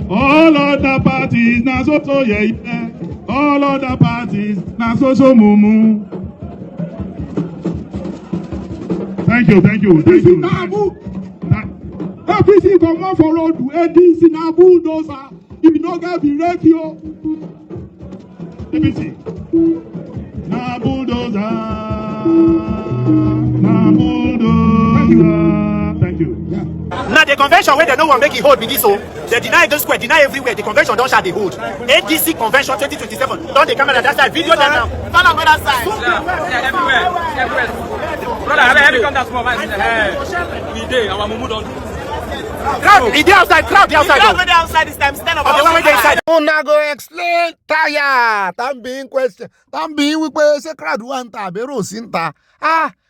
All other parties na so yeah. All other parties na so mumu. Thank you. APC come on for road to ADC na bulldozer. If you don't get the radio. APC. Na bulldozer. Na bulldozer. Thank you. Yeah. Now the convention where they no one make it hold be this, so they deny Eagle Square, deny everywhere. The convention don't share the hold. ADC convention 2027. Don't the camera that side, video them now. Turn on that side. Yeah, everywhere. Brother, have you come that small man? We dey, our mumu don't. Crowd, the outside, crowd the outside. Crowd the outside this time. Stand up. The one where inside. Una go explain tire. Tam being question. Tam being we pay say crowd want ta bero sinta.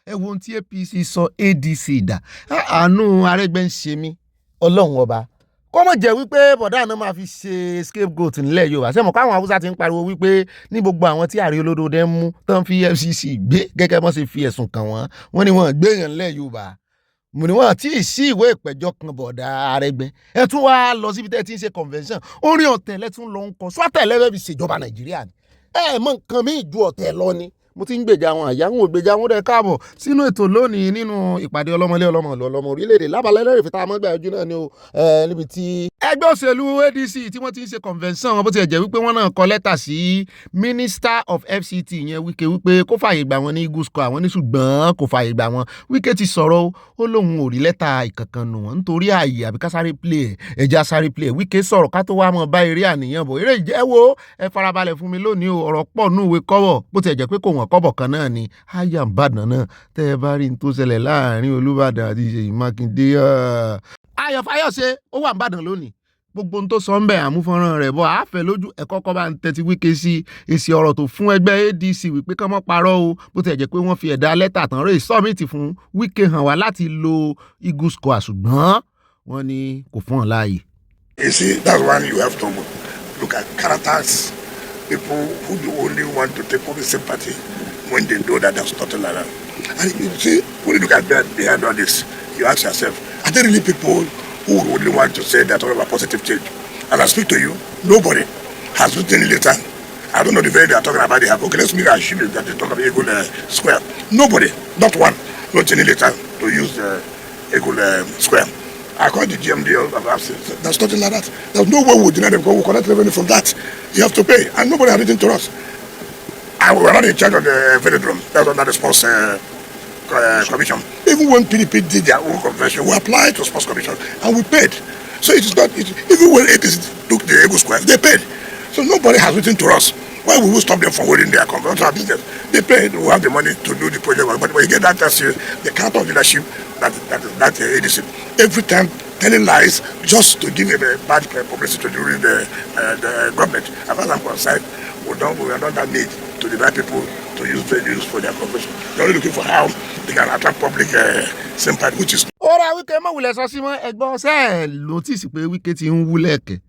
Ẹ̀wọ̀n tí APC sọ ADC dà àánú Arẹ́gbẹ́ ń ṣe mí Ọlọ́run ọba kó mọ̀ jẹ́ wípé bọ̀dá náà máa fi ṣe scapegoat nílẹ̀ Yorùbá ṣé mọ̀ káwọn Haúsá ti ń pariwo wípé ní gbogbo àwọn tí ààrẹ olódòdó ń mú tán fi FCC gbé gẹ́gẹ́ bọ́n ṣe fi ẹ̀sùn kàn wọ́n ní wọ́n gbé yàn nílẹ̀ Yorùbá mo ní wọ́n tí ì sí ìwé ìpẹ̀jọ́ kan bọ̀dá Arẹ́gbẹ́ ẹ tún wá lọ síbi tẹ́ ti ń ṣe convention orin ọ̀tẹ̀ lẹ́tún lọ ń kọ sọ́tẹ̀ lẹ́fẹ̀ẹ́ fi ṣèjọba Nàìjíríà ni ẹ mọ̀ nǹkan míì ju ọ̀tẹ̀ lọ ni mo ti ń gbèjà àwọn àyàwó gbèjà wọn dẹ káàbọ̀ sínú ètò lónìí nínú ìpàdé ọlọ́mọlé ọlọ́mọ orílẹ̀-èdè Abala Lerefe tá a mọ́ gbà ojú náà ni o níbi tí ẹgbẹ́ òṣèlú ADC tí wọ́n ti ń ṣe convention wọn bó ti jẹ́ wípé wọ́n náà kọ lẹ́tà sí Minister of FCT yẹn Wike wípé kó fààyè gbà wọn ní Eagle Square àwọn ní ṣùgbọ́n kò fààyè gbà wọn Wike ti sọ̀rọ̀ ó lóun ò rí lẹ́tà ìkankan nù wọ́n nítorí ààyè àbí ká sáré play ẹja sáré play Wike sọ̀rọ̀ ká tó wá mọ́ bá eré àníyàn bọ̀ eré ìjẹ́ wo ẹ farabalẹ̀ fún mi lónìí o ọ̀rọ̀ pọ̀ nù ìwé kọ́bọ̀ bó ti jẹ́ pé kò wọ́n kọ́bọ̀ kan náà ni àyà ìbàdàn náà tẹ́ ẹ bá rí n tó ṣẹlẹ̀ láàrin Olúbàdàn àti Ṣèyí Mákindé Ayọ̀ Fáyọ̀ṣe ó wà ìbàdàn lónìí gbogbo ohun tó sọ ń bẹ̀ àmúfọ́nrán rẹ̀ bọ́ àáfẹ́ lójú ẹ̀kọ́ kọ́ bá ń tẹ́tí Wike sí èsì ọ̀rọ̀ tó fún ẹgbẹ́ ADC wípé kán mọ́ parọ́ o bó ti jẹ́ pé wọ́n fi ẹ̀dá lẹ́tà tán rẹ̀ sọ́mìtì fún Wike hàn wá láti lo Eagle Square ṣùgbọ́n wọ́n ní kò fún ọ̀ láàyè. You see, that's why you have to look at characters, people who do only want to take public sympathy when they know that there's nothing like that. And you see, when you look at behind all this, you ask yourself, are there really people who only want to say that all about positive change? As I speak to you, nobody has written a letter. I don't know the very they are talking about. They have, okay, let's make a assume that they talk about Eagle Square. Nobody, not one, wrote any letter to use Eagle Square. I called the GMD, there's nothing like that. There's no way we would deny them because we collect revenue from that. You have to pay, and nobody has written to us. And we were not in charge of the velodrome. That was under the sports commission. Even when PDP did their own convention, we applied to sports commission and we paid. So it is not, even when it took the Eagle Square, they paid. So nobody has written to us. Why would we stop them from holding their convention business? They paid, we have the money to do the project. But when you get that, that's the kind of leadership that ADC. Every time telling lies just to give a bad publicity during the government. As far as I'm concerned, we are not that need to divide people to use venues for their convention. They're only looking for how they can attract public sympathy, which is. Ọ̀rọ̀ Wike mọ̀ wulẹ̀ sọ sí mọ́ ẹgbọ́n sẹ́ẹ̀ lótìsí pé Wike ti ń wúlẹ̀ kẹ̀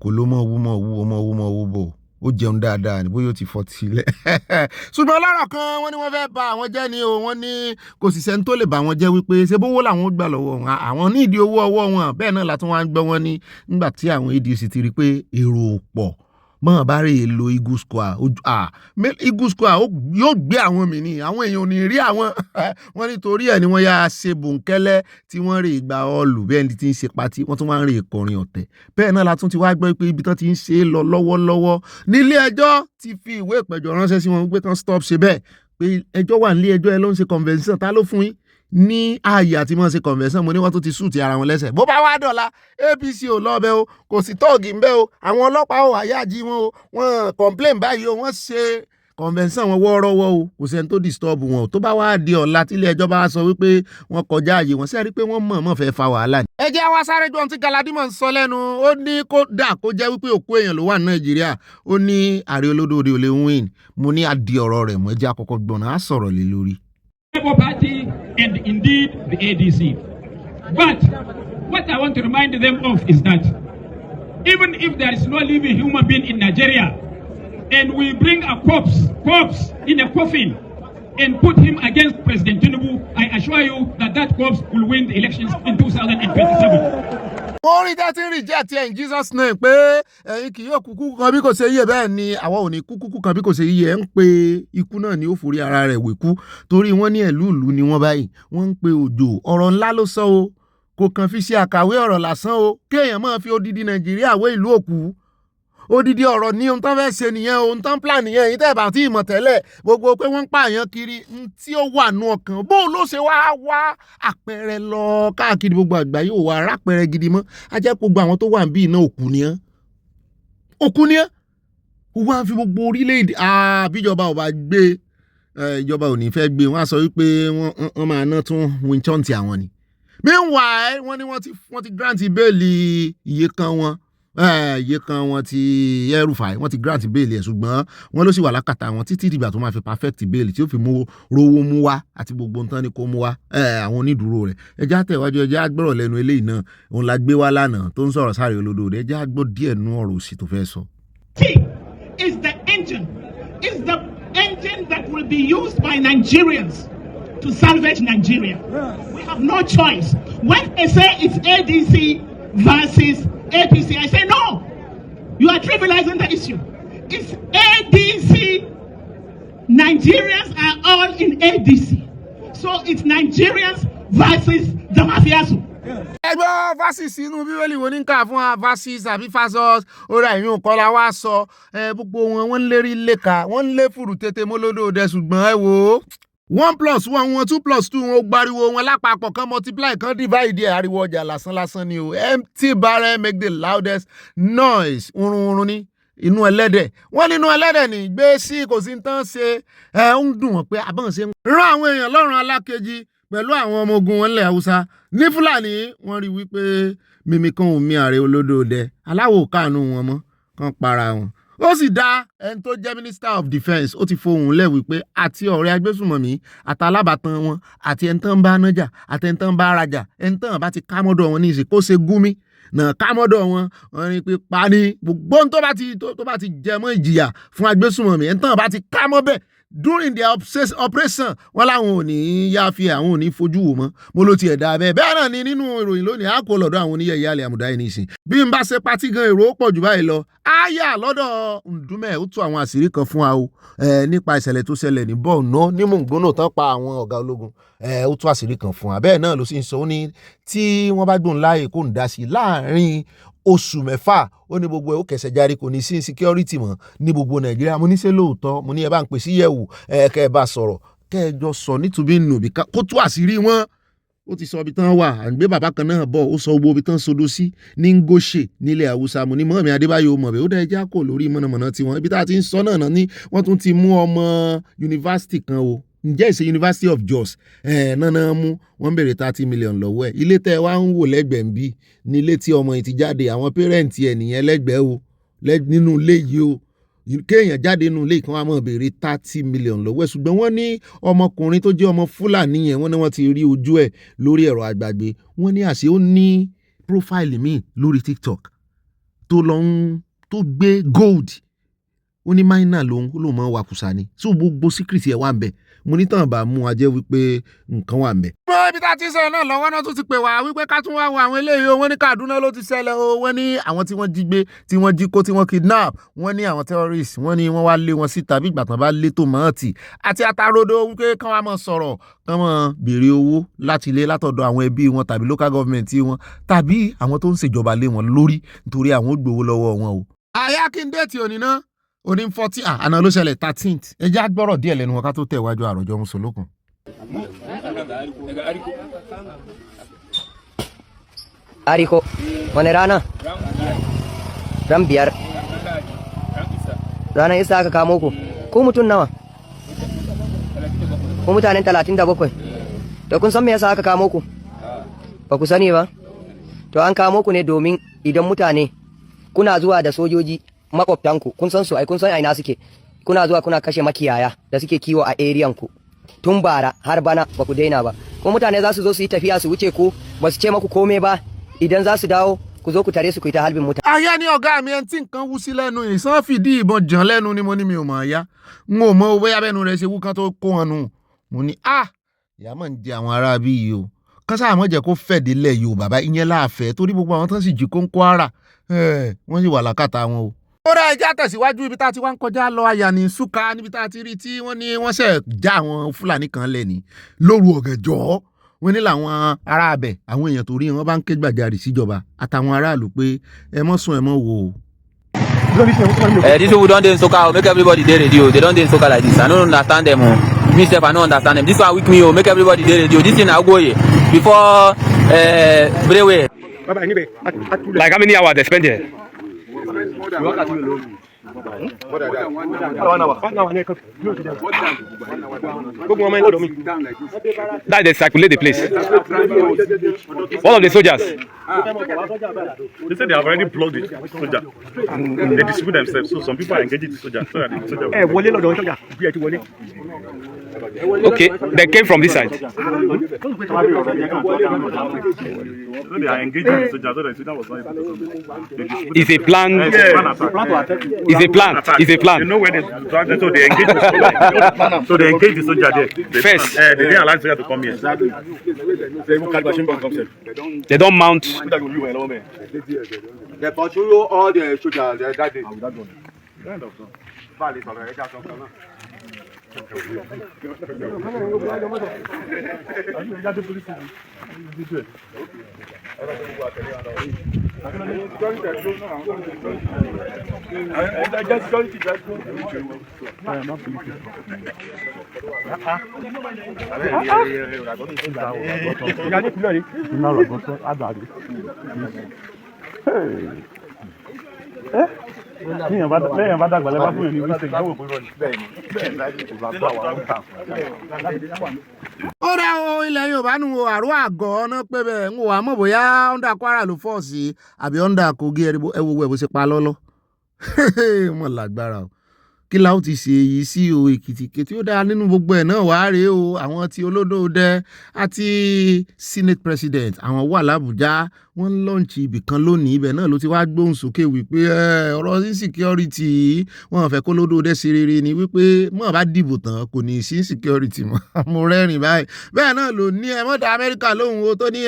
kò ló mọ̀ wú bò ó jẹun dáadáa ní bóyá ó ti fọ́ tilẹ̀. Ṣùgbọ́n lọ́rọ̀ kan wọ́n ní wọ́n fẹ́ bà àwọn jẹ́ ni o wọ́n ní kò sì sẹ́ni tó lè bà wọ́n jẹ́ wípé ṣé bówó làwọn gbà lọ́wọ́ wọn àwọn ní ìdí owó ọwọ́ wọn bẹ́ẹ̀ náà látún wá ń gbọ́ wọn ní nígbà tí àwọn ADC ti rí pé èrò pọ̀ mọ́ bá rí èlò Eagle Square Eagle Square yóò gbé àwọn mi ní àwọn èèyàn ò ní rí àwọn wọ́n nítorí ẹ̀ ni wọ́n yá ṣe bòńkẹ́lẹ́ tí wọ́n rí ìgbà ọlù bẹ́ẹ̀ ni ti ń ṣe patí wọ́n tún wá ń rí ìkọrin ọ̀tẹ̀ bẹ́ẹ̀ náà látún ti wá gbọ́ pé ibi tán ti ń ṣe é lọ lọ́wọ́lọ́wọ́ nílé ẹjọ́ ti fi ìwé ìpẹ̀jọ́ ránṣẹ́ sí wọn pé kán stop ṣe bẹ́ẹ̀ pé ẹjọ́ wà nílé ẹjọ́ ẹ ló ń ṣe convention ta ló fún yín ní ààyè àti mọ́ ṣe convention mo ní wọ́n tó ti sùn ti ara wọn lẹ́sẹ̀ bó bá wá dọ̀la APC ò lọ́bẹ̀ o kò sí tọ́ọ̀gì ń bẹ́ o àwọn ọlọ́pàá ò àyájí wọn o wọ́n complain báyìí o wọ́n ṣe convention wọn wọ́ọ́rọ́wọ́ o kò sẹ́ni tó disturb wọn o tó bá wá di ọ̀la tílé ẹjọ́ bá sọ wípé wọ́n kọjá ààyè wọn sẹ́rí pé wọ́n mọ̀ọ́mọ̀ fẹ́ fa wàhálà ni. ẹ jẹ́ wá sáré jọ ohun tí Galadima ń sọ lẹ́nu ó ní kó dà kó jẹ́ wípé òkú èèyàn ló wà ní Nàìjíríà ó ní ààrẹ olódòdó ò lè win mo ní àdì ọ̀rọ̀ rẹ̀ mọ́ ẹ jẹ́ àkọ́kọ́ gbọ̀nà á sọ̀rọ̀ lé lórí. Labour Party and indeed the ADC. But what I want to remind them of is that even if there is no living human being in Nigeria and we bring a corpse in a coffin and put him against President Tinubu, I assure you that corpse will win the elections in 2027. orí tẹ́tí reject ẹ̀ in Jesus name pé ẹ̀yin kì yóò kúkú kan bí kò ṣe yíyẹ bẹ́ẹ̀ ni àwọn ò ní kúkú kan bí kò ṣe yíyẹ ń pe ikú náà ni ó forí ara rẹ̀ wèkú torí wọ́n ní ẹ̀lúùlú ni wọ́n báyìí wọ́n ń pe òjò ọ̀rọ̀ ńlá ló sọ o kò kàn fi ṣe àkàwé ọ̀rọ̀ lásán o kéèyàn máa fi odidi Nàìjíríà wé ìlú òkú odidi ọ̀rọ̀ ní ohun tán fẹ́ ṣe nìyẹn ohun tán plan nìyẹn èyí tẹ́ bá tí ì mọ̀ tẹ́lẹ̀ gbogbo pé wọ́n ń pààyàn kiri tí ó wà nú ọkàn bó ló ṣe wá àpẹẹrẹ lọ káàkiri gbogbo àgbáyé ò wá rápẹẹrẹ gidi mọ́ a jẹ́ gbogbo àwọn tó wà níbí iná òkú ni ẹ́ wọ́n á fi gbogbo orílẹ̀-èdè bíjọba ò bá gbé ìjọba ò ní fẹ́ gbé wọ́n á sọ wípé wọ́n máa ná tún winchọ́ǹtì àwọn ni meanwhile wọ́n ní wọ́n ti grant bẹ́ẹ̀lì iye kan wọn ti El-Rufai wọ́n ti grant bẹ́ẹ̀lì ẹ̀ ṣùgbọ́n wọ́n ló sì wà lákàtà wọn títí dìgbà tó máa fi perfect bẹ́ẹ̀lì tí ó fi rówó mú wá àti gbogbo nǹkan ni kó mú wá àwọn onídùúró rẹ̀ ẹjẹ́ àtẹ̀wájú ẹjẹ́ àgbọ̀rọ̀ lẹ́nu eléyìí náà òun la gbé wá lánàá tó ń sọ̀rọ̀ sáré olódò rẹ̀ ẹjẹ́ àgbọ̀ díẹ̀ nú ọ̀rọ̀ òsì tó fẹ́ sọ. Is the engine that will be used by Nigerians to salvage Nigeria. We have no choice. When they say it's ADC versus APC, I say no. You are trivializing the issue. It's ADC. Nigerians are all in ADC. So it's Nigerians versus the mafiasu. ẹgbẹ́ versus inú bíbélì wo ní ká fún wa versus àbí fasos orí àyùn kọ́lá wa sọ gbogbo wọn ń lérí léka wọ́n ń lé fùrù tètè mọ́lódò dẹ ṣùgbọ́n ẹ wò ó 1+1 wọn 2+2 wọn ó gbariwo wọn lápapọ̀ kan multiply kan divide ẹ̀ ariwo ọjà lásán ni o empty barrel make the loudest noise urun ní inú ẹlẹ́dẹ̀ wọ́n nínú ẹlẹ́dẹ̀ ní gbé sí kò sí tán ṣe ń dùn wọ́n pé àbọ̀n ṣe ń rán àwọn èèyàn lọ́rùn alákejì pẹ̀lú àwọn ọmọ ogun wọn lẹ̀ Haúsá ní Fúlàní wọ́n rí wípé mímí kan ò mí ààrẹ olódòdẹ aláwò káànú wọn mọ́ kan para wọn ó sì dá ẹni tó jẹ́ Minister of Defence ó ti fohùn lẹ̀ wípé àti ọ̀rẹ́ agbésùmọ̀mí àtàlábàtàn wọn àti ẹni tán bá nájà àti ẹni tán bá rajà ẹni tán bá ti ká mọ́dọ̀ wọn ní ìsìn kó ṣe gúnmí náà ká mọ́dọ̀ wọn wọ́n rí pé pa ní gbogbo tó bá ti jẹ mọ́ ìjìyà fún agbésùmọ̀mí ẹni tán bá ti ká mọ́ bẹ́ẹ̀ during the operation wọn láwọn ò ní yáfi àwọn ò ní fojú wò mọ́ mo ló ti ẹ̀dá bẹ́ẹ̀ náà ni nínú ìròyìn lónìí a kò lọ́dọ̀ àwọn oníyẹ̀yẹ́ alẹ́ àmùdá yìí nìsín bí n bá ṣe patí gan èrò pọ̀ jù báyìí lọ áyà lọ́dọ̀ Ndúmẹ̀ ó tú àwọn àṣírí kan fún wa o nípa ìṣẹ̀lẹ̀ tó ṣẹlẹ̀ ní Borno ní Mongono tán pa àwọn ọ̀gá ológun ó tú àṣírí kan fún wa bẹ́ẹ̀ náà ló sì ń sọ ó ní tí wọ́n bá gbóhùn láàyè kó ń dá sí láàrin oṣù mẹ́fà ó ní gbogbo ẹ̀ ó kẹsẹ̀ járí kò ní sí insecurity mọ́ ní gbogbo Nàìjíríà mo ní ṣe lóòótọ́ mo ní ẹ bá ń pè sí yẹ̀wò kẹ́ ẹ bá sọ̀rọ̀ kẹ́ ẹ jọ sọ nítubí nùbí kó tú àṣírí wọn ó ti sọ ibi tán wà à ń gbé bàbá kan náà bọ̀ ó sọ gbogbo ibi tán sodo sí ní Ngóṣè nílẹ̀ Haúsá mo ní mọ́mí Adébáyọ̀ mọ̀ bẹ́ẹ̀ ó dẹ̀ já kò lórí mọ̀nàmọ́ná tiwọn ibi tá a ti ń sọ náà ní wọ́n tún ti mú ọmọ yunifásitì kan o ǹjẹ́ ìṣe University of Jos náà mú wọ́n béèrè 30 million lọ́wọ́ ẹ̀ ilé tẹ́ wá ń wò lẹ́gbẹ̀ẹ́ ń bí ní ilé tí ọmọ yìí ti jáde àwọn pẹ́rẹ́ǹtì ẹ̀ nìyẹn lẹ́gbẹ̀ẹ́ o nínú ilé yìí o kéèyàn jáde nínú ilé kan wá mọ̀ béèrè 30 million lọ́wọ́ ẹ̀ ṣùgbọ́n wọ́n ní ọmọkùnrin tó jẹ́ ọmọ Fúlàní yẹn wọ́n ní wọ́n ti rí ojú ẹ̀ lórí ẹ̀rọ àgbàgbé wọ́n ní àṣé ó ní profile míì lórí TikTok tó gbé gold ó ní minor lòun mọ̀ wàkùsà ni so gbogbo secret ẹ̀ wà ń bẹ̀ mo ní tàn bá mú ajẹ́ wípé nǹkan wà ń bẹ̀. bó ibi tá a ti sọ̀rọ̀ náà lọ́wọ́ náà tún ti pè wá wípé ká tún wá wo àwọn eléyìí wọ́n ní Kaduna ló ti ṣẹlẹ̀ o wọ́n ní àwọn tí wọ́n jí gbé tí wọ́n jí kó tí wọ́n kidnap wọ́n ní àwọn terrorists wọ́n ní wọ́n wá lé wọn síta bí ìgbà tán bá lé tòmátì àti àtàrodo wípé kán wá máa sọ̀rọ̀ kán máa béèrè owó láti ilé látọ̀dọ̀ àwọn ẹbí wọn tàbí local government wọn tàbí àwọn tó ń ṣèjọba lé wọn lórí nítorí àwọn ó gbowó lọ́wọ́ wọn o. àyà kí n dé tí òní náà oní 40 àná ló ṣẹlẹ̀ 13th ẹ já gbọ́rọ̀ díẹ̀ lẹ́nu wọn ká tó tẹ̀ wájú àròjọ mùsùlùkùn. Ariko wani rana? Ran 5 ranar isa aka kamo ku mutum nawa? Ku mutanen 37 to kun san me yasa aka kamo ku? Ba ku sani ba? To an kamo ku ne domin idan mutane kuna zuwa da sojoji makwabtanku kun san su ai kun san aina suke kuna zuwa kuna kashe makiyaya da suke kiwo a area ku tun bara har bana ba ku daina ba kuma mutane za su zo su yi tafiya su wuce ku ba su ce maku komai ba idan za su dawo ku zo ku tare su ku yi ta halbin mutane. Aya ni ọ̀gá mi ẹni tí nǹkan wú sí lẹ́nu ìsan fìdí ìbọn jàn lẹ́nu ni mo ní mi ò mọ̀ ya n ò mọ bóyá bẹ́nu rẹ̀ ṣe wú kan tó kó wọn nù mo ní ìyá mọ̀ ń jẹ àwọn ará bí yìí o kásá àmọ́ jẹ́ kó fẹ̀dé lẹ̀ Yorùbá bá ìyẹn láàfẹ́ torí gbogbo àwọn tán sì jí kó ń Kwara wọ́n sì wà lákàtà wọn o. ó rà ẹja tẹ̀síwájú ibi tá a ti wá ń kọjá lọ àyà ní Nsúkà níbi tá a ti rí tí wọ́n ní wọ́n ṣẹ̀ já àwọn Fúlàní kan lẹ̀ ní lóru ọ̀gànjọ́ wọ́n ní làwọn ará abẹ àwọn èèyàn torí wọn bá ń ké gbàjarì síjọba àtàwọn aráàlú pé ẹ mọ́ sùn ẹ mọ́ wò ó. These people don't dey in Soka, make everybody dey radio. They don't dey in Soka like this. I don't understand them. Me self, I don't understand them. This one weak me, make everybody dey radio. This thing I go here before breakaway. Like how many hours they spend here? That they circulate the place. All of the soldiers. They say they have already blocked the soldier. They distribute themselves. So some people are engaging the soldier. So that the soldier Okay, they came from this side. So they are engaging the soldier. So the soldier was not able to come. It's a plan. It's a plan. It's a plan. You know where they so they engage the soldier. So they engage the soldier there. First, they didn't allow the soldier to come here. They don't mount. They pursue all the soldiers that day. lẹ́yìn bá dàgbà lẹ́bàá fún ẹni wíṣẹ́ ìgbàwó pé ó dá o ilẹ̀ Yorùbá nù o àrò àgọ́ náà pé bẹ́ẹ̀ ń wò wá mọ̀ bóyá ọ̀ndà Kwara ló fọ́ sí àbí ọ̀ndà Kogi ẹ wo ẹ̀ bó ṣe pa lọ́lọ́ mọ̀ lágbára o kí la ó ti ṣe èyí sí o Èkìtì tí ó dáa nínú gbogbo ẹ̀ náà wàá rèé o àwọn tí Olódòdẹ àti Senate President àwọn wà l'Àbújá wọ́n ń lọ́ǹchì ibìkan lónìí ibẹ̀ náà ló ti wá gbóhùn sókè wípé ọ̀rọ̀ insecurity wọ́n fẹ́ kó Olódòdẹ ṣe rere ni wípé mọ̀ bá dìbò tán kò ní sí insecurity mọ́ mo rẹ́rìn báyìí bẹ́ẹ̀ náà ló ní mọ́tà Amẹ́ríkà lóhùn o tó ní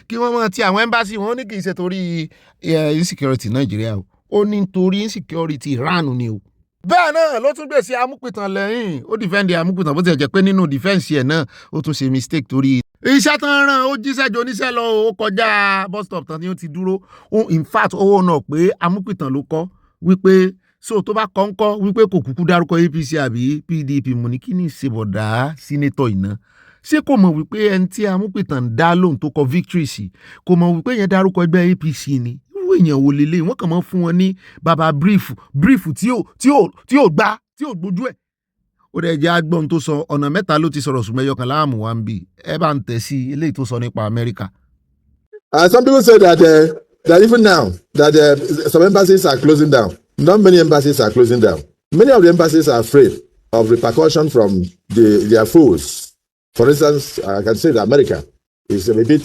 kí wọ́n mọ̀ ti àwọn embassy wọn ní kì í ṣe torí insecurity Nàìjíríà o ó ní torí insecurity Iran ni o bẹ́ẹ̀ náà ló tún gbèsè amúpìtàn lẹ́yìn ó dìfẹ́ǹdì amúpìtàn bó ti jẹ́ pé nínú dìfẹ́ǹsì ẹ̀ náà ó tún ṣe mistake torí iṣẹ́ tán ràn ó jíṣẹ́ jọ oníṣẹ́ lọ ó kọjá bus stop tán ni ó ti dúró in fact owó náà pé amúpìtàn ló kọ́ wípé so tó bá kọ́ ń kọ́ wípé kò kúkú dárúkọ APC àbí PDP mo ní kí ni ìṣèbọ̀dá sínétọ̀ iná ṣé kò mọ̀ wípé ẹni tí amúpìtàn dá lóhùn tó kọ victory sí kò mọ̀ wípé yẹn dárúkọ ẹgbẹ́ APC ni èèyàn wò lélẹ̀ wọ́n kàn máa fún wọn ní bàbá brief tí ò gbá tí ò gbójú ẹ̀ ó dẹ̀ jẹ́ agbọ́n tó sọ ọ̀nà mẹ́ta ló ti sọ̀rọ̀ sùnmẹ́yọ kan láàmú wa ń bì ẹ bá ń tẹ̀ sí eléyìí tó sọ nípa Amẹ́ríkà. Some people say that even now that some embassies are closing down. Not many embassies are closing down. Many of the embassies are afraid of repercussion from their foes. For instance, I can say that America is a bit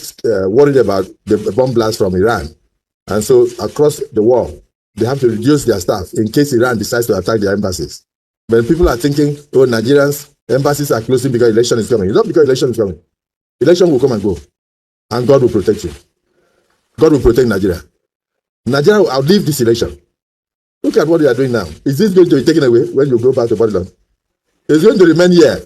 worried about the bomb blast from Iran. And so across the world, they have to reduce their staff in case Iran decides to attack their embassies. But people are thinking, oh, Nigerians, embassies are closing because election is coming. It's not because election is coming. Election will come and go. And God will protect you. God will protect Nigeria. Nigeria will outlive this election. Look at what they are doing now. Is this going to be taken away when you go back to Babylon? It's going to remain here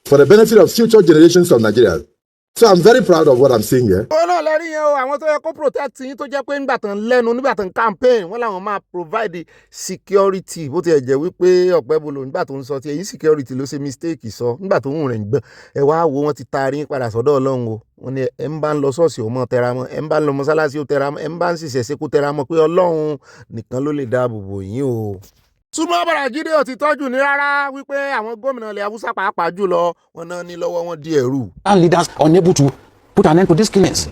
for the benefit of future generations of Nigerians. So I'm very proud of what I'm seeing here. ó náà lẹ́rìí yẹn o àwọn tó yẹ kó protect yín tó jẹ́ pé nígbà tán lẹ́nu nígbà tán campaign wọ́n làwọn máa provide security bó tiẹ̀ jẹ́ wípé Ọ̀pẹ́bolo nígbà tó ń sọ tí ẹ̀yìn security ló ṣe mistake sọ nígbà tó ń rìn gbọ́n ẹ wá wo wọ́n ti taari yín padà sọ́dọ̀ Ọlọ́run o wọ́n ní ẹ̀ ń bá ń lọ ṣọ́ọ̀ṣì ó mọ́ tẹra mọ́ ẹ̀ ń bá ń lọ mọ́sálásí ó tẹra mọ́ ẹ̀ ń bá ń ṣiṣẹ́ ṣe kó tẹra mọ́ pé Ọlọ́run nìkan ló lè dáàbò bò yín o. Túnbọ̀ Bàràgídé ò ti tọ́jú ní rárá wípé àwọn gómìnà ilẹ̀ Haúsá pàápàá jùlọ wọn náà ní lọ́wọ́ wọn di ẹ̀rù. And leaders unable to put an end to these killings.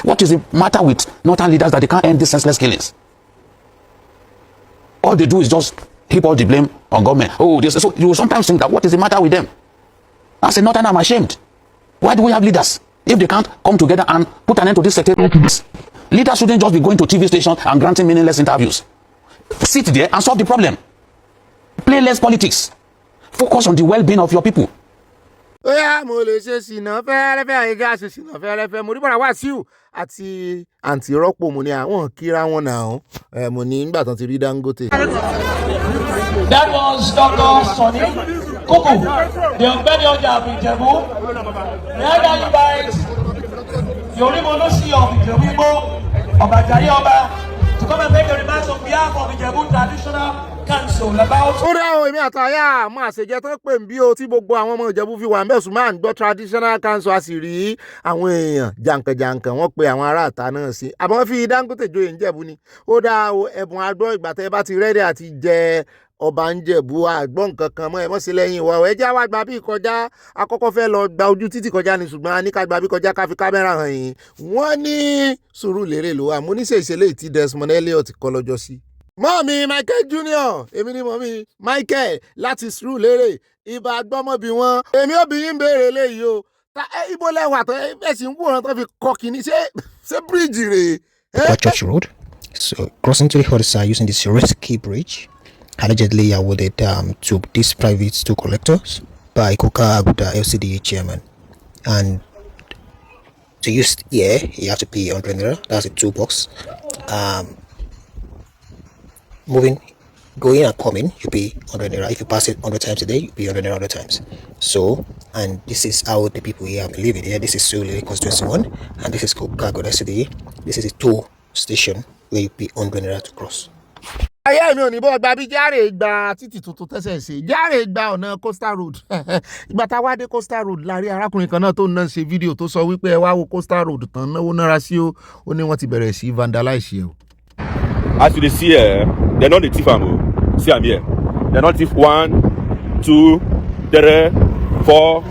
What is the matter with northern leaders that they can't end these senseless killings? All they do is just heap all the blame on government. Oh, this. So you will sometimes think that what is the matter with them? As a northern, I'm ashamed. Why do we have leaders if they can't come together and put an end to this sectarian things? Leaders shouldn't just be going to TV stations and granting meaningless interviews. Sit there and solve the problem. Play less politics. Focus on the well-being of your people. ó yá mo lè ṣe ṣìnà fẹ́rẹ́fẹ́ àyíká ṣe ṣìnà fẹ́rẹ́fẹ́ mo rí bọ́ra Wàsíù àti àǹtí rọ́pò mo ní àwọn kíra wọn náà mo ní nígbà tán ti rí Dangote. That was Dr. Sonny Kuku, the Ogbeni of Ijebu. Behind that you guys, Yorimo Lucy of Ijebu, Obajayi Oba, to come and make the remarks on behalf of Ijebu Traditional Council about. Ó dá o èmi àtàyà máa ṣèjẹ́ tó pè ń bí o tí gbogbo àwọn ọmọ Ìjẹ̀bú fi wà mẹ́sùn máa ń gbọ́ Traditional Council a sì rí àwọn èèyàn jàǹkànjàǹkàn wọ́n pe àwọn ará àta náà sí àbọ̀ fi Dangote joyè Ìjẹ̀bú ni ó dá o ẹ̀bùn àgbọ̀ ìgbà tẹ́ bá ti rẹ́dẹ̀ àti jẹ ọba ń Jẹ̀bú àgbọ̀ nǹkan kan mọ́ ẹ mọ́ sí lẹ́yìn wa ẹ já wá gba bí kọjá akọ́kọ́ fẹ́ lọ gba ojú títì kọjá ni ṣùgbọ́n a ní ká gba bí kọjá ká fi kámẹ́rà hàn yín wọ́n ní Sùúrùlérè ló wà mo ní ṣèṣe tí Desmond Elliot kọ́ lọ́jọ́ sí. Mọ́mí Michael Junior èmi ni mọ́mí Michael láti Sùúrùlérè ibà gbọ́mọ̀bí wọn èmi obìnrin béèrè léyìí o ta ibo lẹ́wà tó ẹ sì ń wòran tó fi kọ́ kínní ṣé bíríìjì rèé. Church Road. So crossing to the other side using this risky bridge, allegedly awarded to these private toll collectors by Koka Abuda LCDA Chairman. And to use here, you have to pay 100 naira. That's a toolbox. Going and coming, you pay 100 naira. If you pass it 100 times a day, you pay 100 naira 100 times. So, and this is how the people here are living here. This is Sule Constituency 1, and this is Koka Abuda LCDA. This is a toll station where you pay 100 naira to cross. Ayé mi ò ní bọ́ gba bí Járe gba títì tuntun tẹ́sẹ̀ ṣe Járe gba ọ̀nà Coastal Road ìgbà tá a wá dé Coastal Road la rí arákùnrin kan náà tó náà ṣe fídíò tó sọ wípé ẹ wá wo Coastal Road tán náwó náírà sí ó ní wọ́n ti bẹ̀rẹ̀ sí vandalize o. As you see here, they're not the thief am o. See am here. They're not thief 1, 2, 3, 4,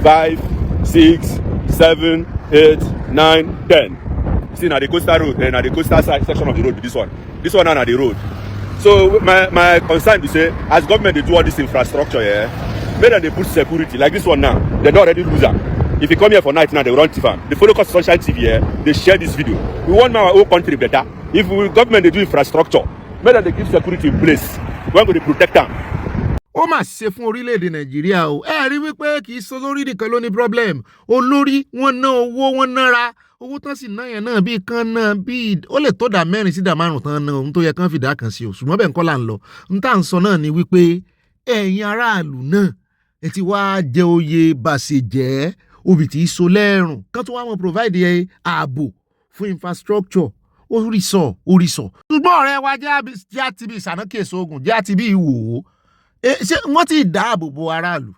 5, 6, 7, 8, 9, 10. See na the Coastal Road, na the coastal side section of the road be this one. This one now na the road. So my concern is say as government they do all this infrastructure here, make them they put security like this one now. They don't already lose them. If you come here for night now, they run TFAM. They follow us Sunshine TV here. They share this video. We want our whole country better. If government they do infrastructure, make them they give security in place. When go they protect them. Ó mà ṣe fún orílẹ̀-èdè Nàìjíríà o ẹ rí wípé kì í sọ lórí nìkan ló ní problem olórí wọn ná owó wọn nára owó tán sì ná yẹn náà bíi kan náà bíi ó lè tó dà 4 sí dà 5 tán náà ohun tó yẹ kán fìdá kan sí o ṣùgbọ́n bẹ́ẹ̀ ń kọ́ là ń lọ n tá à ń sọ náà ni wípé ẹ̀yin aráàlú náà ẹ ti wá jẹ oyè bàṣẹjẹ́ obì tí í so lẹ́rùn kán tó wá wọn provide ààbò fún infrastructure orísọ ṣùgbọ́n ọ̀rẹ́ wa jẹ́ àti bí ìsànákèsí ogun jẹ́ àti bí ìwò ṣé wọ́n ti dáàbò bo aráàlú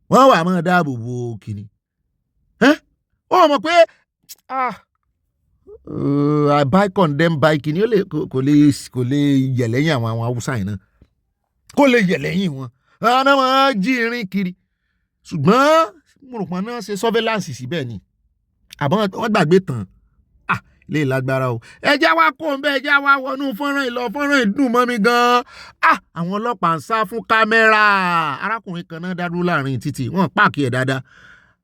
wọ́n wà máa dáàbò bo kìíní ó mọ̀ pé buy condemn buy kìíní kò lè yẹ̀ lẹ́yìn àwọn haúsá yìí náà kò lè yẹ̀ lẹ́yìn wọn àwọn máa jí irin kiri ṣùgbọ́n mo rò pé náà ṣe surveillance síbẹ̀ ni àbọ̀ wọ́n gbàgbé tán lè lágbára o ẹjẹ́ wá kó ń bẹ́ ẹjẹ́ wá wọnú fọ́nrán ìdùn mọ́ mi gan-an àwọn ọlọ́pàá ń sá fún kámẹ́rà arákùnrin kan náà dádúró láàrin títì wọ́n páàkì ẹ̀ dáadáa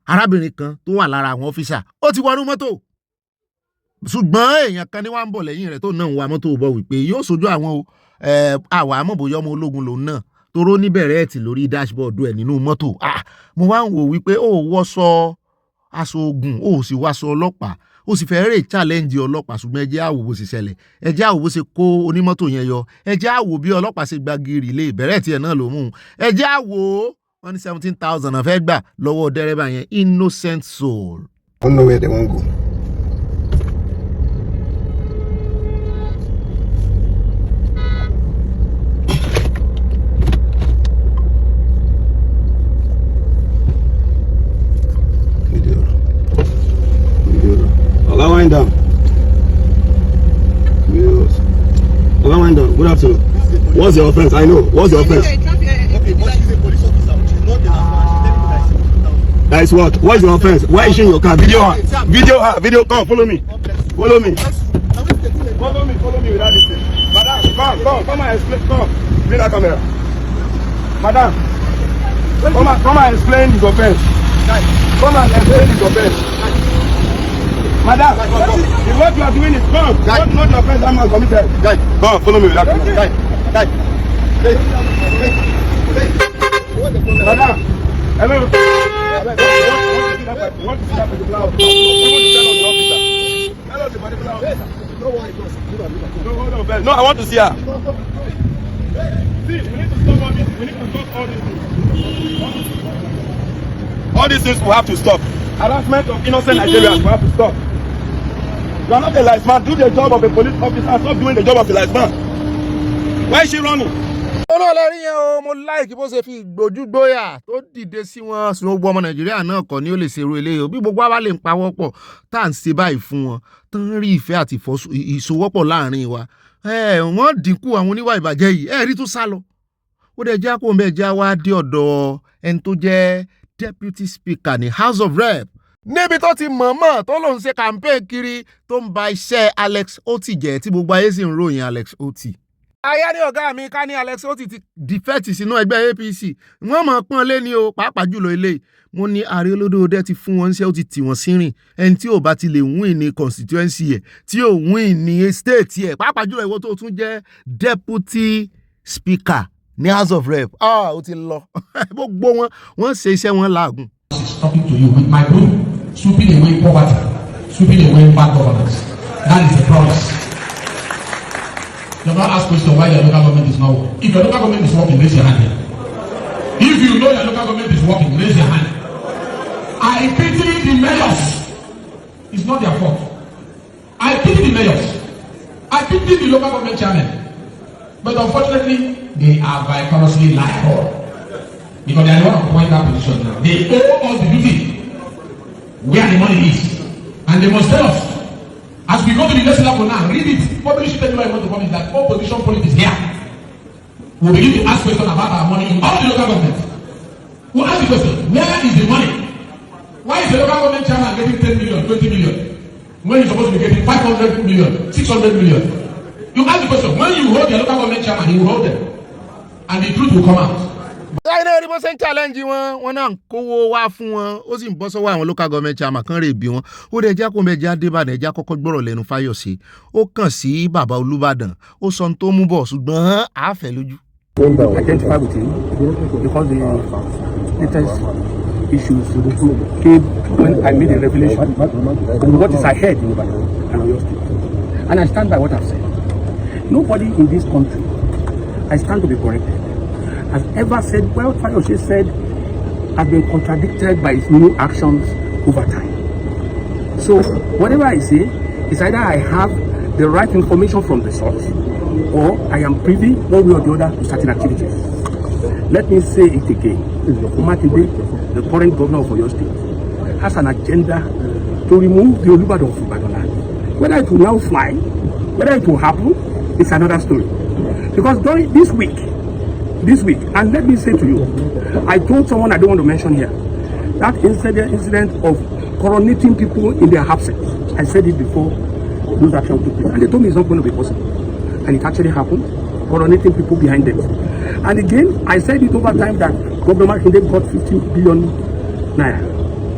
arábìnrin kan tó wà lára àwọn ọ́fíṣà ó ti wọnú mọ́tò ṣùgbọ́n èèyàn kan ní wá ń bọ̀ lẹ́yìn rẹ̀ tó náà ń wa mọ́tò bọ̀ wípé yóò sojú àwọn àwa àmọ̀bòyọ́ ọmọ ológun lòun náà toró níbẹ̀rẹ̀ ẹ̀tì lórí dashboard ẹ̀ nínú mọ́tò mo wá ń wò wípé ó wọṣọ aṣọ ogun ó sì wáṣọ ọlọ́pàá ó sì fẹ́ rè challenge ọlọ́pàá ṣùgbọ́n ẹjẹ́ àwò bó ṣe ṣẹlẹ̀ ẹjẹ́ àwò bó ṣe kó onímọ́tò yẹn yọ ẹjẹ́ àwò bí ọlọ́pàá ṣe gba gírì lé ìbẹ̀rẹ̀ tiẹ̀ náà ló mú ẹjẹ́ àwò wọ́n ní 17,000 náà fẹ́ gbà lọ́wọ́ dẹ́rẹ́bà yẹn innocent soul. I don't know where they wan go. Oga wind down. Oga wind down. Good afternoon. What's your offense? I know. What's your offense? Okay, but she's a police officer. She's not the last. That is what? What's your offense? Why is she in your car? Video her. Video her. Video. Come, follow me. Follow me. Follow me without this thing. Madam, come and explain. Come. Bring that camera. Madam, come and explain this offense. Come and explain this offense. Madam, what you are doing is wrong. Not your offense, I'm committed. Come, follow me with that. Madam, hello. want to see that particular officer. Tell us the particular officer. No, I want to see her. See, we need to stop all this. We need to stop all these things. All these things will have to stop. Harassment of innocent Nigerians will have to stop. You are not a linesman. Do the job of a police officer. Stop doing the job of a linesman. Why is she running? olóòlẹ́rí yẹn o mo láìkí bó ṣe fi gbójúgbóyà tó dìde sí wọn sùn gbogbo ọmọ nàìjíríà náà kọ́ ni ó lè ṣerú eléyìí o bí gbogbo àwa lè ń pawọ́pọ̀ tá à ń ṣe báyìí fún wọn tó ń rí ìfẹ́ àti ìṣòwọ́pọ̀ láàrin wa wọ́n dínkù àwọn oníwà ìbàjẹ́ yìí rí tó sá lọ ó dẹ̀ jẹ́ kó mbẹ́ jẹ́ wá dé ọ̀dọ̀ ẹni tó jẹ́ deputy speaker ní house of rep níbi tó ti mọ̀ọ́mọ̀ tó lòun ṣe campaign kiri tó ń ba iṣẹ́ Alex Otti jẹ́ tí gbogbo ayé sì ń ròyìn Alex Otti. Aya ní ọ̀gá mi ká ní Alex Otti ti dìfẹ́ẹ̀tì sínú ẹgbẹ́ APC wọ́n mọ̀ pọ́n lé ní o pàápàá jùlọ ilé mo ní ààrẹ olódòdó ti fún wọn ṣé ó ti tì wọ́n sírìn ẹni tí ò bá ti lè win ní constituency ẹ̀ tí ò win ní state ẹ̀ pàápàá jùlọ ìwọ tó tún jẹ́ deputy speaker ní house of rep ó ti lọ gbogbo wọn ṣe iṣẹ́ wọn láàgùn. Talking to you with my broom, sweeping away poverty, sweeping away bad governance. That is a promise. You not ask question why your local government is not working. If your local government is working, raise your hand. If you know your local government is working, raise your hand. I pity the mayors. It's not their fault. I pity the mayors. I pity the local government chairman. But unfortunately, they are vicariously liable. Because they are the one appointing that position now. They owe us the duty where the money is. And they must tell us. As we go to the next level now, read it. Publish it anywhere you want to publish that opposition politics here. We'll begin to ask questions about our money in all the local governments. We'll ask the question, where is the money? Why is the local government chairman getting 10 million, 20 million? When he's supposed to be getting 500 million, 600 million? You ask the question, when you hold the local government chairman, he will hold them. And the truth will come out. láìní ẹni bó ṣe ń challenge wọn náà ń kówó wá fún wọn ó sì ń bọ́ sọ́wọ́ àwọn local government chairman kan rè bí wọn ó dẹ̀ já kó mẹ́jà débàdàn ẹja kọ́kọ́ gbọ́rọ̀ lẹ́nu Fáyọ̀sé ó kàn sí bàbá Olúbàdàn ó sọ tó mú bọ̀ ṣùgbọ́n àáfẹ́ lójú. Identify with him because the latest issues came when I made a revelation on what is ahead in Oyo State. And I stand by what I've said. Nobody in this country, I stand to be corrected, has ever said, well, Fayose said, has been contradicted by his new actions over time. So, whatever I say is either I have the right information from the source, or I am privy, one way or the other, to certain activities. Let me say it again. Omatinde, the current governor of Oyo State, has an agenda to remove the Olúbàdàn from Ìbàdàn land. Whether it will now fly, whether it will happen, it's another story. Because during this week, and let me say to you, I told someone I don't want to mention here, that incident of coronating people in their absence. I said it before those actions took place. And they told me it's not going to be possible. And it actually happened, coronating people behind them. And again, I said it over time that Governor Makinde got 15 billion naira.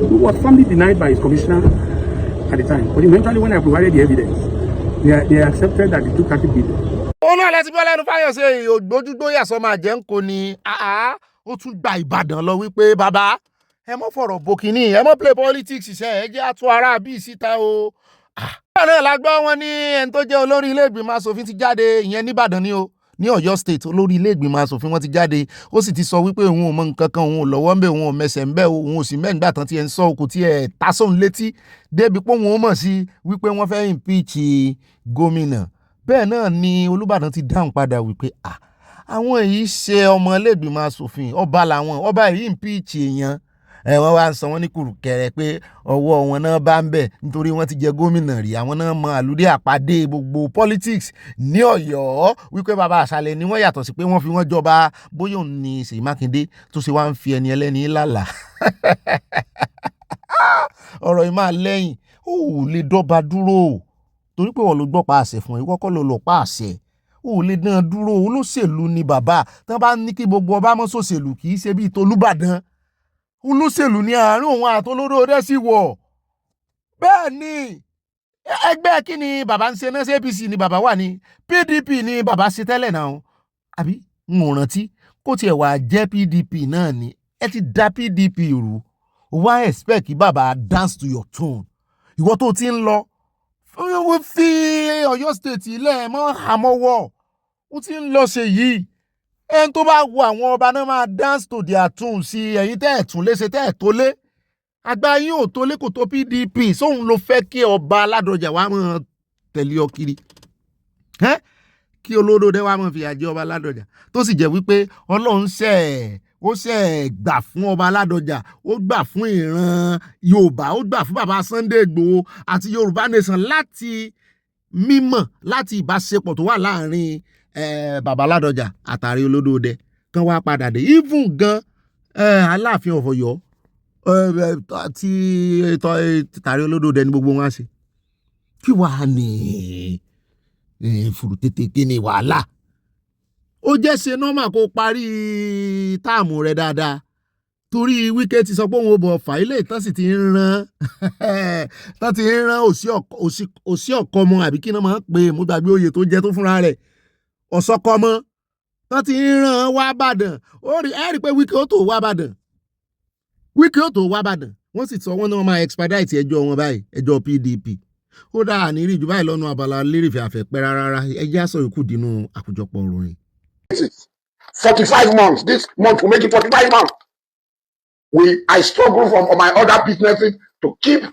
It was firmly denied by his commissioner at the time. But eventually, when I provided the evidence, they accepted that they took 30 billion. Ó náà lẹ́tí bọ́lá ẹnu Fáyọ̀sé ògbójúgbóyà sọ máa jẹ́ ń kó ni ó tún gba Ìbàdàn lọ wípé bàbá ẹ mọ́ fọ̀rọ̀ bòkínì ẹ mọ́ play politics iṣẹ́ ẹ jẹ́ àtún ara bíi síta o. Bẹ́ẹ̀ náà la gbọ́ wọn ní ẹni tó jẹ́ olórí ilé ìgbìmọ̀ asòfin ti jáde ìyẹn nìbàdàn ni o ní Ọ̀yọ́ state olórí ilé ìgbìmọ̀ asòfin wọn ti jáde ó sì ti sọ wípé òun ò mọ nǹkan kan òun ò lọ́wọ́ ńbẹ̀ òun ò mẹsẹ̀ ńbẹ̀ òun ò sì mẹ́ǹgbà tán tí ẹ ń sọ òkú tí ẹ ta sóhun létí débi pé òun ò mọ̀ sí wípé wọ́n fẹ́ impeach gómìnà. Bẹ́ẹ̀ náà ni Olúbàdàn ti dáhùn padà wípé àwọn èyí ṣe ọmọ ilé ìgbìmọ̀ asòfin ọba làwọn ọba yìí impeach èèyàn wọ́n wá ń sọ wọ́n ní kùrùkẹrẹ pé ọwọ́ wọn náà bá ń bẹ̀ nítorí wọ́n ti jẹ gómìnà rí àwọn náà mọ àlùdé àpàdé gbogbo politics ní Ọ̀yọ́ wípé bàbá àṣàlẹ̀ ni wọ́n yàtọ̀ sí pé wọ́n fi wọ́n jọba bóyá òun ni Ṣèyí Mákindé tó ṣe wá ń fi ẹni ẹlẹ́ni lálàá ọ̀rọ̀ yìí máa lẹ́yìn ó lè dọ́ba dúró torí pé wọ́n ló gbọ́ pa àṣẹ fún ẹ ìwọ kọ́ ló lọ pa àṣẹ ó lè dán dúró olóṣèlú ni bàbá tán bá ní kí gbogbo ọba mọ́ sòṣèlú kì í ṣe bíi tolúbàdàn olóṣèlú ní àárín òun àtolórí ọdẹ sí wọ̀ bẹ́ẹ̀ ni ẹgbẹ́ kí ni bàbá ń ṣe náà ṣe APC ni bàbá wà ní PDP ni bàbá ṣe tẹ́lẹ̀ náà àbí n ò rántí kó tiẹ̀ wà jẹ́ PDP náà ni ẹ ti da PDP rú wá expect kí bàbá dance to your tune. Ìwọ tó ti ń lọ fi Ọ̀yọ́ state ilẹ̀ mọ́ àmọ́wọ́ ó ti ń lọ ṣe yìí. Ẹni tó bá wo àwọn ọba náà máa dance to their tune sí ẹ̀yin tẹ́ ẹ̀ tún léṣe tẹ́ ẹ̀ tó lé. Àgbà yín ò tó lé kò tó PDP sóhun ló fẹ́ kí ọba Ládọjà wá mọ́ tẹ̀lé ọ kiri. Kí olódòdé wá mọ́ fìyà jẹ ọba Ládọjà tó sì jẹ́ wípé Ọlọ́run ó gbà fún ọba Ládọjà, ó gbà fún ìran Yorùbá, ó gbà fún bàbá Sunday Igboho àti Yorùbá nation láti mímọ̀ láti ìbáṣepọ̀ tó wà láàrin bàbá Ládọjà àtàrí olódòdé kan wá padà dé. Even gan Aláàfin of Ọ̀yọ́ tí tàrí olódòdé ní gbogbo wọn ṣe. Kí wàá ní fùrù tètè kí ni wàhálà? Ó jẹ́ ṣe nọ́mà kó parí táàmù rẹ̀ dáadáa torí Wike ti sọ pé òun ò bọ̀ fà ilé ìtàn sì ti ń rán òsì ọ̀kọ́mọ àbí kí náà máa ń pè mú gbàgbé oyè tó jẹ́ tó fúnra rẹ̀ ọ̀sọ́kọ́mọ tán ti ń rán wá Ìbàdàn. Ẹ rí i pé Wike ó tó wá Ìbàdàn wọ́n sì sọ wọ́n náà máa expedite ẹjọ́ wọn báyìí, ẹjọ́ PDP. Ó dáa ní rí jù báyìí lọ́nu Abala Lerefe àfẹ́pẹ́ rárá ẹjẹ́ àsọ ìkú dínú àkójọpọ̀ ìròyìn. 45 months. This month will make it 45 months. I struggle from my other businesses to keep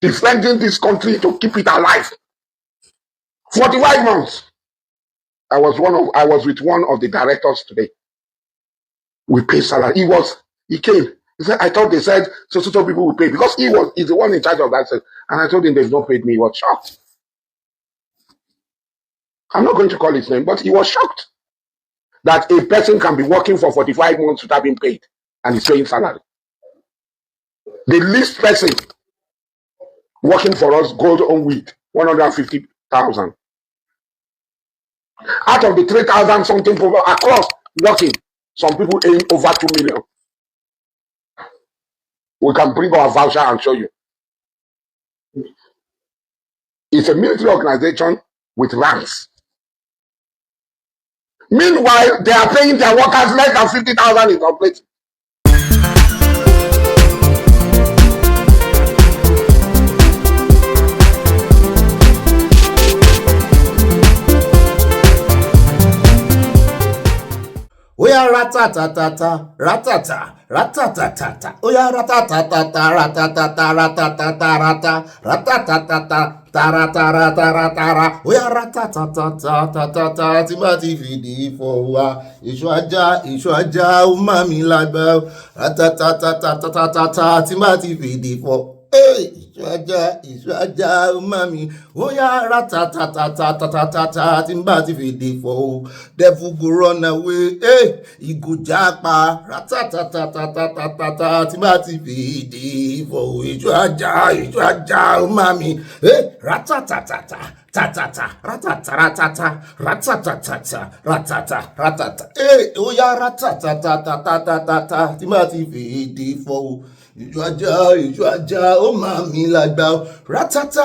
defending this country, to keep it alive. 45 months. I was with one of the directors today. We pay salary. He came. He said, I thought they said so people will pay because he's the one in charge of that. And I told him they've not paid me. He was shocked. I'm not going to call his name, but he was shocked that a person can be working for 45 months without being paid and is paying salary. The least person working for us goes on with 150,000. Out of the 3,000 something people across working, some people earn over 2 million. We can bring our voucher and show you. It's a military organization with ranks. Meanwhile, they are paying their workers less than 50,000 in some places. Oya ratatata, ratatata. Oya ratatata, ratatata, ratatata. Oya ratatata, tí bá ti fìdí fọwọ́ èso ajá ó má mi lágbá. Ratatata, tí bá ti fìdí fọwọ́. Ìṣó ajá ó má mi. Oya ratatata, tí bá ti fìdí fọwọ́. Devil go run away. He go japa. Ratatata, tí bá ti fìdí fọwọ́. Ìṣó ajá ó má mi. Ratatata. Ratata. Oya ratatata, tí bá ti fìdí fọwọ́. Ìṣó ajá ó máa mi lágbá. Ratata.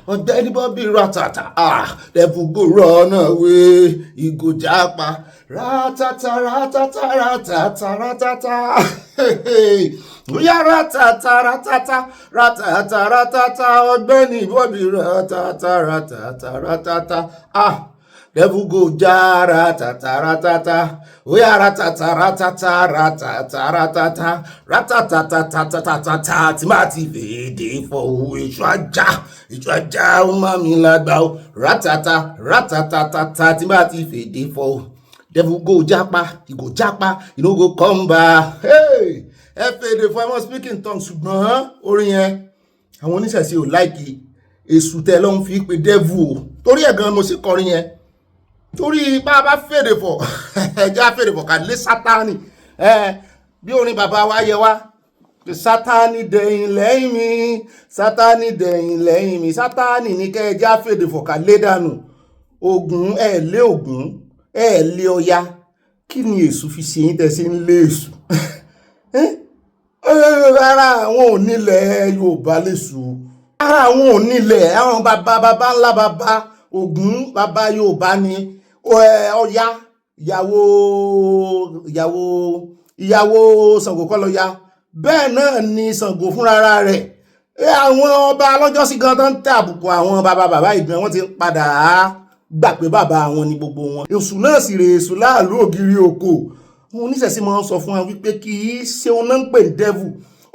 Ọ̀gbẹ́ni Bobby ratata. Devil go run away. He go japa. Ratata. Oya ratata. Ọ̀gbẹ́ni Bobby ratata. Devil go ja ratata. Oya ratata. Tí bá ti fèdè fọwọ́ èso ajá ó má mi lágbá o. Ratata tí bá ti fèdè fọwọ́. Devil go japa, he go japa, he no go come back. Ẹ fèdè fọwọ́ ẹ mọ́ speaking tongue ṣùgbọ́n orin yẹn àwọn oníṣẹ̀ṣe ò láìkì èṣù tẹ́ ló ń fi pe devil o. Torí ẹ̀ gan mo sì kọrin yẹn. Torí bá fèdè fọ̀ ẹja fèdè fọ̀ ká lé Sátánì bí orin bàbá wa yẹ wá Sátánì dẹ̀yìn lẹ́yìn mi Sátánì ní kẹ́ ẹja fèdè fọ̀ ká lé dànù Ògún lé Ògún lé Ọya kí ni èṣù fi ṣe yín tẹ̀sí ń lé èṣù ara àwọn onílẹ̀ Yorùbá léṣù ara àwọn onílẹ̀ àwọn bàbá ńlá bàbá Ògún bàbá Yorùbá ni Ọya ìyàwó Ṣàngó kọ́ lọ ya bẹ́ẹ̀ náà ni Ṣàngó fúnra rẹ̀ àwọn ọba lọ́jọ́sí gan tó ń tẹ àbùkù àwọn bàbá ìgbìmọ̀ wọn ti padà gbà pé bàbá àwọn ni gbogbo wọn. èṣù náà sì rè èṣù láàlú ògiri oko wọn oníṣẹ̀sí máa ń sọ fún wa wípé kì í ṣe òun náà ń pè ní dẹ́vù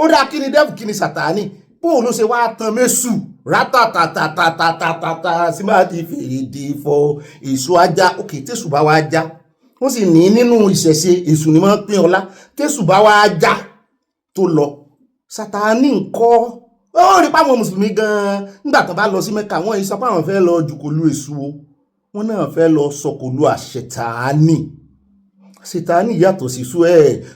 ó dáa kí ni dẹ́vù kí ni sàtáánì bóun ló ṣe wá tan mẹ́sù rátàtàtàtàtàtàtà sí máa ti fèrè dé fọ èso ajá òkè tẹ̀sù bá wá já wọ́n sì ní nínú ìṣẹ̀ṣe èṣù ni wọ́n pín ọlá tẹ̀sù bá wá já tó lọ sàtáánì ńkọ́ ó rí páwọn mùsùlùmí gan-an nígbà tó bá lọ sí Mẹ́kà wọ́n yìí sọ pé àwọn fẹ́ lọ jùkòlú èṣù o wọ́n náà fẹ́ lọ sọkòlú àṣetàánì sètáánì yàtọ̀ sí sú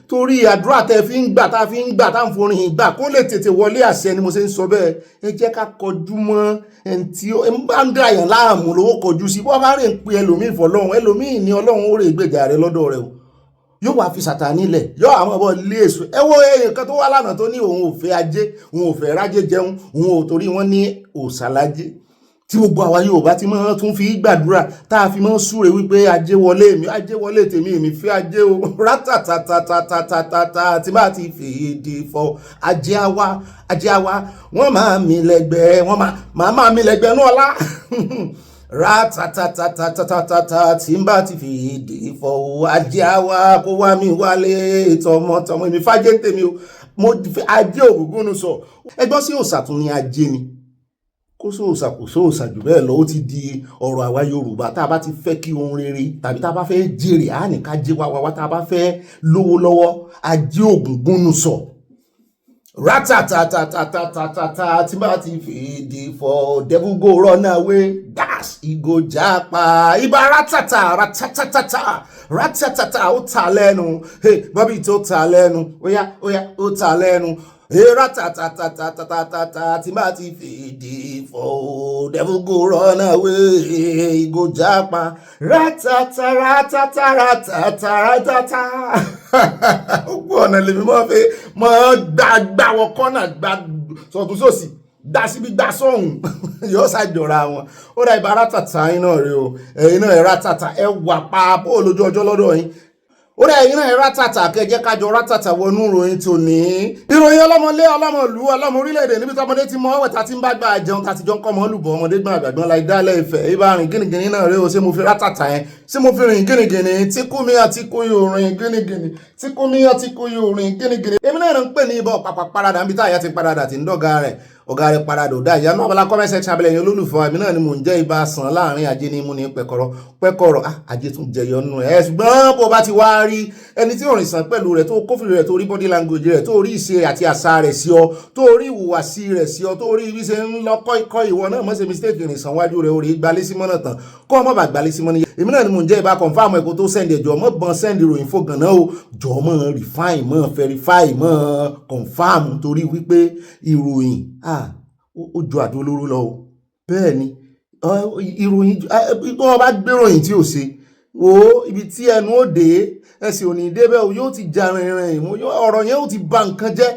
torí àdúrà tẹ́ fi ń gbà tá fi ń gbà tá ń forin ìgbà kó lè tètè wọlé àṣẹ ni mo ṣe ń sọ bẹ́ẹ̀ ẹ jẹ́ ká kọjú mọ́ ẹni tí ó ń bá ń dàyàn láàmú lówó kọjú sí bó bá rè ń pe ẹlòmíì fọlọ́run ẹlòmíì ní ọlọ́run ó rè gbèjà rẹ lọ́dọ̀ rẹ o yóò wá fi sàtáánì lẹ̀ yóò àwọn ọmọ ilé èso ẹ wo èèyàn kan tó wá lánàá tó ní òun ò fẹ́ ajé òun ò fẹ́ rájé jẹun òun ò torí wọ́n ní òsàlájé tí gbogbo àwa Yorùbá tí máa tún fi gbàdúrà tá a fi máa súre wípé ajé wọlé tèmi èmi fẹ́ ajé o rátàtàtàtàtàtàtà tí bá ti fèdè fọ ajé àwa wọ́n máa mi lẹ́gbẹ̀ẹ́ wọ́n máa mi lẹ́gbẹ̀ẹ́ náà lá rátàtàtàtàtàtà tí bá ti fèdè fọ ajé àwa kó wá mi wálé tọmọtọmọ èmi fàjẹ́ ń tèmi o mo ajé ògúngún sọ ẹgbọ́n sí òòṣà tún ní ajé ni kó sóòsà kò sóòsà jù bẹ́ẹ̀ lọ ó ti di ọ̀rọ̀ àwa Yorùbá tá a bá ti fẹ́ kí ohun rere tàbí tá a bá fẹ́ jèrè á ní ká jẹ́ wá tá a bá fẹ́ lówó lọ́wọ́ ajé ògúngún sọ rátàtàtàtàtàtà tí bá ti fèdè fọ devil go run away gas ìgò jápa ibà rátàtàtà ó ta lẹ́nu bọ́bí tó ta lẹ́nu óyá ó ta lẹ́nu rátàtàtàtàtàtà tí bá ti fèdè fọ devil go run away ìgò jápa rátàtàtàtàtàtà ó gbọ́ ọ̀nà lèmi mọ́ fẹ́ mọ́ gbàwọ̀ kọ́nà gbà sọ̀túnṣòsì dá síbi gbà sọ́hùn yóò ṣàjọra wọn ó dá ibà rátàtà yín náà rí o ẹ̀yin náà rátàtà ẹ wà pa bó lójú ọjọ́ lọ́dọ̀ yín ó dá ẹ̀yin náà rátàtà kẹjẹ́ kájọ rátàtà wọnú ìròyìn tòní ìròyìn ọlọ́mọlé ọlọ́mọlú ọlọ́mọ orílẹ̀-èdè níbi tí ọmọdé ti mọ ọwẹ́ tá ti ń bá gbà jẹun tá ti jọ ń kọ́ ọmọ olùbọ̀ ọmọdé gbọ́n àgbàgbọ́n láì dálẹ̀ ìfẹ́ ibà rìn gínigíní náà rí o ṣé mo fi rátàtà yẹn ṣé mo fi rìn gínigíní tí kú mi àti kú yóò rìn gínigíní tí kú mi àti kú yóò rìn gínigíní èmi náà ń pè ní ibà pàpà parada níbi táyà ti parada ti ń dọ́gà rẹ̀ ọ̀gá rẹ̀ parada ò dá ìyá náà Abala comment section abẹ́lẹ̀ yẹn olólùfọ́ èmi náà ni mò ń jẹ́ ibà sàn láàrin ajé ní mú ní pẹ́kọ̀rọ̀ ajé tún jẹyọ nù ẹ̀ ṣùgbọ́n bó bá ti wá rí ẹni tí òrìn sàn pẹ̀lú rẹ̀ tó kófìrí rẹ̀ tó rí body language rẹ̀ tó rí ìṣe àti àṣà rẹ̀ sí ọ tó rí ìhùwàsí rẹ̀ sí ọ tó rí ibi ṣe ń lọ kọ́ ìwọ náà mọ̀ ṣe mistake rìn sàn wájú rẹ̀ orí gbalẹ̀ sí mọ́nà tán kọ́ ọmọ bá gbalẹ̀ sí mọ́nà èmi náà ni mò ń jẹ́ ibà confam ẹ̀kọ́ tó send ẹ̀jọ̀ mọ́ bọ́n send ìròyìn fò gànà o jọ mọ́ refine mọ́ verify mọ́ confam torí wípé ìròyìn ó ju àdó olóró lọ o bẹ́ẹ̀ ni ìròyìn wọ́n bá gbéròyìn tí ò ṣe wo ibi tí ẹnu ó dé ẹsẹ̀ òní débẹ̀ o yóò ti ja rìnrìn ọ̀rọ̀ yẹn ó ti ba nǹkan jẹ́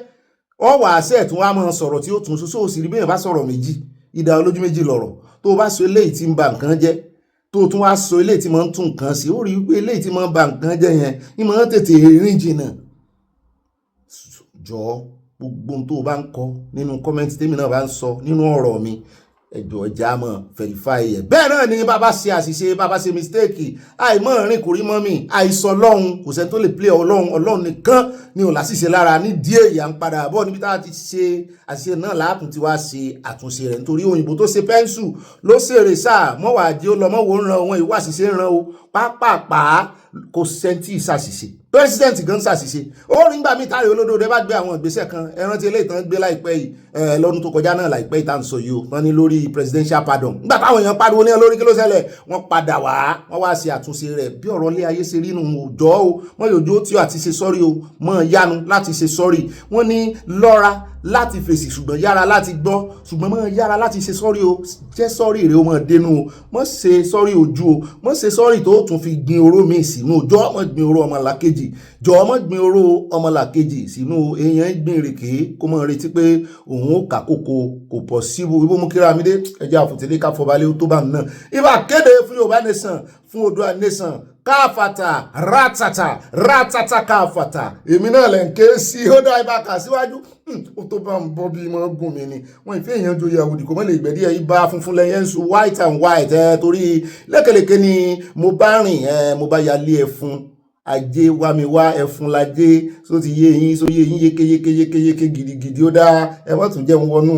wọ́n wà á sẹ́ẹ̀ tún wá máa sọ̀rọ̀ tí ó tún ṣoṣo òsì rí bẹ́ẹ̀ bá sọ̀rọ̀ méjì ìdá olójú méjì lọ̀rọ̀ tó o bá sọ eléyìí tí ń ba nǹkan jẹ́ tó o tún wá sọ eléyìí tí máa ń tún nǹkan sí ó rí pé eléyìí tí máa ń ba nǹkan jẹ́ yẹn ní máa ń tètè rìn jìnnà jọ gbogbo tó o bá ń kọ nínú kọ́mẹ́ntì tèmi náà bá ń sọ nínú ọ̀rọ̀ mi ẹjọ́ ọjà mọ̀ verify ẹ̀ bẹ́ẹ̀ náà ni bàbá ṣe àṣìṣe bàbá ṣe mistake àìmọ̀ rìn kò rí mọ́ mi àìsọ ọlọ́run kò sẹ́ni tó lè play ọlọ́run nìkan ni ò láṣìṣe lára ní díẹ̀ ìyá ń padà bọ̀ níbi tá a ti ṣe àṣìṣe náà láàtún ti wá ṣe àtúnṣe rẹ̀ nítorí òyìnbó tó ṣe pẹ́ńsù ló ṣèrè sáà mọ́wàá àjẹ́ ó lọ mọ́wọ́ ń ran òun ìwà àṣìṣe ń ran o pápápá kò sẹ́ńtì ṣàṣìṣe president gan ṣàṣìṣe ó rí nígbà míì táyà olódò rẹ bá gbé àwọn ìgbésẹ̀ kan ẹran tí eléyìí tán gbé láìpẹ́ yìí lọ́dún tó kọjá náà láìpẹ́ yìí tá à ń sọ yìí o wọ́n ní lórí presidential pardon nígbà táwọn èèyàn pariwo ní lórí kí ló ṣẹlẹ̀ wọ́n padà wọ́n wá ṣe àtúnṣe rẹ̀ bí ọ̀rọ̀ ilé ayé ṣe rí nù òjọ́ o wọ́n yòójó tí ó àti ṣe sọ́rí o mọ̀ yánu láti ṣe sọ́rí wọ́n ní lọ́ra láti fèsì ṣùgbọ́n yára láti gbọ́ ṣùgbọ́n mọ́ yára láti ṣe sọ́rí o jẹ́ sọ́rí rẹ̀ o mọ̀ dénú o mọ́ ṣe sọ́rí ojú o mọ́ ṣe sọ́rí tó tún fi gbin oró mi sínú jọ́ mọ́ gbin oró ọmọlàkejì jọ́ mọ́ gbin oró ọmọlàkejì sínú èèyàn gbin rèké kó mọ́ retí pé òun òun ó kà kò possible ibo mú kíra mi dé ẹjẹ́ àfòtẹ́lẹ́ ká fọbalẹ̀ tó bá náà ibà kéde fún Yorùbá nation fún Oòduà nation káfàtà rátàtà káfàtà èmi náà lẹ̀ ń ké sí ó dá ibà kà síwájú ó tó bá ń bọ́ bí mọ́ gùn mí ni wọ́n ìfẹ́ èèyàn joyè àwòdì kò mọ́ lè gbẹ̀dí ẹ̀ ibà funfun lẹ́yìn ẹ̀sùn white and white torí lékeleke ni mo bá rìn mo bá yálé ẹ̀ fún ajé wá mi wá ẹfun lajé só ti yé yín só yé yín yékéyéké gidigidi ó dá ẹ má tún jẹun wọnú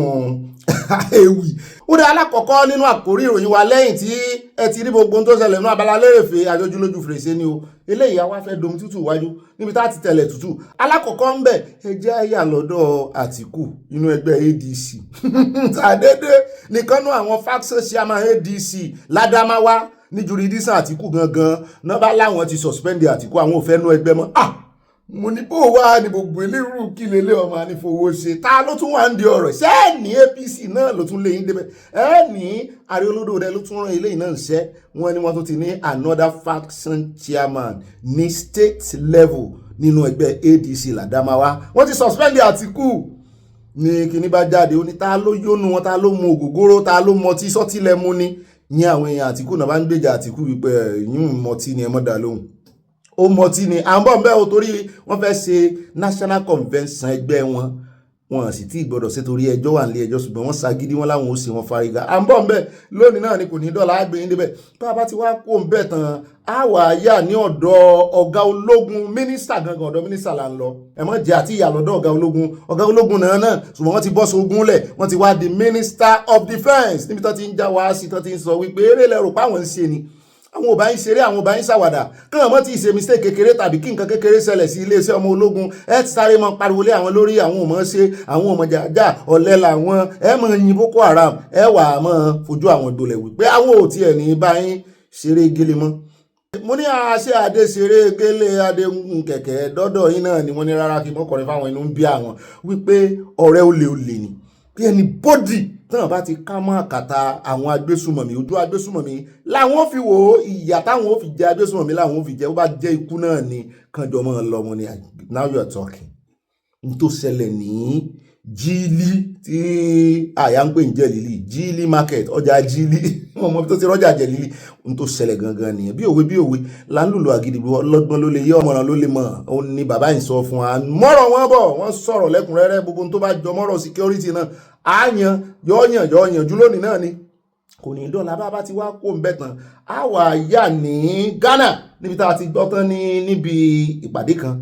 ewì ó dá alákọ̀ọ́kọ́ nínú àkórí ìròyìn wa lẹ́yìn tí ẹ ti rí gbogbo tó ṣẹlẹ̀ nínú Abala Lerefe àjọjúlójú fèrèsé ni o eléyìí àwa fẹ́ domi tútù wájú níbi tá ti tẹ̀lẹ̀ tútù alákọ̀ọ́kọ́ ń bẹ̀ ẹ jẹ́ àyà lọ́dọ̀ Àtìkù nínú ẹgbẹ́ ADC àdédé nìkan nú àwọn faction chairman ADC l'Adamawa ní jurisdiction Àtìkù gangan náà bá láwọn ti suspend Àtìkù àwọn ò fẹ́ nú ẹgbẹ́ mọ́ mo ní bó wá ní gbogbo eléyìí kí lélẹ̀ ọmọ ànífowó ṣe ta ló tún wà ń di ọ̀rọ̀ ṣé ẹ̀ ní APC náà ló tún lé yín débẹ̀ ẹ̀ ní Ààrẹ Olódòdó ló tún rán eléyìí náà ṣẹ́ wọ́n ní wọ́n tún ti ní another faction chairman ní state level nínú ẹgbẹ́ ADC l'Adamawa wọ́n ti suspend Àtìkù ní kíní bá jáde ó ní ta ló yónú wọn ta ló mu ògógóró ta ló mọtí sọ́tílẹ̀ mú ni ní àwọn èèyàn Àtìkù náà bá ń gbèjà Àtìkù wípé yín mọtí ni ẹ mọ́ dá lóhùn ó mọtí ni à ń bọ̀ ń bẹ́ o torí wọ́n fẹ́ ṣe national convention ẹgbẹ́ wọn sì tí gbọ́dọ̀ ṣe torí ẹjọ́ wà nílé ẹjọ́ ṣùgbọ́n wọ́n ṣagídí wọn láwọn ó ṣe wọn fárígá à ń bọ̀ ń bẹ́ lónìí náà ni kò ní dọ́là àgbẹ̀yìn débẹ̀ bá a bá ti wá kó ń bẹ̀ tán á wà yà ní ọ̀dọ̀ ọ̀gá ológun mínísítà gangan ọ̀dọ̀ mínísítà là ń lọ ẹ̀mọ́ jẹ́ àti ìyà lọ́dọ̀ ọ̀gá ológun náà ṣùgbọ́n wọ́n ti bọ́ sógun lẹ̀ wọ́n ti wá di minister of defence níbi tó ti ń já wá sí tó ti ń sọ wípé eré lẹ́rù páwọn ń ṣe ni àwọn ò bá ń ṣeré àwọn ò bá ń ṣàwàdà káwọn mọ́ tí ì ṣe mistake kékeré tàbí kí nǹkan kékeré ṣẹlẹ̀ sí iléeṣẹ́ ọmọ ológun ẹ ti sáré mọ́ pariwo lé àwọn lórí àwọn ò mọ̀ ṣe àwọn ò mọ̀ jàjà ọ̀lẹ làwọn ẹ mọ̀ yin Boko Haram ẹ wà á mọ̀ fojú àwọn ìdòlẹ̀ wípé àwọn ò tiẹ̀ ní bá yín ṣeré gélé mọ́. mo ní àṣẹ adé ṣeré gélé adé kẹ̀kẹ́ dọ́dọ̀ yín náà ni wọ́n ní rárá kí mọ́kànlẹ́ fáwọn inú ń bí àwọn wípé ọ̀rẹ́ olè ni bí ẹni bọ́dì tán bá ti ká mọ́ àkàtà àwọn agbésùmọ̀mí ojú agbésùmọ̀mí làwọn fi wò ó ìyà táwọn ò fi jẹ agbésùmọ̀mí làwọn ò fi jẹ ó bá jẹ́ ikú náà ni kànjọ́ mọ́ lọ́mọ ni now you are talking n tó ṣẹlẹ̀ ní jíílí tí àyà ń pè ń jẹ́ lílì jíílí market ọjà jíílí wọn mọ tó ti rọ́jà jẹ́ lílì n tó ṣẹlẹ̀ gangan nìyẹn bí òwe là ń lùlù àgídìgbò ọlọ́gbọ́n ló lè yé ọmọràn ló lè mọ̀ ó ní bàbá yìí sọ fún wa mọ́rọ̀ wọn bọ̀ wọ́n sọ̀rọ̀ lẹ́kùnrẹ́rẹ́ gbogbo tó bá jọ mọ́rọ̀ security náà àyàn yọ̀ọ̀yàn jù lónìí náà ni kò ní dọ́là bá ti wá kó ń bẹ̀ tán á wà yà ní Ghana níbi tá a ti gbọ́ tán níbi ìpàdé kan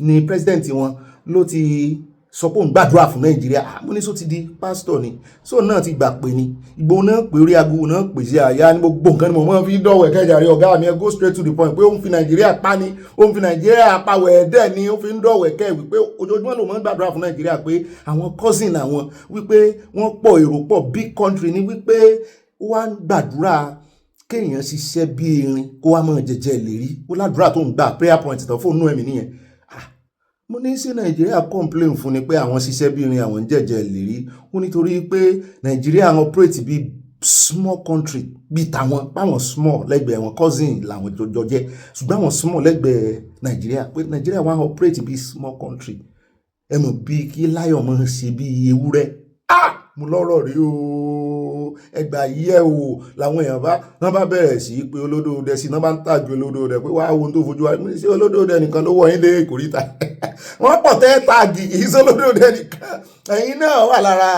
ní president wọn ló ti sọ pé òun gbàdúrà fún Nàìjíríà mo ní sọ ti di pásítọ̀ ni so náà ti gbà pé ni ìgbóhùn náà pé orí aago náà pè sí àyà ní gbogbo nǹkan ni mo máa fi dọ̀wẹ̀ kẹjà rí ọ̀gá mi ẹ go straight to the point pé ó ń fi Nàìjíríà pa ni ó ń fi Nàìjíríà pa wẹ̀ẹ́dẹ́ ni ó fi ń dọ̀wẹ̀ kẹ́ wípé ojoojúmọ́ ló máa ń gbàdúrà fún Nàìjíríà pé àwọn cousin àwọn wípé wọ́n pọ̀ èrò pọ̀ big country ni wípé wá ń gbàdúrà kéèyàn ṣiṣẹ́ bí erin kó wá máa jẹjẹ ìlérí ó ládùúrà tó ń gbà prayer point tán fóònù ẹ̀mí nìyẹn mo ní sí Nàìjíríà complain fún ni pé àwọn ṣiṣẹ́ bí irin àwọn jẹjẹ ìlérí ó nítorí pé Nàìjíríà operate bí small country bí tàwọn báwọn small lẹ́gbẹ̀ẹ́ wọn cousin làwọn jọjọ jẹ́ ṣùgbọ́n àwọn small lẹ́gbẹ̀ẹ́ Nàìjíríà pé Nàìjíríà wọn operate bí small country ẹ mọ̀ bí kí láyọ̀ mọ̀ ṣe bí ewúrẹ́ mo lọ́rọ̀ rí o ẹgbà yẹ o làwọn èèyàn bá bẹ̀rẹ̀ sí pé Olódòdó sí náà bá ń tàjú Olódòdó pé wá ohun tó fojú wa ṣé Olódòdó nìkan ló wọ yín dé ìkórìtà wọ́n pọ̀ tẹ́ tàgì kì í sí Olódòdó nìkan ẹ̀yin náà wà lára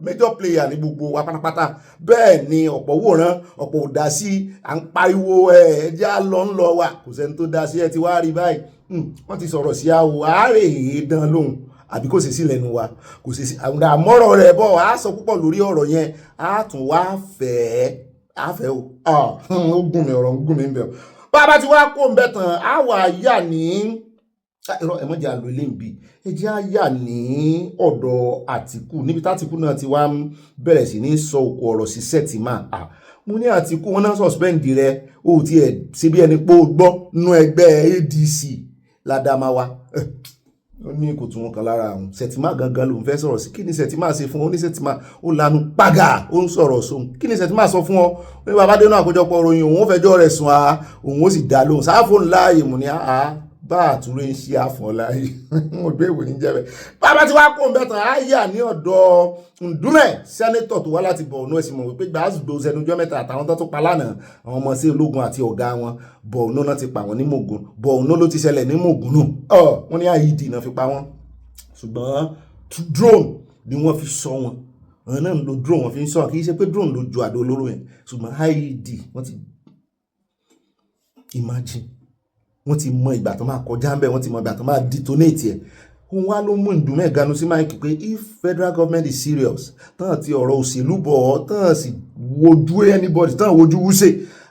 major player ní gbogbo wa pátápátá bẹ́ẹ̀ ni ọ̀pọ̀ wòran ọ̀pọ̀ ò dá sí à ń pariwo ẹ̀jẹ̀ lọ ń lọ wà kò sẹ́ni tó dá sí ẹ ti wá rí báyìí wọ́n ti sọ̀rọ̀ sí àwọ̀ àárẹ̀ dán lóhùn àbí kò sì sí lẹ́nu wa kò sì sí àwọn àmọ́rọ̀ rẹ̀ bọ̀ á sọ púpọ̀ lórí ọ̀rọ̀ yẹn á tún wá fẹ́ ó gùn mí ọ̀rọ̀ ń gùn mí ń bẹ̀ bá a bá ti wá kó ń bẹ̀ tán á wà yà ní ẹ̀mọ́jà ló lè ń bi ẹjẹ́ á yà ní ọ̀dọ̀ Àtìkù níbi tÁtìkù náà ti wá bẹ̀rẹ̀ sí ní sọ òkú ọ̀rọ̀ sí Sẹ́tìmà mo ní Àtìkù wọn náà suspend rẹ ó ti ẹ̀ ṣe bí ẹni pé ó gbọ́ nú ẹgbẹ́ ADC l'Adamawa ó ní kò tún wọn kan lára àwọn Sẹ́tìmà gangan ló ń fẹ́ sọ̀rọ̀ sí kí ni Sẹ́tìmà ṣe fún ọ ní Sẹ́tìmà ó lanu pàgà ó ń sọ̀rọ̀ sóhun kí ni Sẹ́tìmà sọ fún ọ ó ní bàbá dénú àkójọpọ̀ ròyìn òun ó fẹjọ́ rẹ̀ sùn òun ó sì dá lóhùn sáfóònù láàyè mú ní bá àtúrò ń ṣe àfọ̀láyé mo gbé ìwé ní jẹ́bẹ̀. Bàbá tí wàá kó ń bẹ́tàn á yà ní ọ̀dọ̀ Ndúmẹ̀ sẹ́nétọ̀ tó wá láti Borno ẹ̀sìn mọ̀ wípé gbàásùgbò sẹnujọ́ mẹ́ta àtàwọn tó pa lánàá àwọn ọmọ sí ológun àti ọ̀gá wọn Borno náà ti pa wọn ní Mògùn Borno ló ti ṣẹlẹ̀ ní Mògùn náà wọ́n ní IED náà fi pa wọ́n ṣùgbọ́n drone ni wọ́n fi sọ wọn àwọn náà ń lo drone wọ́n fi ń sọ kì í ṣe pé drone ló ju àdó olóró yẹn ṣùgbọ́n IED wọ́n ti imagine wọ́n ti mọ ìgbà tó máa kọjá ń bẹ̀ wọ́n ti mọ ìgbà tó máa detonate ẹ̀ òun wá ló mú Ndúmẹ̀ ganu sí máìkì pé if federal government is serious tán ti ọ̀rọ̀ òṣèlú bọ̀ ọ́ tán sì wojú anybody tán wojú wúṣe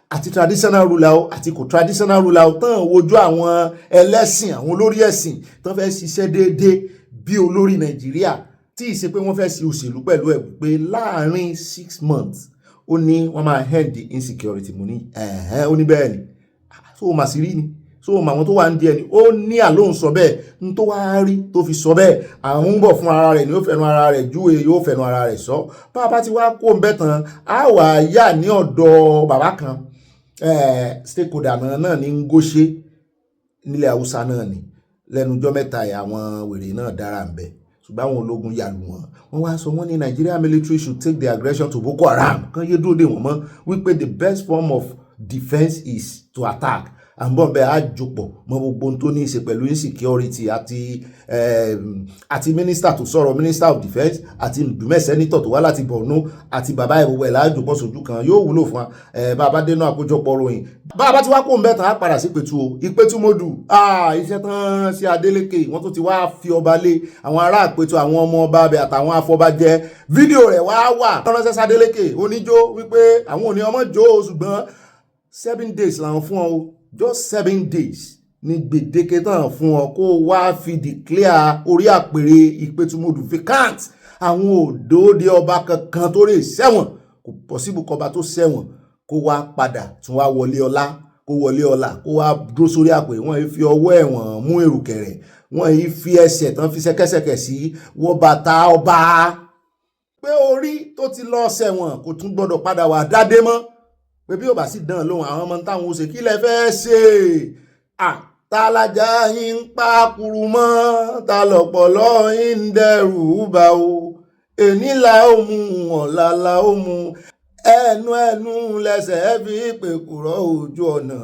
àti traditional ruler o àti kò traditional ruler o tán wojú àwọn ẹlẹ́sìn àwọn olórí ẹ̀sìn tán fẹ́ ṣiṣẹ́ déédéé bí olórí Nàìjíríà tí ì ṣe pé wọ́n fẹ́ ṣe òṣèlú pẹ̀lú ẹ̀ pé láàárín 6 months ó ní wọ́n máa end the insecurity mo ní ó ní bẹ́ẹ̀ ni so o mà sí rí ni so o mà àwọn tó wà ń di ẹni ó ní àlóhùn sọ bẹ́ẹ̀ n tó wá rí tó fi sọ bẹ́ẹ̀ àwọn ń bọ̀ fún ara rẹ̀ ni ó fẹnu ara rẹ̀ júwe yóò fẹnu ara rẹ̀ sọ bàbá tí wàá kó ń bẹ́ tán á wà yà ní ọ̀dọ̀ bàbá kan stakeholder náà ní ń góṣe nílẹ̀ Haúsá náà ni lẹ́nujọ́ mẹ́ta àwọn wèrè náà dára ń bẹ̀ ṣùgbọ́n àwọn ológun yàlù wọ́n wá sọ wọ́n ní Nigeria military should take the aggression to Boko Haram kan yé dúró dè wọ́n mọ́ wípé the best form of defence is to attack àbọ̀bẹ̀ àjòpọ̀ mọ gbogbo tó ní í ṣe pẹ̀lú insecurity àti minister tó sọ̀rọ̀ minister of defence àti Ndúmẹ̀ senator tó wá láti Borno àti bàbá ìwòwò ẹ̀ láàjòpọ̀ sójú kan yóò wúlò fún wa bàbá dénú àkójọpọ̀ ròyìn bàbá tí wàá kó ń bẹ́ẹ̀ tán á padà sí Ìpẹ̀tù o Ìpẹ̀tù mọ́dù iṣẹ́ tán sí Adeleke wọ́n tó ti wá fi ọba lé àwọn ará Ìpẹ̀tù àwọn ọmọ ọba abẹ àtàwọn afọbajẹ fídíò rẹ̀ wá wà ránṣẹ́ sí Adeleke oníjó wípé àwọn ò ní ọmọ jó ṣùgbọ́n 7 days làwọn fún ọ just 7 days ní gbèdéke tán fún ọ kó wá fi declare orí àpèrè Ìpẹ̀tù mọ́dù vacant àwọn òdòdó ọba kankan tó rè sẹ́wọ̀n kò possible kọba tó sẹ́wọ̀n kó wá padà tún wá wọlé ọlá kó wá dúró sórí àpèrè wọ́n yìí fi ọwọ́ ẹ̀wọ̀n mú èrùkẹ̀rẹ̀ wọ́n yìí fi ẹsẹ̀ tán fi ṣẹ́kẹ́ṣẹkẹ̀ sí wọ́n bàtà ọba pé orí tó ti lọ sẹ́wọ̀n kò tún gbọ́dọ̀ padà wà dádé mọ́ pé bí ó bá sì dán lóhùn àwọn ọmọ táwọn ó ṣe kí lẹ fẹ́ ṣe tálájà yín ń pa kuru mọ́ ta lọ̀pọ̀lọ́ yín ń dẹrù bá o èní la ó mu ọ̀la la ó mu ẹnu lẹsẹ̀ fi pèkúrọ̀ ojú ọ̀nà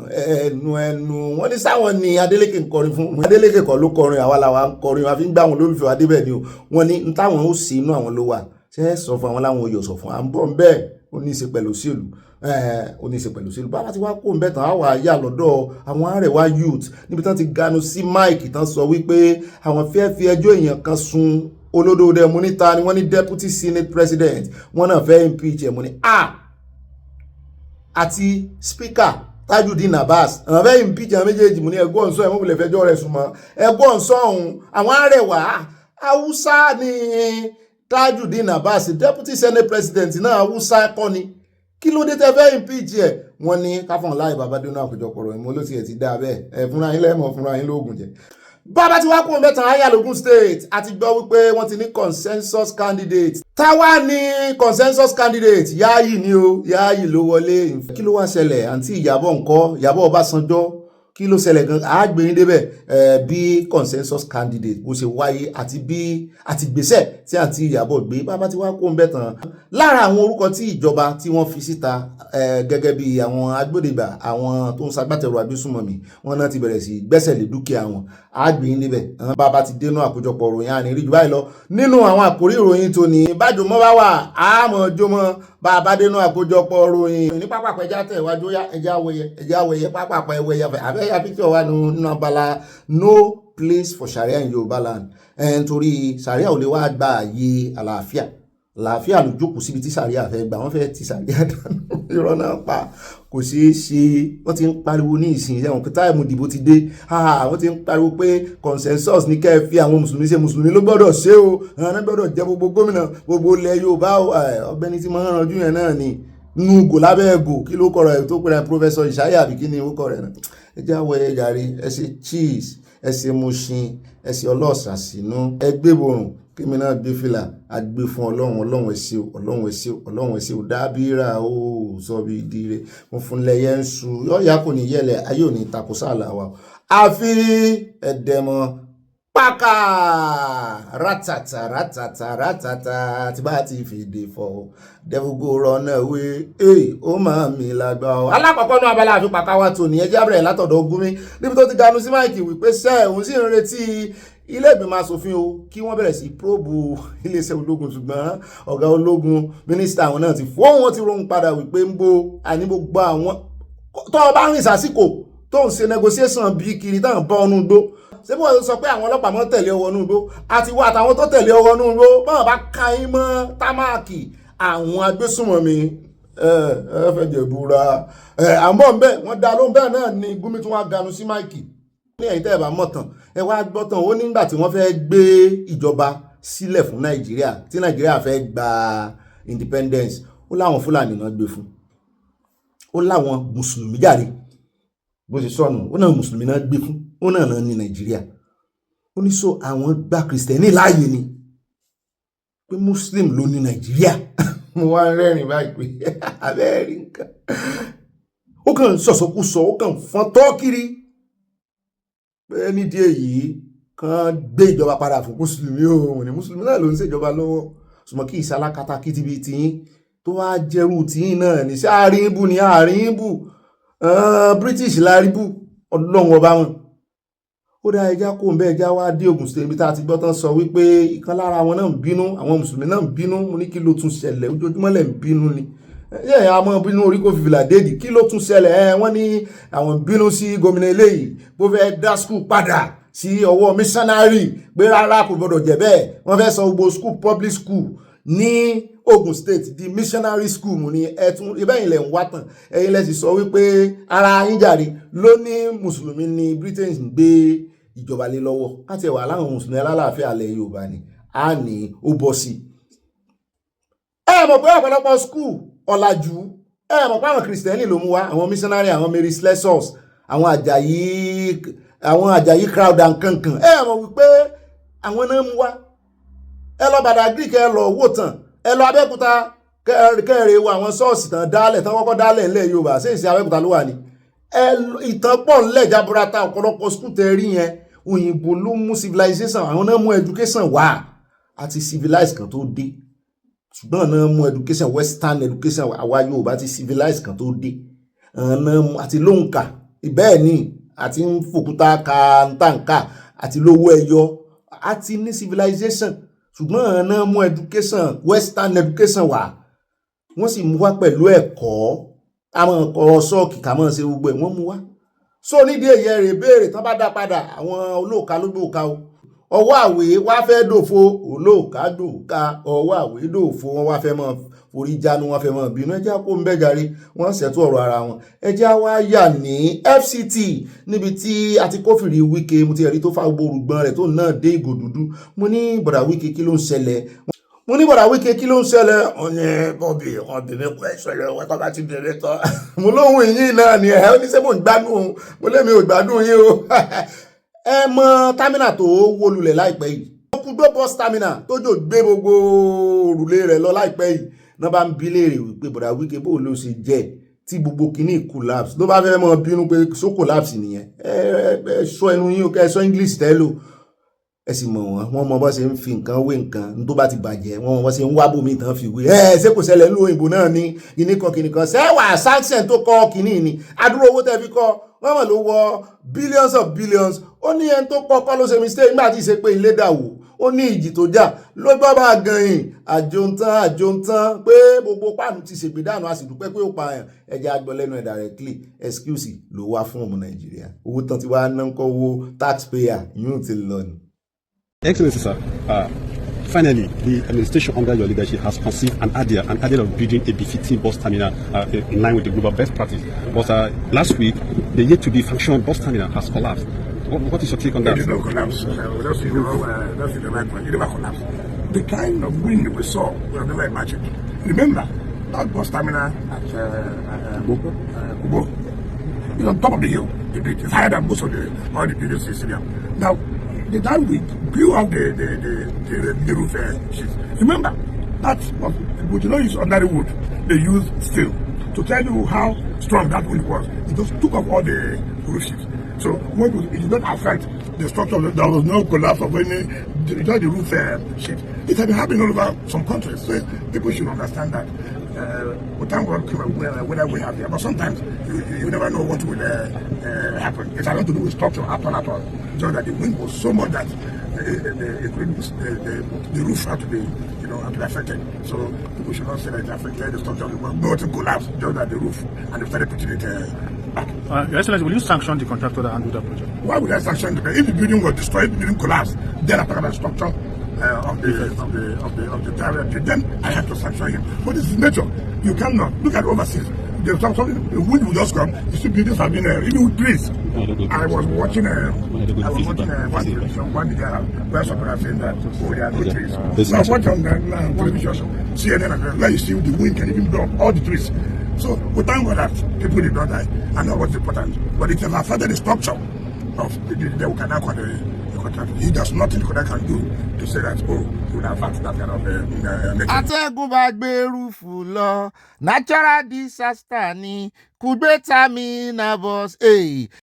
ẹnu wọ́n ní sáwọn ni Adeleke ń kọrin fún Adeleke kọ́ ló kọrin àwa làwa ń kọrin àfi ń gbà wọn lólùfẹ́ wa débẹ̀ ni o wọ́n ní n táwọn ó sì inú àwọn ló wà ṣe sọ fún àwọn láwọn oyè sọ fún à ń bọ̀ ń bẹ́ẹ̀ ó ní í ṣe pẹ̀lú òṣèlú bá láti wá kó ń bẹ́ tán á wà yà lọ́dọ̀ àwọn Arewa youth níbi tán ti ganu sí Mike tán sọ wípé àwọn fẹ́ fi ẹjọ́ èèyàn kan sun olódòdó ẹmu níta ni wọ́n ní deputy senate president wọ́n náà fẹ́ impeach ẹmu ní àti speaker Tajudeen Abbas àwọn fẹ́ impeach àwọn méjèèjì mú ní ẹgbọ́n sọ ẹ̀wọ̀n wulẹ̀ fẹjọ́ rẹ̀ súnmọ́ ẹgbọ́n sọ ọ̀hún àwọn Arewa Haúsá ni Tajudeen Abbas deputy senate president náà Haúsá kọ́ ni kí ló dé tẹ́ fẹ́ impeach ẹ̀ wọ́n ní káfọ́n láì bàbá dénú àkójọpọ̀ rẹ̀ mo ló ti ẹ̀ ti dá bẹ́ẹ̀ fúnra yín lẹ́mọ̀ fúnra yín lóògùn jẹ. Bàbá tí wá kún mẹ́tàn ayà lógún state àti gbọ́ wípé wọ́n ti ní consensus candidate táwa ní consensus candidate Yáàyì ni o Yáàyì ló wọlé kí ló wá ṣẹlẹ̀ àǹtí Ìyábọ̀ ńkọ́ Ìyábọ̀ Ọbásanjọ́ kí ló ṣẹlẹ̀ gan àgbẹ̀yìn débẹ̀ bí consensus candidate bó ṣe wáyé àti bí àti gbèsè tí àǹtí Ìyábọ̀ gbé bàbá tí wá kún mẹ́tàn lára àwọn orúkọ tí ìjọba tí wọ́n fi síta gẹ́gẹ́ bí àwọn agbódegbà àwọn tó ń ṣagbátẹrù agbésùnmọ̀mí wọn náà ti bẹ̀rẹ̀ sí gbẹ́sẹ̀ lé dúkìá wọn àgbẹ̀yìn níbẹ̀ bàbá ti dénú àkójọpọ̀ ròyìn àní rí jù báyìí lọ nínú àwọn àkórí ìròyìn tó ní bájò mọ́ bá wà àmọ́ jómọ́ bàbá dénú àkójọpọ̀ ròyìn ní pápákọ̀ ẹja tẹ̀ wájú ẹja wẹ̀yẹ pápákọ̀ ẹwẹ̀yẹ àbẹ́yà píkọ̀ wà nínú abala no place for Sharia in Yorùbá land nítorí Sharia ò lè wá gba ààyè àlàáfíà ló jókòó síbi tí Sharia fẹ́ gbà wọ́n fẹ́ ti Sharia dànù irọ́ náà pa kò ṣeé ṣe wọ́n ti ń pariwo ní ìsìn ìṣẹ́wọ̀n pé táìmù ìdìbò ti dé wọ́n ti ń pariwo pé consensus ní kẹ́ ẹ fi àwọn mùsùlùmí ṣe mùsùlùmí ló gbọ́dọ̀ ṣe o àwọn gbọ́dọ̀ jẹ́ gbogbo gómìnà gbogbo ilẹ̀ Yorùbá Ọ̀gbẹ́ni tí máa ń ranjú yẹn náà ni nugo lábẹ́ ẹ̀gò kí ló kọ̀rọ̀ ẹ̀ tó pẹ̀lú Professor Ìṣáyà àbí kí ni ó kọ̀rọ̀ ẹ̀ náà ẹ jẹ́ àwọ̀ ẹ̀ jàre ẹ ṣe cheese ẹ ṣe Mushin ẹ ṣe ọlọ́ọ̀sàsínú ẹ gbé borùn kíni náà gbé fìlà àgbé fún Ọlọ́run ẹ ṣé o dábìrà ó sọ bí dire mo fún lẹyẹ ń su yọ̀ọ́yà kò ní yẹlẹ̀ ayé ò ní takò sáàlà wa àfi ẹ̀dẹ̀mọ̀ pàkà ratata tí bá ti fèdè fọ devil run away ó máa mi lágbá ọ. alákọ̀ọ́kọ́ náà abala àfi pàkà wa tò ní ẹjẹ́ abẹ́rẹ́ látọ̀dọ̀ Ògúnmi níbi tó ti ganu sí máìkì wípé òun sì ń retí ilé ìgbìmọ̀ asòfin o kí wọ́n bẹ̀rẹ̀ sí próòbù iléeṣẹ́ ológun ṣùgbọ́n ọ̀gá ológun mínísítà àwọn náà ti fún wọn ti rohun padà wípé ń bo àní gbogbo àwọn tó o bá rìn sásìkò tó ń ṣe negotiation bí kiri táwọn bá ọnú gbó ṣé bí wọ́n sọ pé àwọn ọlọ́pàá mọ́ tẹ̀lé ọwọ́ inú igbó àti wọ́n àtàwọn tó tẹ̀lé ọwọ́ inú igbó báwọn bá ka yín mọ́ támáàkì àwọn agbésùnmọ̀mí fẹ́ jẹ̀búra àmọ́ ń bẹ́ wọ́n dá lóhùn bẹ́ẹ̀ náà ni Gumi tí wọ́n ganu sí máìkì ní ẹ̀yìn tẹ́ ẹ̀ bá mọ̀ tán ẹ wá gbọ́ tán ó nígbà tí wọ́n fẹ́ gbé ìjọba sílẹ̀ fún Nàìjíríà tí Nàìjíríà fẹ́ gba independence ó láwọn Fúlàní náà gbé fún ó láwọn mùsùlùmí jàre bó ṣe sọnù ó náà mùsùlùmí náà gbé fún ó náà ní Nàìjíríà ó ní so àwọn gba kìrìsìtẹ́nì láàyè ni pé muslim ló ní Nàìjíríà mo wá rẹ́rìn báyìí pé abẹ́rẹ́ rí nǹkan ó kàn sọ̀sọ̀kúsọ ó kàn fọ́n tọ́ kiri pé nídìí èyí kan gbé ìjọba padà fún mùsùlùmí òun ní mùsùlùmí náà ló ń ṣèjọba lọ́wọ́ ṣùgbọ́n kí ìsalákatá kí tibí tiyín tó wá jẹ́rú tiyín náà ní sí àárín ibù ní àárín ibù British láríbù ọlọ́run ọba wọn ó dá ẹja kó ń bẹ́ ẹja wá dé Ògùn State ibi tá a ti gbọ́ tán sọ wípé ìkan lára wọn náà ń bínú àwọn mùsùlùmí náà ń bínú mo ní kí ló tún ṣẹlẹ̀ ojoojúmọ́ lẹ̀ ń bínú ni ẹ àmọ́ bínú orí kò fìfìlà déèdì kí ló tún ṣẹlẹ̀ wọ́n ní àwọn bínú sí gómìnà eléyìí bó fẹ́ dá skul padà sí ọwọ́ missionary pé rárá kò gbọdọ̀ jẹ́ bẹ́ẹ̀ wọ́n fẹ́ sọ gbogbo school public school ní Ogun State di missionary school mu ni ẹtún ibẹ̀yìn lẹ̀ ń wá tàn ẹ̀yin lẹ̀ sì sọ wípé ara yín jàre ló ní mùsùlùmí ní Britain ń gbé ìjọba lé lọ́wọ́ láti ẹ̀wà láwọn mùsùlùmí alálàáfíà alẹ́ Yorùbá ni a ní ó bọ́ sí ẹ mọ̀ pé ọ̀pọ̀lọpọ̀ school ọ̀làjú ẹ mọ̀ pé àwọn kìrìsìtẹ́nì ló mú wá àwọn missionary àwọn Mary Slessors àwọn Àjàyí crowd and kankan ẹ mọ̀ wípé àwọn náà mú wá ẹ lọ Badagry kẹ lọ wò tán ẹ lọ Abẹ́òkúta kẹrẹ wo àwọn ṣọ́ọ̀ṣì tán dálẹ̀ tán kọ́kọ́ dálẹ̀ ńlẹ̀ Yorùbá ṣé ìṣe Abẹ́òkúta ló wà ní ìtàn pọ̀ ńlẹ̀ jaburata ọ̀pọ̀lọpọ̀ skul tẹ rí yẹn òyìnbó ló mú civilization àwọn náà mú education wá àti civilize kan tó dé ṣùgbọ́n náà mú education western education àwa Yorùbá ti civilize kan tó dé àti lóǹkà bẹ́ẹ̀ ni àti ń fòkúta ka ntànkà àti lówó ẹyọ àti ní civilization ṣùgbọ́n náà mú education western education wá wọ́n sì mú wá pẹ̀lú ẹ̀kọ́ àwọn ọkọ̀ ṣọ́ọ̀kì kà mọ́ ṣe gbogbo ẹ̀ wọ́n mú wá so nídìí èyí ẹ̀rẹ̀ béèrè tán bá dá padà àwọn olóòka ló gbòòka o ọwọ́ àwé wá fẹ́ dòfo olóòka dòòka ọwọ́ àwé dòfo wọn wá fẹ́ mọ́ forí jánu wọn fẹ́ mọ́ bínú ẹjẹ́ kó ń bẹ́jàre wọ́n ṣètò ọ̀rọ̀ ara wọn ẹjẹ́ wá yà ní FCT níbi tí a ti kófìrí Wike mo ti ẹ̀rí tó fà gbogbo olùgbọ́n rẹ̀ tó náà dé ìgò dúdú mo ní bọ̀dà Wike kí ló ń ṣẹlẹ̀ mo ní bọ̀dà Wike kí ló ń ṣẹlẹ̀ ọ̀yẹ́ bọ́bí ọ̀bìnrin kọ́ ẹ̀ṣọ́lẹ̀ wẹ́kọ́ bá ti bẹ̀rẹ̀ tán mo lóhun ìyìn náà ni ẹ̀ oníṣẹ́ mò ń gbádùn mo lé mi ò gbádùn yín o ẹ mọ támínà tó wó lulẹ̀ láìpẹ́ yìí ó kú gbé bus terminal tó jò gbé gbogbo òrùlé rẹ̀ lọ láìpẹ́ yìí náà bá ń bi léèrè wípé bọ̀dà Wike bó ló ṣe jẹ́ tí gbogbo kìíní collapse ló bá fẹ́ mọ bínú pé so collapse nìyẹn ẹ sọ ẹnu yín o kẹ ẹ sọ English tẹ́lò ẹ sì mọ̀ wọ́n mọ bọ́ ṣe ń fi nǹkan wé nǹkan ní tó bá ti bàjẹ́ wọ́n mọ bọ́ ṣe ń wá bòmí tán fi wé ṣé kò ṣẹlẹ̀ ní òyìnbó náà ní kìnnìkan ṣẹ́wà sanction tó kọ́ kìíní ni adúrò owó tẹ́ fi kọ́ wọ́n mọ̀ ló wọ billions of billions ó ní ẹni tó kọ́ ló ṣe mistake nígbà tí ì ṣe pé ilé dàwó ó ní ìjì tó jà ló bá bá gan-an àjòntán pé gbogbo páànù ti ṣègbè dànù a sì dúpẹ́ pé ó pa àyàn ẹja agbọ́lẹ́nu ẹ̀ directly excuse ló wá fún ọmọ Nàìjíríà owó tán ti wá ná ń kọ́ owó taxpayer yóò ti lọ ni. Excellency, sir, finally, the administration under your leadership has conceived an idea of building a befitting bus terminal in line with the global best practice. But last week, the yet-to-be functional bus terminal has collapsed. What is your take on that? It did not collapse. That's the right point. It never collapsed. The kind of wind we saw, we have never imagined. Remember, that bus terminal at Kubo, it's on top of the hill. It's higher than most of all the buildings in Syria. Now, the time we blew out the roof sheets. Remember, that's what we do not use ordinary wood. They use steel. To tell you how strong that wind was, it just took off all the roof sheets. So when it did not affect the structure, there was no collapse of any, just the roof sheet. It had been happening all over some countries. So people should understand that. We thank God whether we have here, but sometimes you never know what will happen. It had nothing to do with structure at all. Just that the wind was so much that the roof had to be, had to be affected. So people should not say that it affected the structure of the work. Nothing collapsed, just that the roof, and they started putting it back. Your Excellency, will you sanction the contractor that handled that project? Why would I sanction it? If the building was destroyed, the building collapsed, then I talk about structure of the director, then I have to sanction him. But this is nature. You cannot look at overseas. The wind will just come. You see, buildings have been even with trees. I was watching one television one day where someone was saying that there are no trees. So I watched on television, CNN, where you see the wind can even blow up all the trees. So we thank God that people did not die. I know what's important, but it has affected the structure of the contract. He does nothing that can do to say that, he would affect that kind of atẹ́gùn bá gbé rúfù lọ natural disaster ni kùgbẹ́ta mi na bọ́s.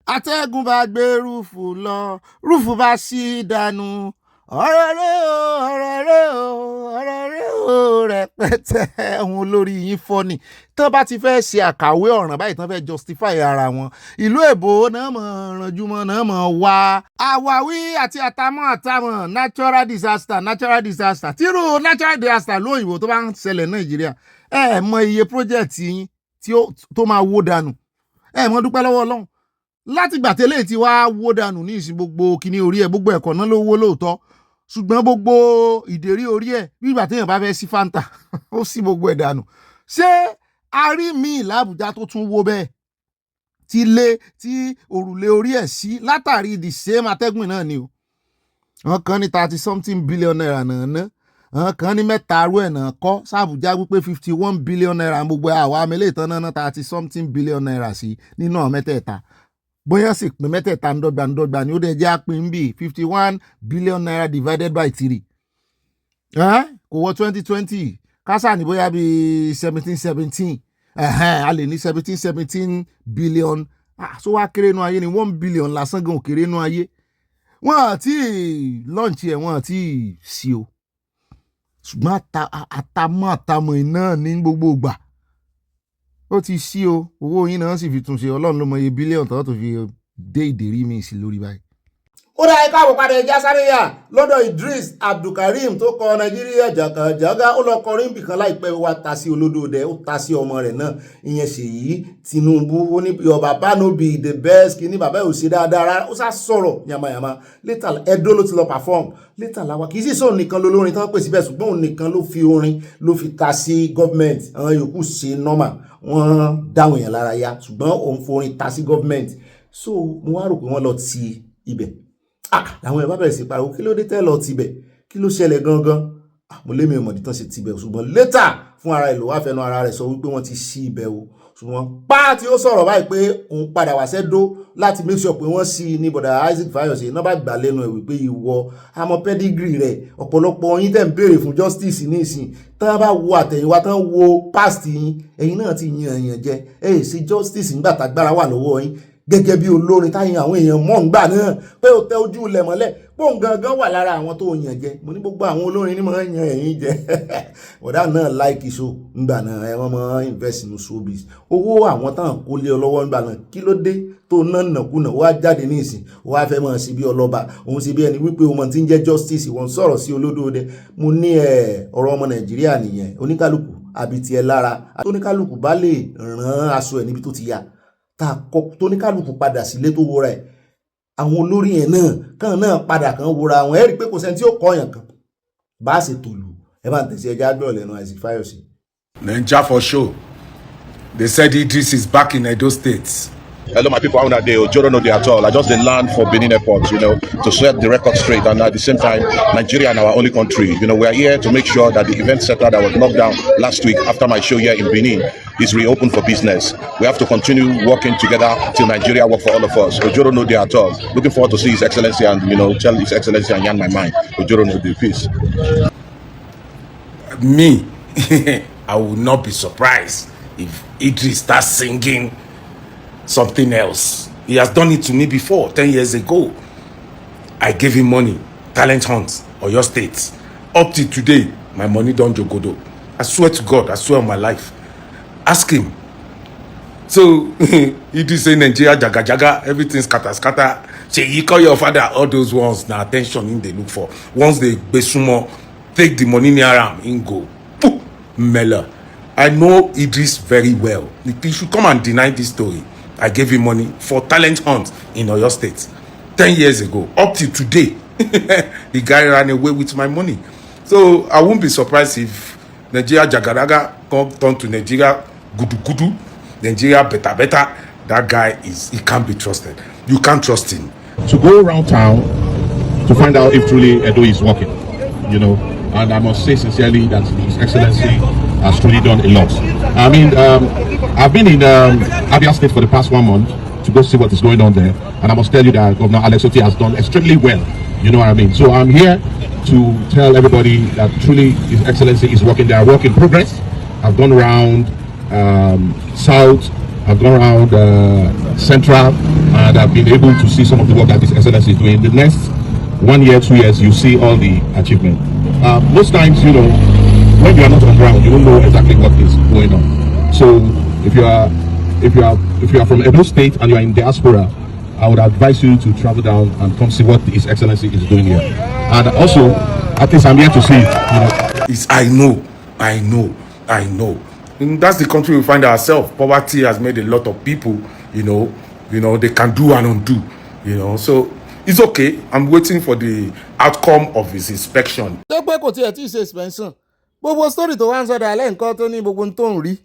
atẹ́gùn bá gbé rúfù lọ rúfù bá sí dànù. ọ̀rọ̀ rẹ̀ o rẹpẹtẹ ohun olórí yín fọ́ ni tán bá ti fẹ́ ṣe àkàwé ọ̀ràn báyìí tán fẹ́ justify ara wọn ìlú èbó náà mọ̀ ranjúmọ́ náà mọ̀ wá àwáwí àti àtàmọ́ natural disaster tírú natural disaster lóyìnbó tó bá ń ṣẹlẹ̀ Nàìjíríà ẹ mọ iye project yín tó máa wó dànù ẹ mọ dúpẹ́ lọ́wọ́ Ọlọ́run látìgbà tẹ́lẹ̀ tí wàá wó dànù ní ìsìn gbogbo kíní orí ẹ gbogbo ẹ̀kọ́ náà ló wó lóòótọ́ ṣùgbọ́n gbogbo ìdérí orí ẹ̀ bí ìgbà téèyàn bá fẹ́ sí fanta ó sì gbogbo ẹ̀ dànù. ṣé a rí míì l'Àbújá tó tún wó bẹ́ẹ̀ tí òrùlé orí ẹ̀ sí látàrí the same atẹ́gùn náà ni o. wọ́n kàn ní 30-something billion naira náà ná wọ́n kàn ní mẹ́ta arú ẹ̀ náà kọ́ s'Àbújá wípé 51 billion naira gbogbo àwa amẹ́lẹ́ ìtàn náà 30-something billion naira sí nínú àwọn mẹ́tẹ̀ẹ̀ta. bóyá sì pín mẹ́tẹ̀ẹ̀ta ńdọ́gba ni ó dẹ̀ jẹ́ àpín bí 51 billion naira divided by 3. kò wọ 2020 kásà ní bóyá bí 17 a lè ní 17 billion so wá kéré nú ayé ni 1 billion lásán gan òkèrè nú ayé. wọ́n àti launch ẹ̀ wọ́n àti sí o ṣùgbọ́n àtàmọ́ iná ní gbogbo ìgbà ó ti sí o owó yín náà sì fi túnṣe Ọlọ́run ló mọ iye bílíọ̀nù tó fi dé ìdérí mi sí lórí báyìí. ó dá ẹ̀ka àbọ̀ padà ẹja sáré yà lọ́dọ̀ Idris Abdulkareem tó kọ Nàìjíríà jàgàjàgà ó lọ kọrin bìkan láìpẹ́ wá ta sí olódòdẹ ó ta sí ọmọ rẹ̀ náà ìyẹn Ṣèyí Tinubu ó ní your baba no be the best kí ní bàbá ò ṣe dáadáa rárá ó sá sọ̀rọ̀ yamayama létà Ẹdó ló ti lọ perform létà làwa kì í sì sóun nìkan lolórin tán pè síbẹ̀ ṣùgbọ́n òun nìkan ló fi orin ló fi ta sí gọ́ọ̀mẹ̀ntì àwọn yòókù ṣe normal wọ́n dáwọn èèyàn lára yá ṣùgbọ́n òun forin ta sí gọ́ọ̀mẹ̀ntì so mo wá rò pé wọ́n lọ ti ibẹ̀ làwọn ẹ̀ bá bẹ̀rẹ̀ sí pariwo kí ló dé tẹ́ lọ tibẹ̀ kí ló ṣẹlẹ̀ gangan mo lé mi ò mọ̀dí tán ṣe tibẹ̀ ṣùgbọ́n létà fún ara ẹ̀ ló wá fẹnu ara rẹ̀ sọ wípé wọ́n ti ṣí ibẹ̀ o ṣùgbọ́n tí ó sọ̀rọ̀ báyìí pé òun padà wá sẹ́dó láti make sure pé wọ́n ṣí ní bọ̀dà Isaac Fayose náà bá gbà lẹ́nu ẹ̀ wípé ìwọ àmọ́ pedigree rẹ̀ ọ̀pọ̀lọpọ̀ yín tẹ̀ ń béèrè fún justice ní ìsìn tán bá wo àtẹ̀yìnwá tán wo past yín ẹ̀yin náà ti yan èèyàn jẹ sí justice nígbà tágbára wà lọ́wọ́ yín gẹ́gẹ́ bí olórin táyìn àwọn èèyàn mọ̀ ń gbà náà pé ó tẹ ojú ilẹ̀ mọ́lẹ̀ pọ́ùn gangan wà lára àwọn tó yàn jẹ mo ní gbogbo àwọn olórin ní máa ń yan ẹ̀yìn jẹ ọ̀dà náà láìkì so ńgbà náà ẹ wọ́n máa ń invest nínú showbiz owó àwọn táwọn kó lé ọlọ́wọ́ ńgbà náà kí ló dé tó ná nàkúnà wá jáde ní ìsìn wá fẹ́ máa ṣe bí ọlọ́ba òun ṣe bí ẹni wípé òun ti ń jẹ́ justice wọ́n sọ̀rọ̀ sí olódòdẹ mo ní ọ̀rọ̀ ọmọ Nàìjíríà nìyẹn oníkálukú àbí tiẹ̀ lára oníkálukú bá lè rán aṣọ ẹ̀ níbi tó ti yá tó ní kálukú padà sílé tó wúra ẹ̀ àwọn olórí yẹn náà kàn náà padà kan wúra àwọn ẹ̀rí pé kò sẹ́ni tí ó kọ́yàn kan bá a ṣe tòlù ẹ bá ń tẹ̀sí ẹja gbọ́ lẹ́nu Isaac Fayose. Naija for show they said Idris is back in Edo State. Hello, my people. How are they? Ojoro no dey at all. I just dey land for Benin Airport, to set the record straight. And at the same time, Nigeria and our only country. We are here to make sure that the event center that was knocked down last week after my show here in Benin is reopened for business. We have to continue working together till Nigeria work for all of us. Ojoro no dey at all. Looking forward to see His Excellency and tell His Excellency and yarn my mind. Ojoro no dey. Peace. Me, I will not be surprised if Idris starts singing something else. He has done it to me before, 10 years ago. I gave him money, talent hunt, or your state. Up till today, my money don't jogodo. I swear to God, I swear on my life. Ask him. So, he did say Nigeria, jaga jaga, everything scatter. Say, you call your father, all those ones, now attention in they look for. Once they besumo, take the money near him, in go. Pooh, Mela. I know Idris very well. He should come and deny this story. I gave him money for talent hunt in Oyo State 10 years ago. Up till today, the guy ran away with my money. So I won't be surprised if Nigeria Jagadaga come turn to Nigeria Gudu. Nigeria better. That guy he can't be trusted. You can't trust him. To go around town to find out if truly Edo is working, you know. And I must say sincerely that His Excellency has truly done a lot. I mean, I've been in Abia State for the past 1 month to go see what is going on there. And I must tell you that Governor Alex Otti has done extremely well. You know what I mean? So I'm here to tell everybody that truly His Excellency is working. There are work in progress. I've gone around South, I've gone around Central, and I've been able to see some of the work that His Excellency is doing. The next 1 year, 2 years, you see all the achievement. Most times, you know, when you are not on ground, you don't know exactly what is going on. So if you are from Edo State and you are in diaspora, I would advise you to travel down and come see what His Excellency is doing here. And also, at least I'm here to see, you know. I know. And that's the country we find ourselves. Poverty has made a lot of people, you know, they can do and undo, you know. So it's okay. I'm waiting for the outcome of his inspection. tó pé kò tiẹ̀ tí ì ṣe suspension gbogbo story tó wá ń sọdọ̀ alẹ́ nǹkan tó ní gbogbo tó ń rí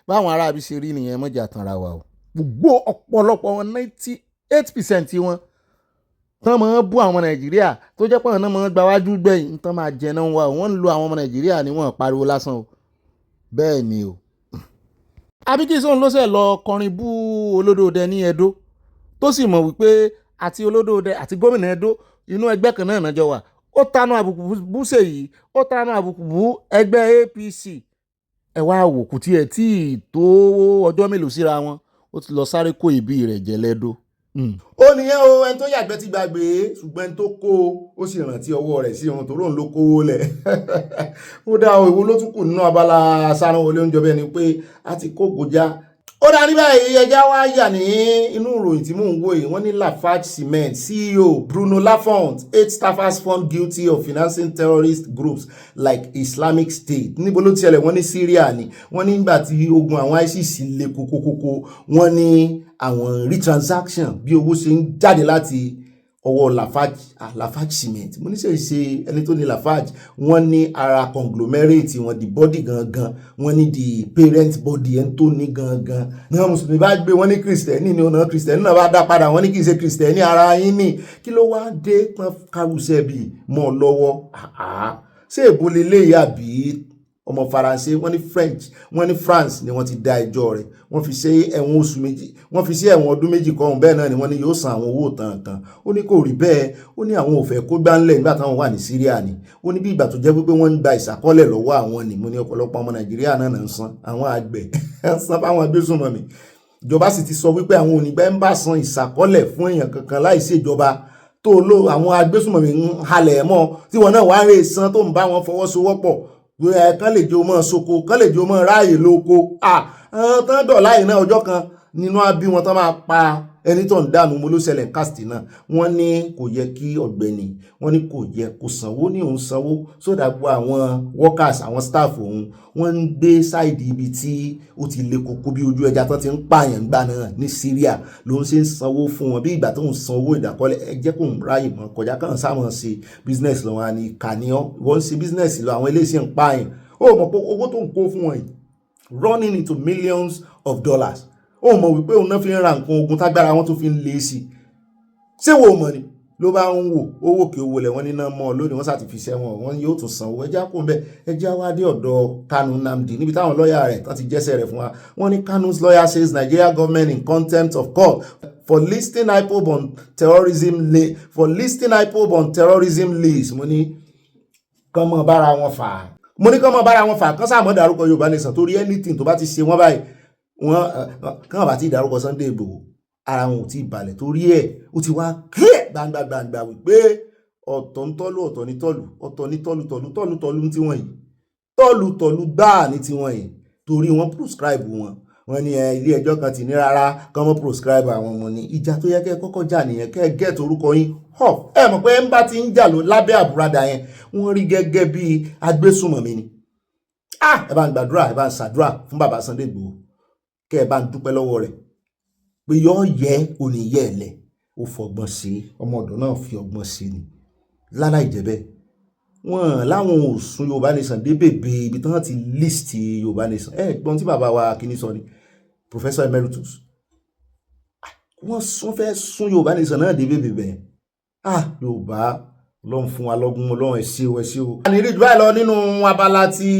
báwọn aráàbí ṣe rí nìyẹn mọ́jà tanra wa o gbogbo ọ̀pọ̀lọpọ̀ wọn 98% wọn tán máa ń bú àwọn ọmọ nàìjíríà tó jẹ́ pé àwọn náà máa ń gba wájú gbẹ̀yìn tán máa jẹ náà wá wọ́n ń lo àwọn ọmọ nàìjíríà ní wọ́n pariwo lásán o bẹ́ẹ̀ ni o. Abíkí sóhun ló ṣe lọ kọrin bú olódòdẹ ní Ẹdó tó sì mọ̀ wípé àti olódòdẹ àti gómìnà Ẹdó inú ẹgbẹ́ kan náà jọ wà ó tanú àbùkù bú Ṣèyí ó tanú àbùkù bú ẹgbẹ́ APC ẹ wá wò kù tí ẹ tí tó ọjọ́ mélòó síra wọn ó ti lọ sáré kó ìbí rẹ̀ jẹ lẹ́dó. ó nìyẹn o ẹni tó yàgbẹ́ ti gbàgbé ṣùgbọ́n ẹni tó kó ó sì rántí ọwọ́ rẹ̀ sí ohun tó rò ń ló kówó lẹ̀ ó dá ìwo ló tún kù nínú Abala Sanawole oúnjẹ bẹ́ẹ̀ ni pé a ti kó gojá. Ó dá ní báyìí ẹja wá yà ní inú ìròyìn tí mò ń wò yìí wọ́n ní Lafarge Cement CEO Bruno Lafont 8 staffers found guilty of financing terrorist groups like Islamic State. Níbo ló tiẹ̀lẹ̀ wọ́n ní Syria ni wọ́n ní nígbà tí ogun àwọn ISIS le kókókókó wọ́n ní àwọn retransaction bí owó ṣe ń jáde láti ọwọ́ Lafarge Cement. Mo ní ṣe ẹni tó ní Lafarge wọ́n ní ara conglomerate wọn the body gangan wọ́n ní the parent body ẹni tó ní gangan náà mùsùlùmí bá gbé wọ́n ní kìrìsìtẹ́nì ní ọ̀nà kìrìsìtẹ́nì náà bá dá padà wọ́n ní kì í ṣe kìrìsìtẹ́nì ara yín ní kí ló wá dé pọ́n kárùsẹ́ bíi mọ́ ọ lọ́wọ́ ṣé èbó lélẹ́yìí àbí ọmọ Faransé wọ́n ní French wọ́n ní France ni wọ́n ti dá ẹjọ́ rẹ̀ wọ́n fi ṣe ẹ̀wọ̀n oṣù méjì wọ́n fi ṣe ẹ̀wọ̀n ọdún méjì kọ́hún bẹ́ẹ̀ náà ni wọ́n ní yóò san àwọn owó tàǹtàn ó ní kò rí bẹ́ẹ̀ ó ní àwọn ò fẹ́ kó gbáńlẹ̀ nígbà táwọn wà ní Syria ni ó ní bí ìgbà tó jẹ́ pé wọ́n ń gba ìṣàkọọ́lẹ̀ lọ́wọ́ àwọn ni mo ní ọ̀pọ̀lọpọ̀ ọmọ Nàìjíríà náà ń san àwọn àgbẹ̀ san fáwọn agbésùnmọ̀mí ìjọba sì ti sọ wípé àwọn onígbà ń bá san ìṣàkọọ́lẹ̀ fún èèyàn kankan láì sí ìjọba tó lò àwọn agbésùnmọ̀mí ń halẹ̀ mọ́ tí wọn náà wá ń rè san tó ń bá wọn fọwọ́sowọ́pọ̀ kán lè jẹ́ o mọ́ soko kán lè jẹ́ o mọ́ ráàyè lóko tán dọ̀lá yìí náà ọjọ́ kan nínú abí wọn tán máa pa ẹni tó ń dànù mo ló ṣẹlẹ̀ kásìtì náà wọ́n ní kò yẹ kí Ọ̀gbẹ́ni wọ́n ní kò yẹ kó sanwó ní òun sanwó sódà gbọ́ àwọn workers àwọn staff òun wọ́n ń gbé sáìdì ibi tí ó ti le koko bí ojú ẹja tán ti ń pààyàn gbà náà ní Syria ló ń ṣe ń sanwó fún wọn bí ìgbà tó ń sanwó ìdákọ́lẹ̀ ẹ jẹ́ kó ń ráyè mọ́ kọjá kàn sáwọn ṣe business lọ́wọ́ àní kàníọ́ wọ́n ń ṣe business lọ àwọn eléyìí ń pààyàn ó mọ̀ pé owó tó ń kó fún wọn yìí running into millions of dollars ó mọ̀ wípé òun náà fi ń ra nǹkan ogun tágbára wọn tó fi ń lé sí ṣé wo mọ̀ ni ló bá ń wò owó kí owó lẹ̀ wọ́n ní náà mọ́ lónìí wọ́n sàti fi sẹ́wọ̀n wọ́n yóò tún sanwó ẹjá kó ń bẹ́ ẹjá wá dé ọ̀dọ̀ Kanu Nnamdi níbi táwọn lọ́ọ̀yà rẹ̀ tán ti jẹ́sẹ̀ rẹ̀ fún wa wọ́n ní Kanu's lawyer says Nigeria government in contempt of court for listing IPOB on terrorism list mo ní kán mọ́ bára wọn fà kán sáà mọ́ dárúkọ Yorùbá nation torí anything tó bá ti ṣe wọ́n báyìí wọ́n kàn bá ti dárúkọ Sunday Igboho ara wọn ò tí ì balẹ̀ torí ẹ̀ ó ti wá clear gbangba wípé ọ̀tọ̀ ń tọ́lú ọ̀tọ̀ ní tọ́lù ọ̀tọ̀ ní tọ́lù ní tiwọn yìí tọ́lù gbáà ní tiwọn yìí torí wọ́n prescribe wọ́n ní ilé ẹjọ́ kan ti ní rárá kán mọ́ prescribe àwọn ọmọ ní ìjà tó yẹ kẹ́ kọ́kọ́ jà nìyẹn kẹ́ get orúkọ yín off ẹ mọ̀ pé ń bá ti ń jà ló lábẹ́ àbúradà yẹn wọ́n rí gẹ́gẹ́ bí agbésùnmọ̀mí ni ẹ bá ń gbàdúrà ẹ bá ń ṣàdúrà fún bàbá Sunday Igboho kẹ́ ẹ bá ń dúpẹ́ lọ́wọ́ rẹ̀ pé yọ yẹ òní yẹ ẹ lẹ̀ ó fọgbọ́n sí ọmọ ọ̀dọ́ náà fi ọgbọ́n sí ni láláì jẹ́ bẹ́ẹ̀ wọ́n láwọn ò sún Yorùbá Nation dé bèbè ibi tí wọ́n ti list Yorùbá Nation gbọ́n tí bàbá wa kìíní sọ ni Professor Emeritus wọ́n fẹ́ sún Yorùbá Nation náà dé bèbè bẹ́ẹ̀ Yorùbá Ọlọ́run fún wa lọ́gùn Ọlọ́run ẹ ṣé o. àní rí ìdúrà lọ nínú abala tí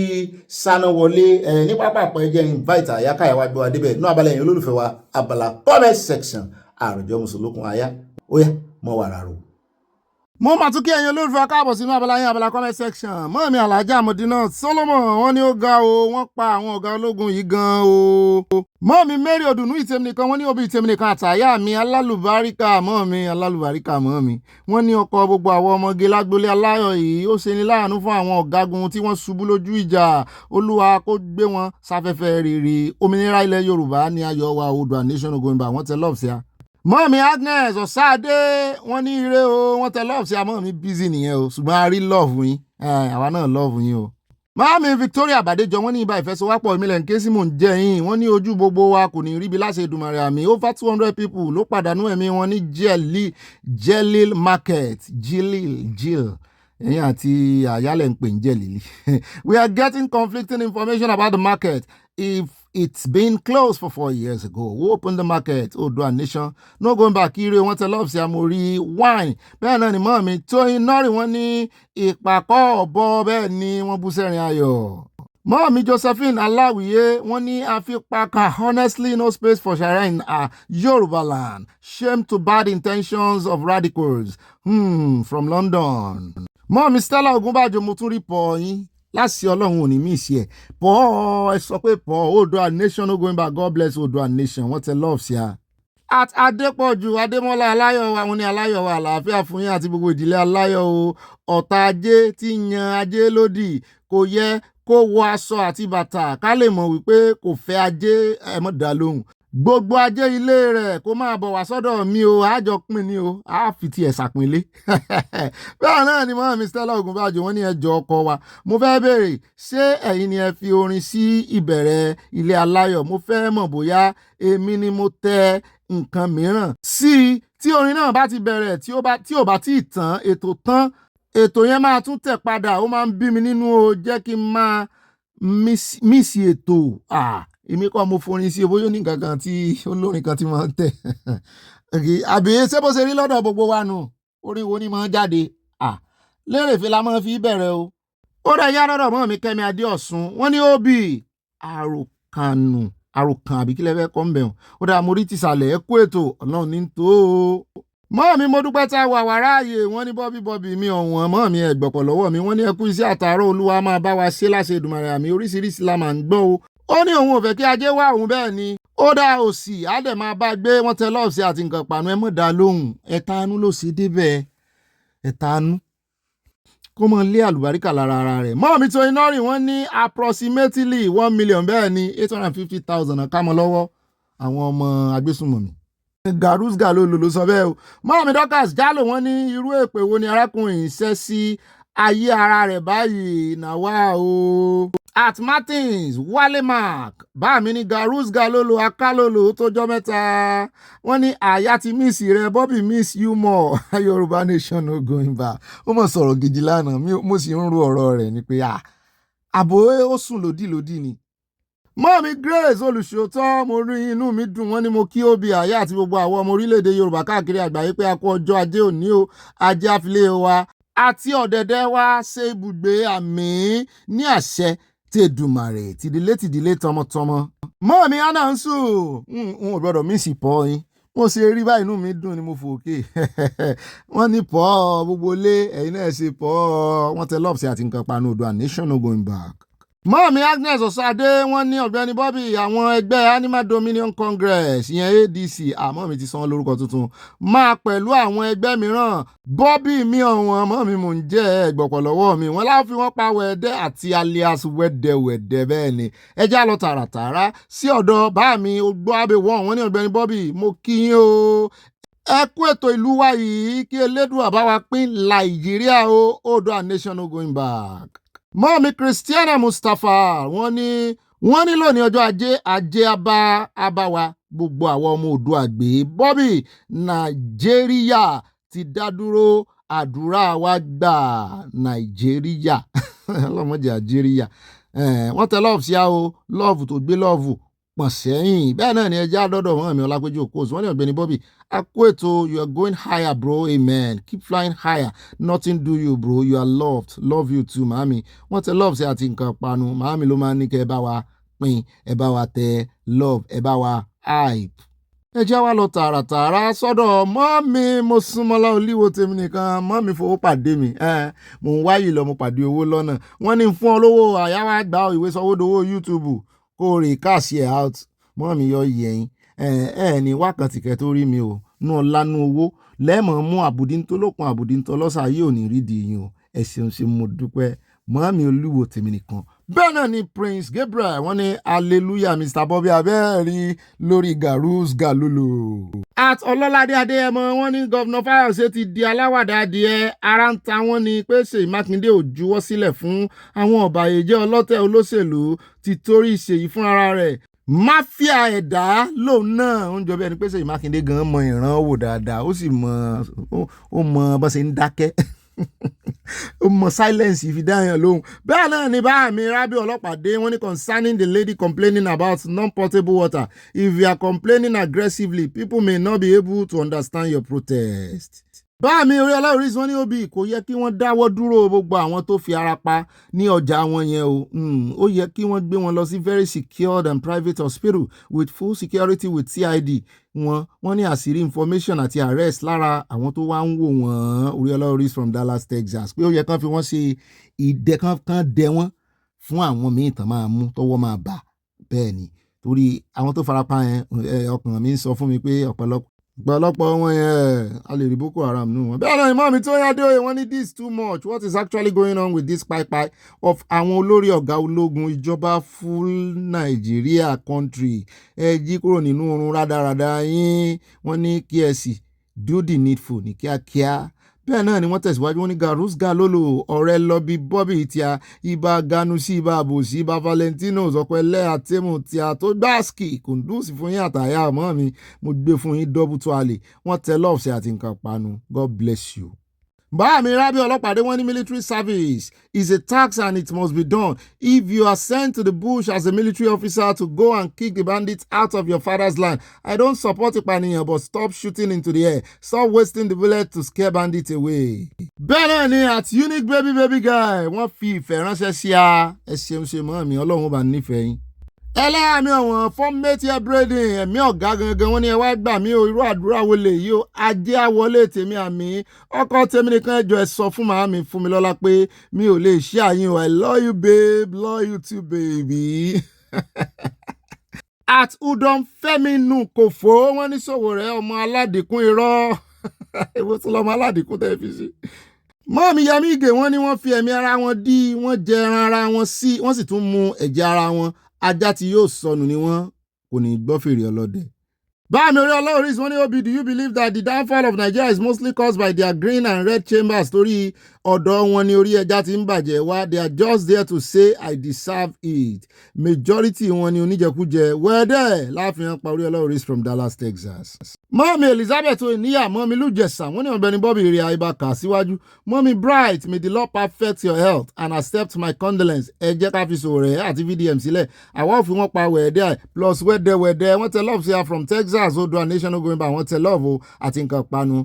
Sanawole ní pápákọ̀ ẹjẹ́ invite àyáká ẹ̀wá gbọ́ adébẹ̀ nínú abala ẹ̀yìn olólùfẹ́ wa abala comment section àròjọ mùsùlùkùn àyá ó yá mọ́ wàrà rò. mo máa tún kí ẹ̀yin olólùfẹ́ káàbọ̀ sínú abala yín abala comment section mọ́ mi Alhaja Modinat Solomon wọ́n ní ó ga o wọ́n pa àwọn ọ̀gá ológun yìí gan o. mọ́ mi Mary Odùnú ìtẹ̀mí nìkan wọ́n ní òbí ìtẹ̀mí nìkan àtàyà mi alálùbáríkà mọ́ mi wọ́n ní ọkọ̀ gbogbo àwọn ọmọge lágbólé aláyọ̀ yìí ó ṣe ní láàánú fún àwọn ọ̀gágun tí wọ́n ṣubú lójú ìjà Olúwa kó gbé wọn sáfẹ́fẹ́ rere òmìnira ilẹ̀ Yorùbá ní ayọ̀ wa Oòduà nation ogoyinba wọ́n tẹ lọ́ọ̀fù sí a. mọ́mí Agnes Ọ̀sáadé wọ́n ní ire o wọ́n tẹ lọ́ọ̀fù sí a mọ́mí busy nìyẹn o ṣùgbọ́n a rí lọ́ọ̀fù yín àwa náà lọ́ọ̀fù yín o. mọ́mí Victoria Bàdéjọ wọ́n ní ibà ìfẹsowápọ̀ ìmìlẹ̀ nké sí mò ń jẹ́ yín wọ́n ní ojú gbogbo wa kò ní ríbi láṣẹ Èdùmàrè àmì over 200 people ló pàdánù ẹ̀mí wọn ní Jelil market Jill ẹ̀yìn àti àyálẹ̀ ń pè ń Jelili. We are getting conflicting information about the market. If it's been closed for 4 years ago, who opened the market? Oòduà nation no going back. Ire wọn tẹ lọ́ọ̀fù sí amórí wine bẹ́ẹ̀ náà ni mọ́ mi Tóyin Nọ́rì wọ́n ní ìpàkọ́ ọ̀bọ bẹ́ẹ̀ ni wọ́n bú sẹ́rin ayọ̀. mọ́ mi Josephine Aláwìyé wọ́n ní àfipáka honestly no space for sharia in Yoruba land, shame to bad intentions of radicals from London. mọ́ mi Stella Ogunbàjò mo tún rí pọ̀ yín láti Ọlọ́run ò ní mí sí ẹ̀ pọ̀ ẹ sọ pé pọ̀ Oòduà nation no going back. God bless Oòduà nation wọ́n tẹ love sí a. At Adépọ̀jù Adémọ́lá Aláyọ̀ wa wọ́n ní Aláyọ̀ wa àlàáfíà fún yín àti gbogbo ìdílé Aláyọ̀ o. ọ̀tá ajé tí yan ajé lódì kò yẹ kó wọ aṣọ àti bàtà ká lè mọ̀ wípé kò fẹ́ ajé ẹ̀mọ́ dá lóhùn. gbogbo ajé ilé rẹ̀ kó máa bọ̀ wá sọ́dọ̀ mi o àjọ pín ni o a fi tiẹ̀ ṣàpínlé. bẹ́ẹ̀ náà ni mọ́ mi Stella Ogunbàjò wọ́n ní ẹjọ́ ọkọ wa mo fẹ́ béèrè ṣé ẹ̀yin ni ẹ fi orin sí ìbẹ̀rẹ̀ ilé Aláyọ̀ mo fẹ́ mọ̀ bóyá èmi ni mo tẹ nǹkan mìíràn sí i tí orin náà bá ti bẹ̀rẹ̀ tí ò bá tí ì tán ètò yẹn máa tún tẹ̀ padà ó máa ń bí mi nínú o jẹ́ kí n máa mísì ètò èmi kọ́ mo forin sí bóyá ní nǹkan kan tí olórin kan ti máa ń tẹ̀ àbí ṣé bó ṣe rí lọ́dọ̀ gbogbo wa nù orin wo ni máa ń jáde Lérèfé la máa fi bẹ̀rẹ̀ o. ó rẹ̀ yá lọ́dọ̀ mọ́ mi Kẹ́mi Adéọ̀sùn wọ́n ní òbí àròkàn àbí kílẹ̀ fẹ́ kọ́ ń bẹ̀rùn ó dáa mo rí tìsàlẹ̀ ẹ kú ètò Ọlọ́run ní tó o. mọ́ mi mo dúpẹ́ tá a wà wàráàyè wọ́n ní bọ́bí mi ọ̀wọ́n mọ́ mi ẹ̀gbọ̀pọ̀ lọ́wọ́ mi wọ́n ní ẹ kú iṣẹ́ àtàárọ̀ Olúwa máa bá wa ṣe láṣẹ Èdùmàrè àmì oríṣiríṣi la máa ń gbọ́ o. ó ní òun ò fẹ́ kí ajé wá òun bẹ́ẹ̀ ni ó dá òsì á dẹ̀ máa bá gbé wọ́n tẹ lọ́ọ̀sì àti nǹkan pàánù ẹ mọ̀ dá lóhùn ẹ̀tanú ló ṣe débẹ̀ ẹ̀tanú kó mọ lé àlùbáríkà lára ara rẹ̀. mọ́ mi Tóyin Nọ́rì wọ́n ní approximately 1 million bẹ́ẹ̀ ni 850,000 ká mọ́ lọ́wọ́ àwọn ọmọ agbésùnmọ̀mí. Garus Galolo ló sọ bẹ́ẹ̀ o. mọ́ mi Dorcas Jalo wọ́n ní irú èpè wo ni arákùnrin ṣẹ́ sí ayé ara rẹ̀ báyìí nàwa o. At Martins Wale Mark bá mi ní Garus Galolo Akálolo tó jọ mẹ́ta wọ́n ní àyà ti miss rẹ Bobby miss you more Yorùbá nation no going back. ó mọ̀ sọ̀rọ̀ gidi lánàá mo sì ń ro ọ̀rọ̀ rẹ̀ ni pé àbò ó sùn lòdì ni. mọ́ mi Grace olùṣòótọ́ mo rí inú mi dùn wọ́n ní mo kí òbí àyà àti gbogbo àwọn ọmọ orílẹ̀-èdè Yorùbá káàkiri àgbáyé pé a kú ọjọ́ ajé òní o ajé àfilé wa àti ọ̀dẹ̀dẹ̀ wa ṣe ibùgbé àmì ní àṣẹ tí Èdùmàrè tìdílé tọmọtọmọ. mọ́ mi Anansu n ò gbọ́dọ̀ mísì pọ̀ yín mo ṣe rí báyìí inú mi dùn ni mo fòkè wọ́n ní pọ̀ gbogbo lé ẹ̀yin náà ṣe pọ̀ wọ́n tẹ lọ́ọ̀sì àti nǹkan panu Oòduà nation no going back. mọ́ọ̀mí Agnes Ọ̀sádé wọ́n ní Ọ̀gbẹ́ni Bobby àwọn ẹgbẹ́ Animal Dominion Congress ìyẹn ADC àmọ́ mi ti san lórúkọ tuntun máa pẹ̀lú àwọn ẹgbẹ́ mìíràn Bobby mi ọ̀wọ́n mọ́ọ̀mí mò ń jẹ́ ẹgbọ̀pọ̀ lọ́wọ́ mi wọ́n láfi wọ́n pa wẹ̀dẹ́ àti alias wẹ̀dẹ̀wẹ̀dẹ̀ bẹ́ẹ̀ ni ẹjá lọ tààràtààrà sí ọ̀dọ̀ bá mi ogbó abẹ́wọ̀ wọ́n ní Ọ̀gbẹ́ni Bobby mo kí yín o ẹ kú ètò ìlú wa yìí kí Elédùà bá wa pín Nàìjíríà o Oòduà nation no going back. Mọ́ọ̀mí Christiana Mustapha wọ́n ní lónìí ọjọ́ ajé abáwa gbogbo àwọn ọmọ Oòduà gbé Bobby Nàìjíríà ti dá dúró àdúrà wa gbà Nàìjíríà ọlọ́mọdé àjíríà wọ́n tẹ lọ́ọ̀fù sí àwọ̀ lọ́ọ̀fù tó gbé lọ́ọ̀fù pọ̀n sẹ́yìn bẹ́ẹ̀ náà ni ẹjẹ́ àdọ́dọ̀ wọn mi Ọlápẹ́jú Okòs wọ́n ní Ọ̀gbẹ́ni Bobby akó ètò you are going higher bro amen keep flying higher nothing do you bro you are loved love you too màámi wọ́n tẹ love sí àti nǹkan panu màámi ló máa ń ní kẹ́ ẹ bá wa pín ẹ bá wa tẹ love ẹ bá wa hype. ẹ jẹ́ wá lọ tààràtààrà sọ́dọ̀ mọ́mí mo súnmọ́lá olíwo tèmi nìkan mọ́mí fowó pàdé mi mò ń wáyìí lọ mo pàdé owó lọ́nà wọ́n ní fún ọ lówó àyáwá gbà ìwé sọwọ́dowó YouTube kó rè káàsì ẹ̀ out mọ́mí yọ yẹ̀yìn ní wákàtí kẹ́ tó rí mi o nú ọlá nú owó lẹ́ẹ̀mọ̀ mú àbùdíntó lókun àbùdíntó lọ́sà yóò ní rídìí yín o ẹ ṣeun ṣe mo dúpẹ́ mọ́mí olúwo tèmi nìkan. bẹ́ẹ̀ náà ni Prince Gabriel wọ́n ní hallelujah Mr. Bobby abẹ́ẹ̀rí lórí garus galolo. at ọlọ́ládé adéyẹmọ wọ́n ní gọ́vnà Fáyọ̀ṣe ti di aláwàdà adìẹ ara ń ta wọ́n ní pé Ṣèyí Mákindé ò juwọ́ sílẹ̀ fún àwọn ọ̀bàyéjẹ́ ọlọ́tẹ̀ olóṣèlú ti torí Ṣèyí fúnra rẹ̀ máfíà ẹ̀dá lòun náà ń jọ bí ẹni pé Ṣèyí Mákindé gan mọ ìran wò dáadáa ó sì mọ bó ṣe ń dákẹ́ ó mọ silence ìfidáyàn lóhùn. bẹ́ẹ̀ náà ni bá mi Rábí Ọlọ́pàdé wọ́n ní concerning the lady complaining about non-potable water if you are complaining aggressively people may not be able to understand your protest. bá mi orí ọlọ́run wọn ní òbí kò yẹ kí wọ́n dáwọ́ dúró gbogbo àwọn tó fi ara pa ní ọjà wọn yẹn o ó yẹ kí wọ́n gbé wọn lọ sí very secured and private hospital with full security with CID wọ́n ní àṣírí information àti arrest lára àwọn tó wá ń wò wọ́n orí ọlọ́run from Dallas Texas pé ó yẹ kán fi wọ́n ṣe ìdẹ kan dẹ wọ́n fún àwọn míì tán máa mú tọwọ́ máa bà bẹ́ẹ̀ ni torí àwọn tó fara pa yẹn ọkàn mi ń sọ fún mi pé ọ̀pọ̀lọpọ̀ wọn yẹn a lè rí Boko Haram nù wọn. bẹ́ẹ̀ náà ìmọ̀ mi tó yá dé òye wọ́n ní this too much what is actually going on with this pipe of àwọn olórí ọ̀gá ológun ìjọba full Nigeria country ẹ jí kúrò nínú oorun rádaràda yín wọ́n ní kí ẹ sì do the needful ní kíákíá. bẹ́ẹ̀ náà ni wọ́n tẹ̀síwájú wọn ní garus galolo ọ̀rẹ́ lọ bí Bobby tí a ibà ganusi ibà àbòsí ibà Valentino ọ̀pẹ̀lẹ́ àtẹ̀mù tí a tó gbáàsì kùndùsì fún yín àtàyà àmọ́ mi mo gbé fún yín dọ́bù tó a lè wọ́n tẹ lọ́ọ̀sì àti nǹkan panu God bless you. bá mi Rábí Ọlọ́pàdé wọ́n ní military service is a tax and it must be done. If you are sent to the bush as a military officer to go and kick the bandits out of your father's land, I don't support ìpànìyàn but stop shooting into the air. Stop wasting the bullet to scare bandits away. bẹ́ẹ̀ náà ni at unique baby guy wọ́n fi ìfẹ́ ránṣẹ́ sí a ẹ ṣeun ṣe mọ́ mi Ọlọ́run bá nífẹ̀ẹ́ yín. ẹlẹ́yàmí ọ̀wọ̀n fọ́mẹ́tì ẹ̀bírẹ́dìn ẹ̀mí ọ̀gá gangan wọ́n ní ẹ wá gbà mí o irú àdúrà wo lè yí o ajé àwọlé tèmi àmì ọkọ tèmi nìkan ẹjọ́ ẹ sọ fún màámi fún mi lọ́lá pé mi ò lè ṣe àyìn o I love you babe love you too baby. at udom fẹ́mi nù kò fó wọ́n ní Sowore ọmọ aládìkún irọ́ èwo tí lọ́mọ aládìkún tẹ́ fi sí. mọ́ọ̀mí Yẹmí Ìgè wọ́n ní wọ́n fi ẹ̀mí ara wọn dí wọ́n jẹ ẹran ara wọn sí wọ́n sì tún mu ẹ̀jẹ̀ ara wọn ajá tí yóò sọnù ni wọ́n kò ní gbọ́ fèrè ọlọ́dẹ. báàmì orí ọlọ́run wọ́n ní Obi do you believe that the downfall of Nigeria is mostly caused by their green and red chambers torí ọ̀dọ̀ wọn ni orí ẹja ti ń bàjẹ́ wá they are just there to say I deserve it majority wọn ni oníjẹkújẹ wẹ́ẹ́dẹ́ láàfihàn pa orí ọlọ́run from Dallas Texas. mọ́mí Elizabeth oníyà mọ́mí lùjẹ̀sà wọ́n ní Ọ̀gbẹ́ni Bobby rí àìbá kà síwájú mọ́mí Bright may the Lord perfect your health and accept my condolence ẹ jẹ́ ká fi Sowore àti VDM sílẹ̀ àwa ò fi wọ́n pa wẹ̀ẹ́dẹ́ plus wẹ́ẹ́dẹ́ wọ́n tẹ love sí her from Texas Oòduà nation no going back wọ́n tẹ love o àti nǹkan panu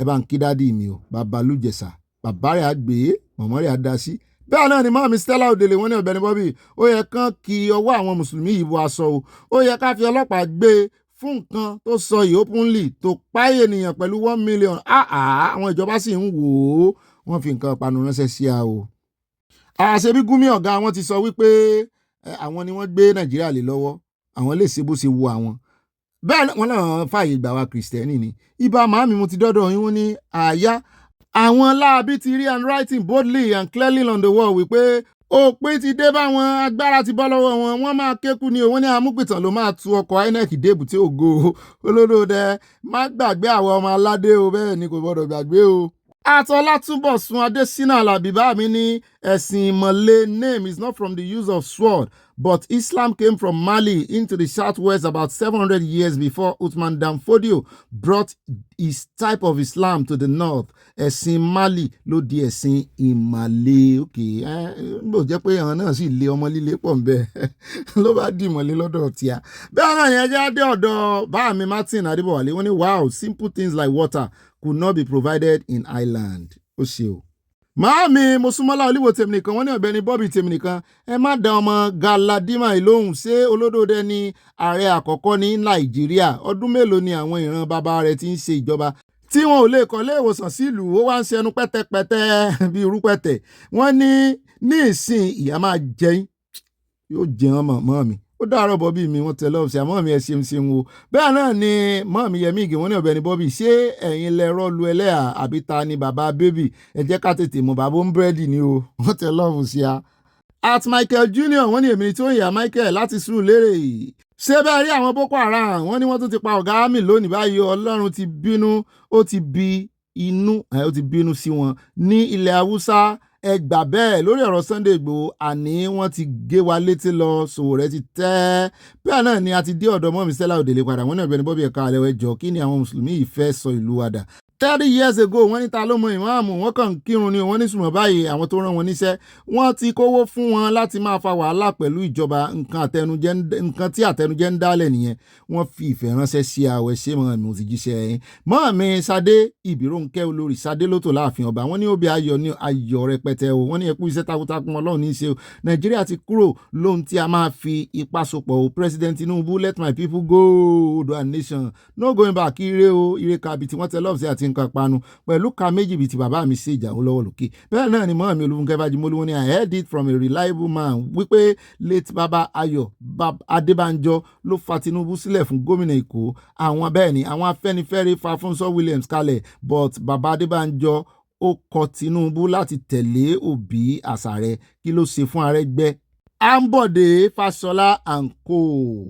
ẹ bá ń kí dádì mi o bàbá lùjẹ̀sà bàbá rẹ̀ á gbé mọ̀mọ́ rẹ̀ á dá sí. bẹ́ẹ̀ náà ni mọ́mí Stella Odele wọ́n ní Ọ̀gbẹ́ni Bobby ó yẹ kán kí ọwọ́ àwọn mùsùlùmí yìí bọ aṣọ o ó yẹ ká fi ọlọ́pàá gbé fún nǹkan tó sọ yìí openly tó páyé ènìyàn pẹ̀lú 1 million àwọn ìjọba sì ń wò ó wọ́n fi nǹkan panu ránṣẹ́ sí a o. àṣebí Gumi ọ̀gá wọn ti sọ wípé àwọn ni wọ́n gbé Nàìjíríà lé lọ́wọ́, àwọn lè ṣe bó ṣe wu àwọn. Bẹ́ẹ̀ wọ́n náà fààyè gbà wá Kristẹni ni. Ibà màámi mo ti dọ́dọ̀ yín, wọ́n ní àyà àwọn láabi ti rí handwriting boldly and clearly on the wall wípé òpin ti dé báwọn, agbára ti bọ́ lọ́wọ́ wọn, wọ́n máa kéku ni o. Wọ́n ní amúpìtàn ló máa tu ọkọ̀ INEC débù tí ògo olódòdẹ. Má gbàgbé àwọn ọmọ aládé o, bẹ́ẹ̀ ni kò gbọ́dọ̀ gbàgbé o. Atọ́látúnbọ̀sún Adésínà Àlàbí bá mi ní ẹ̀sìn ìmọ̀le name is not from the use of sword, but Islam came from Mali into the southwest about 700 years before Uthman Dan Fodio brought his type of Islam to the north. Ẹ̀sìn Mali ló di ẹ̀sìn ìmàle. Okay, bó jẹ́ pé àwọn náà sì lé ọmọ líle pọ̀ nbẹ ló bá di ìmọ̀le lọ́dọ̀ tíá. Bẹ́ẹ̀ náà yẹn jáde ọ̀dọ̀ bá mi Martin Adébọ̀wálé, wọ́n ní wow, simple things like water could not be provided in Ireland. Ó ṣe o. Màámi Mosúnmọ́lá Olúwo tèmi nìkan, wọ́n ní Ọ̀gbẹ́ni Bobby tèmi nìkan, ẹ má dá ọmọ Galadima ìlóhùn, ṣé olódòdẹ ni ààrẹ àkọ́kọ́ ní Nàìjíríà? Ọdún mélòó ni àwọn ìran bàbá rẹ̀ ti ń ṣe ìjọba tí wọn ò lè kọ́lé ìwòsàn sílùú, ó wá ń ṣẹnu pẹ́tẹ́pẹ́tẹ́ bí irúpẹ̀tẹ̀. Wọ́n ní ìsìn ìyá máa jẹyìn, yóò jẹun mọ́ mi. Ó dàárọ̀ Bobby mi, wọ́n tẹ lọ́wọ́ sí àmọ́ mi ẹ ṣeun o. Bẹ́ẹ̀ náà ni mọ́ mi Yẹmí Ìgè, wọ́n ní Ọ̀gbẹ́ni Bobby, ṣé ẹ̀yin lẹ rọ́ọ̀lù ẹlẹ́à àbí ta ni bàbá bébì? Ẹ jẹ́ ká tètè mọ̀, bàbá ń búrẹ́dì ni o. Wọ́n tẹ lọ́wọ́ sí a. At Michael Junior, wọ́n ní èmi tó ń yà Michael láti Surulere. Ṣé bẹ́ẹ̀ rí àwọn Boko Haram? Wọ́n ní wọ́n tún ti pa ọ̀gá àmì lónìí báyìí. Ọlọ́run ti bínú, ó ti bínú sí wọn ní ilẹ̀ Haúsá. Ẹ gbà bẹ́ẹ̀ lórí ọ̀rọ̀ Sunday Igboho, àní wọ́n ti gé wa létí lọ, Sowore ti tẹ́. Bẹ́ẹ̀ náà ni a ti dé ọ̀dọ̀ mọ́mí Stella Odele padà. Wọ́n ní Ọ̀gbẹ́ni Bobby ẹ̀ka àlẹ́ ẹjọ́, kí ni àwọn mùsùlùmí yìí fẹ́ sọ ìlú wa dà? 30 years ago, wọ́n ní ta ló mọ ìmáàmù, wọ́n kàn ń kírun ni. Wọ́n ní sùnmọ̀ báyìí àwọn tó rán wọn níṣẹ́, wọ́n ti kówó fún wọn láti máa fa wàhálà pẹ̀lú ìjọba. Nǹkan tí àtẹnujẹ ń dálẹ̀ nìyẹn. Wọ́n fi ìfẹ́ ránṣẹ́ sí àwẹ̀ ṣé mọ́ mi ò sì jíṣẹ́ ẹ̀yìn. Mọ́ mi Sadé Ìbírónkẹ́ olórí Sadé lótò láàfin ọba. Wọ́n ní ó bí ayọ̀ ní ayọ̀ rẹpẹtẹ o. Wọ́n ní ẹkú iṣẹ́ takuntakun Ọlọ́run ní í ṣe o. Nàìjíríà ti kúrò lóhun tí a máa fi ipá sopọ̀ o. President Tinubu, let my people go, Oòduà nation, no going back. Ire o, ire kàbìtì wọ́n tẹ lọ́ọ̀sì àti nǹkan panu pẹ̀lú ka méjì bíi ti bàbá mi ṣe ìjà lọ́wọ́ lókè. Bẹ́ẹ̀ náà ni mọ́ọ̀mí Olúfúnkẹ́ Fájimólú, wọ́n ní I heard it from a reliable man wípé late baba Ayọ̀ Adébánjọ ló fa Tinubu sílẹ̀ fún gómìnà Èkó. Àwọn bẹ́ẹ̀ ni àwọn Afẹ́nifẹ́re fa Fúnṣọ́ Williams kalẹ̀, but baba Adébánjọ ó kọ Tinubu láti tẹ̀lé Òbí àṣàrẹ. Kí ló ṣe fún Arẹ́gbẹ́? Ambode Fáṣọlá and co.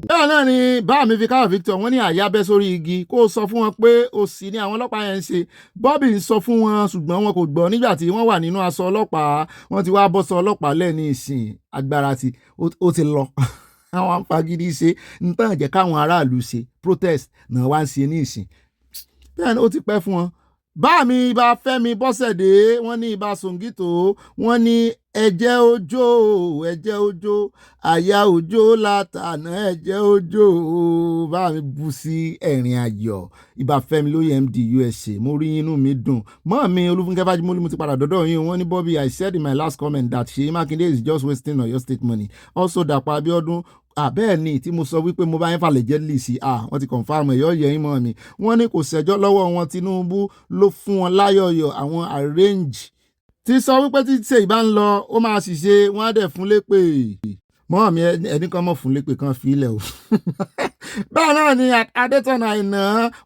Bẹ́ẹ̀ náà ni bá mi fi káwọ̀ Victor, wọ́n ní àyà bẹ́ sórí igi kó sọ fún wọn pé òsì ni àwọn ọlọ́pàá yẹn ń ṣe. Bobby ń sọ fún wọn ṣùgbọ́n wọn kò gbọ́ nígbà tí wọ́n wà nínú aṣọ ọlọ́pàá. Wọ́n ti wá bọ́sọ ọlọ́pàá lẹ́ni ìsìn, agbára tí ó ti lọ. Àwọn afagídí ṣe ń tàn jẹ́ káwọn aráàlú ṣe protest náà wá ń ṣe ní ìsìn. Bẹ́ẹ̀ ni ó ti pẹ́ fún wọn. Bá mi Ìbà Fẹ́mi Bọ́sẹ̀dé, wọ́n ní Ìbà Sòǹgìtò, wọ́n ní ẹ̀jẹ̀ òjò àyà òjò látànà ẹ̀jẹ̀ òjò. Bá mi bú sí ẹ̀rín ayọ̀. Ìbà Fẹ́mi lóye MD USA, mo rí inú mi dùn. Mọ́ mi Olúfúnkẹ́ Fájimólú, mo ti padà dọ́dọ̀ yín. Wọ́n ní Bobby, I said in my last comment that Ṣèyí Mákindé is just wasting on your state money. Also Dàpọ̀ Abíọ́dún, bẹ́ẹ̀ ni tí mo sọ wípé mo bá yín falẹ̀ jẹ́ lì sí wọ́n ti confam ẹ̀yọ́ yẹ̀yìn mọ́ mi. Wọ́n ní kò ṣẹjọ́ lọ́wọ́ wọn, Tinubu ló fún wọn láyọ̀yọ̀. Àwọn arrange ti sọ wípé tí ṣe ìbá ń lọ ó máa sì ṣe, wọ́n á dẹ̀ fún lépè. Mọ́ mi ẹni kan mọ̀ fún lépè kan fi ilẹ̀ o. Bẹ́ẹ̀ náà ni Adétọ́nà Àìná,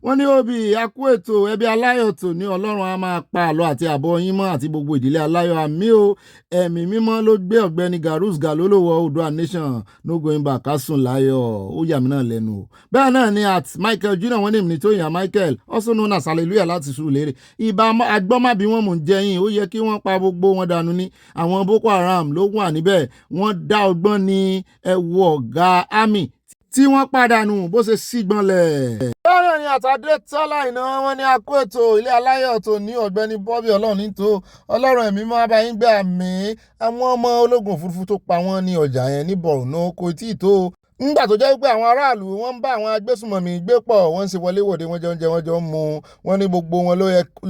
wọ́n ní Òbí akú ètò ẹbí aláyọ̀ tò ní Ọlọ́run á máa pa àlọ́ àti àbọ̀ yín mọ́ àti gbogbo ìdílé aláyọ̀ àmì o. Ẹ̀mí mímọ́ ló gbé Ọ̀gbẹ́ni Garus Galólówó Oòduà nation, no going back, á sùn láyọ̀. Ó yà mí náà lẹ́nu o. Bẹ́ẹ̀ náà ni at Michael Junior, wọ́n ní èmi tó yàn Michael, also known as Hallelujah láti Surulere. Ìbá agbọ́mà bí wọ́n mú ń jẹyìn, ó yẹ kí wọ́n pa gbogbo wọn dànù ní. Àwọn Boko Haram ló wà níbẹ̀, wọ́n dá ọgbọ́n ní ẹ̀wù ọ̀gá army tí wọ́n pàdánù bó ṣe sígbọ́nlẹ̀. Bẹ́ẹ̀ ni àtàdé tọ́lá iná, wọ́n ní akó ètò ilé aláyọ̀ tó ní Ọ̀gbẹ́ni Bobby Ọlọ́run nítò Ọlọ́run ẹ̀mí máa bá yín gbà mí. Àwọn ọmọ ológun òfurufú tó pa wọ́n ní ọjà yẹn ní Borno kò tí ì tó. Nígbà tó jẹ́ wípé àwọn aráàlú wọ́n ń bá àwọn agbésùnmọ̀mí gbé pọ̀, wọ́n ń ṣe wọléwọ̀de, wọ́n jọ ń jẹ, wọ́n jọ ń mu, wọ́n ní gbogbo wọn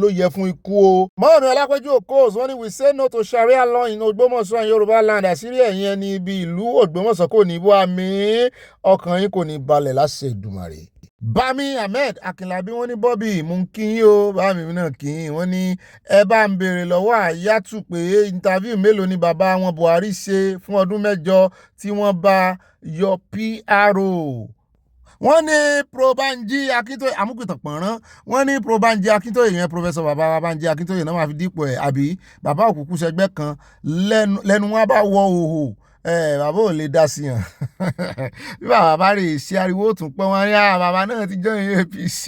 ló yẹ fún ikú o. Mọ́ọ̀mí Ọlápẹ́jú Okos, wọ́n ní we say no to Sharia law in Ògbómọ̀ṣọ́ and Yorùbá land. Àṣírí ẹ̀yin ẹni ibi ìlú Ògbómọ̀ṣọ́ kò ní bọ́ àmì, ọkàn yín kò ní balẹ̀ láṣẹ Èdùmàrè. Bami Ahmed Akinlabi wọ́n ní Bobby mú kí yín o bámi náà kí yín wọ́n ní ẹ bá ń béèrè lọ́wọ́ Àyàtú pé interview mélòó ni bàbá wọn Buhari ṣe fún ọdún 7 tí wọ́n bá yọ PRO. Wọ́n ní Probanji Akintoye amúkìtàn pọ̀nrán wọ́n ní Probanji Akintoye yẹn Professor bàbá Banji Akintoye náà máa fi dípò ẹ̀ àbí bàbá òkùnkùn ṣẹgbẹ́ kan lẹ́nu wọn bá wọ òhò bàbá ò lè dá sí yàn bí bàbá bá rè ṣe ariwo tún pọ́n wọn rí bàbá náà ti join APC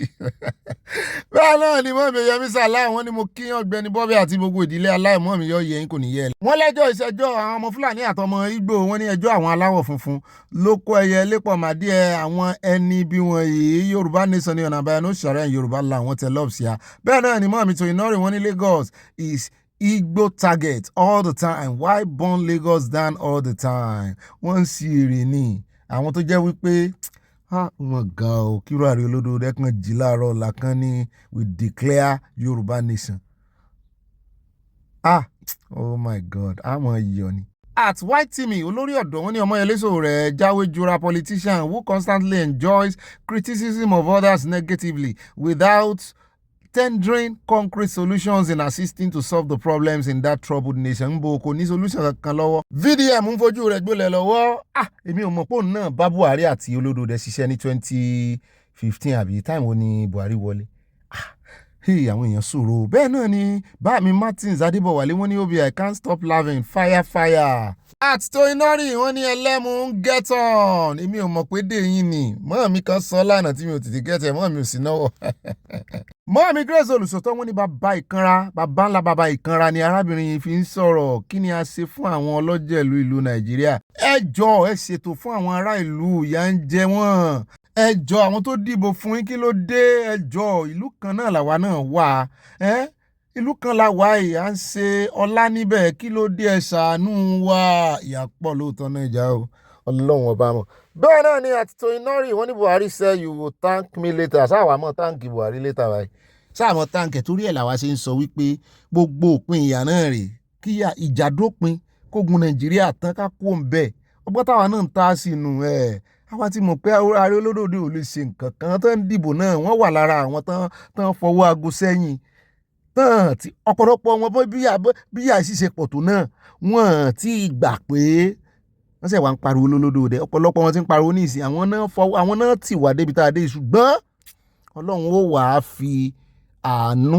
bẹ́ẹ̀ náà ni mọ́mí Yẹmí Sàláà wọ́n ní mo kí Ọ̀gbẹ́ni Bobby àti gbogbo ìdílé aláìmọ́ mi yọ yẹn kò ní yẹ. wọ́n lẹ́jọ́ ìṣẹ́jọ́ àwọn ọmọ Fúlàní àtọmọ Ìgbò wọ́n ní ẹjọ́ àwọn aláwọ̀ funfun ló kó ẹyẹ lépọ̀ màdíẹ̀ àwọn ẹni bí wọn yìí Yorùbá nation ní ọ̀nà àbáyọ ní sàrẹ́ Yorùbá là wọ́n tẹ lọ́ọ̀bù sí a. bẹ́ẹ̀ náà ni mọ́mí tó iná rè wọ́n ní Lagos is Igbo target all the time. Why burn Lagos down all the time? Wọ́n ń sí èrè ni àwọn tó jẹ́ wípé wọ́n ga ọ́ kíró àrí olódò rẹ́kàn jí láàárọ̀ làkàn ní we declare Yorùbá nation. Oh my God àmọ́ iyọ̀ ni. At White Timmy olórí ọ̀dọ́ wọn ní Ọmọyẹlé Sowore jáwé jura politician who constantly enjoys criticism of others negatively without tendering concrete solutions in assisting to solve the problems in that troubled nation. Nbo kò ní solution kankan lọ́wọ́. VDM ń fojú rẹ̀ gbólẹ̀ lọ́wọ́. Èmi ò mọ̀ pé òun náà bá Buhari àti Olódòdè ṣiṣẹ́ ní 2015 àbí time wo ni Buhari wọlé. Àwọn èèyàn sọ̀rọ̀. Bẹ́ẹ̀ náà ni Bámi Martins Adébọ̀wálé wọ́n ní Obi I can't stop laughing fire. At Toinori wọ́n ní ẹlẹ́mu ń get on. Èmi ò mọ̀ pé dé yín ni. Mọ́ mi kan sọ lánàá tí mi ò tètè get ẹ̀ mọ́ mi ò sí náwó. Mọ́ mi Grace Olùsọ̀tọ̀ wọ́n ní bàbá ńlá bàbá ìkanra ni arábìnrin yìí fi ń sọ̀rọ̀. Kí ni a ṣe fún àwọn ọlọ́jẹ̀lú ìlú Nàìjíríà? Ẹ jọ̀ọ́ ẹ ṣètò fún àwọn ará ìlú ìyà ń jẹ wọ́n. Ẹ jọ̀ọ́ àwọn tó dìbò fún yín kí ló dé? Ẹ jọ̀ọ́ ìlú kan náà làwa náà wà. Ìlú kan la wà yìí à ń ṣe ọlá níbẹ̀ kí ló dé ẹ ṣàánú wa ìyà pọ̀ lóòótọ́ náà ìjà o Ọlọ́run ọba mọ̀. Bẹ́ẹ̀ náà ni àti Toinori wọ́n ní Buhari say you will thank me later ṣáà mọ̀ táǹkì Buhari later báyìí ṣáà mọ̀ táǹkì torí ẹ̀ làwa ṣe ń sọ wípé gbogbo òpin ìyà náà rè kí ìjà dópin kógun Nàìjíríà tán ká kó ń bẹ̀ ọgbọ́n táwa náà ń ta sínú àwa ti mọ̀ pé Ààrẹ Olódòdè ò lè ṣe nǹkan kan tán dìbò náà wọ́n wà lára àwọn tán fọwọ́ aago sẹ́yìn tán tí ọ̀pọ̀lọpọ̀ wọn bí yà ṣíṣe pọ̀ tó náà wọ́n ti gbà pé wọ́n sì wá ń pariwo lólódòdè ọ̀pọ̀lọpọ̀ wọn ti ń pariwo ní ìsìn àwọn náà tì wá débi tá a dé ṣùgbọ́n Ọlọ́run ó wàá fi àánú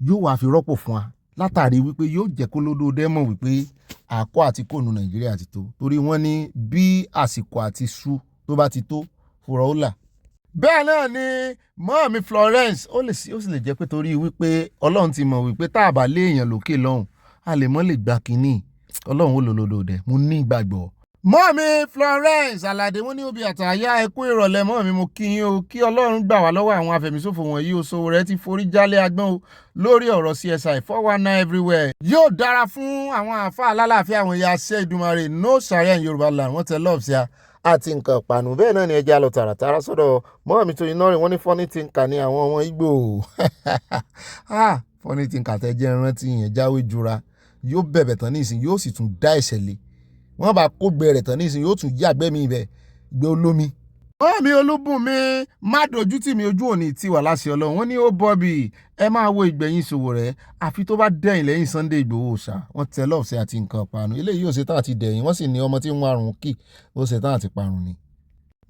yóò wàá fi rọ́pò fún wa látàrí wípé yóò jẹ́ kó lódòdè mọ̀ wípé àkọ́ àti kònú Nàìjíríà ti tó torí wọ́n ní bí àsìkò àti sú tó bá ti tó fúra ó là. Bẹ́ẹ̀ náà ni mọ́ọ̀mí Florence ó sì lè jẹ́ pé torí wípé Ọlọ́run ti mọ̀ wípé tá a bá lé èèyàn lókè lọ́hùn a lè mọ́ lè gba kínní Ọlọ́run ó lò lódòdè mo ní ìgbàgbọ́. Mọ́ọ̀mí Florence Aládé wọ́n ní Obi àtàyà ẹ kú ìrọ̀lẹ́ mọ́ọ̀mí mo kí yín o kí Ọlọ́run gbà wá lọ́wọ́ àwọn afẹ̀míṣòfò wọ̀nyí o Sowore ti forí jálẹ̀ agbọ́n o lórí ọ̀rọ̀ CSI 419 everywhere. Yóò dára fún àwọn àáfàá alálàáfíà àwọn ìyá ṣẹ́ Ìdùmarè no Sharia Yorùbá land wọ́n tẹ lọ́ọ̀bù sí a àti nǹkan ìpanu bẹ́ẹ̀ náà ni ẹja lọ tààràtàrà sọ́dọ̀ Mọ́ọ̀mí tó iná rìn wọ́n ní funny thinker ní àwọn ọmọ Ìgbò funny thinker tẹ́ jẹ́ rántí yẹn jáwé jura yóò bẹ̀bẹ̀ tán nísìn yóò sì tún dá ẹ̀ṣẹ̀ lé wọ́n bá kó gbé rẹ̀ tán nísìn yóò tún yàgbẹ́ mi ibẹ̀ gbé olómi. Mọ́ọ̀mí Olúbùnmi má dojú tì mí ojú òní tí wà láṣẹ Ọlọ́run wọ́n ní ó Bobby ẹ máa wo ìgbẹ̀yìn Sowore àfi tó bá dẹ̀yìn lẹ́yìn Sunday Igboho ṣá wọ́n tẹ lọ́ọ̀sẹ̀ àti nǹkan ìpanu eléyìí ò ṣetán àti dẹ̀yìn wọ́n sì ní ọmọ tí ń warùn kì ó ṣetán àti parun ni.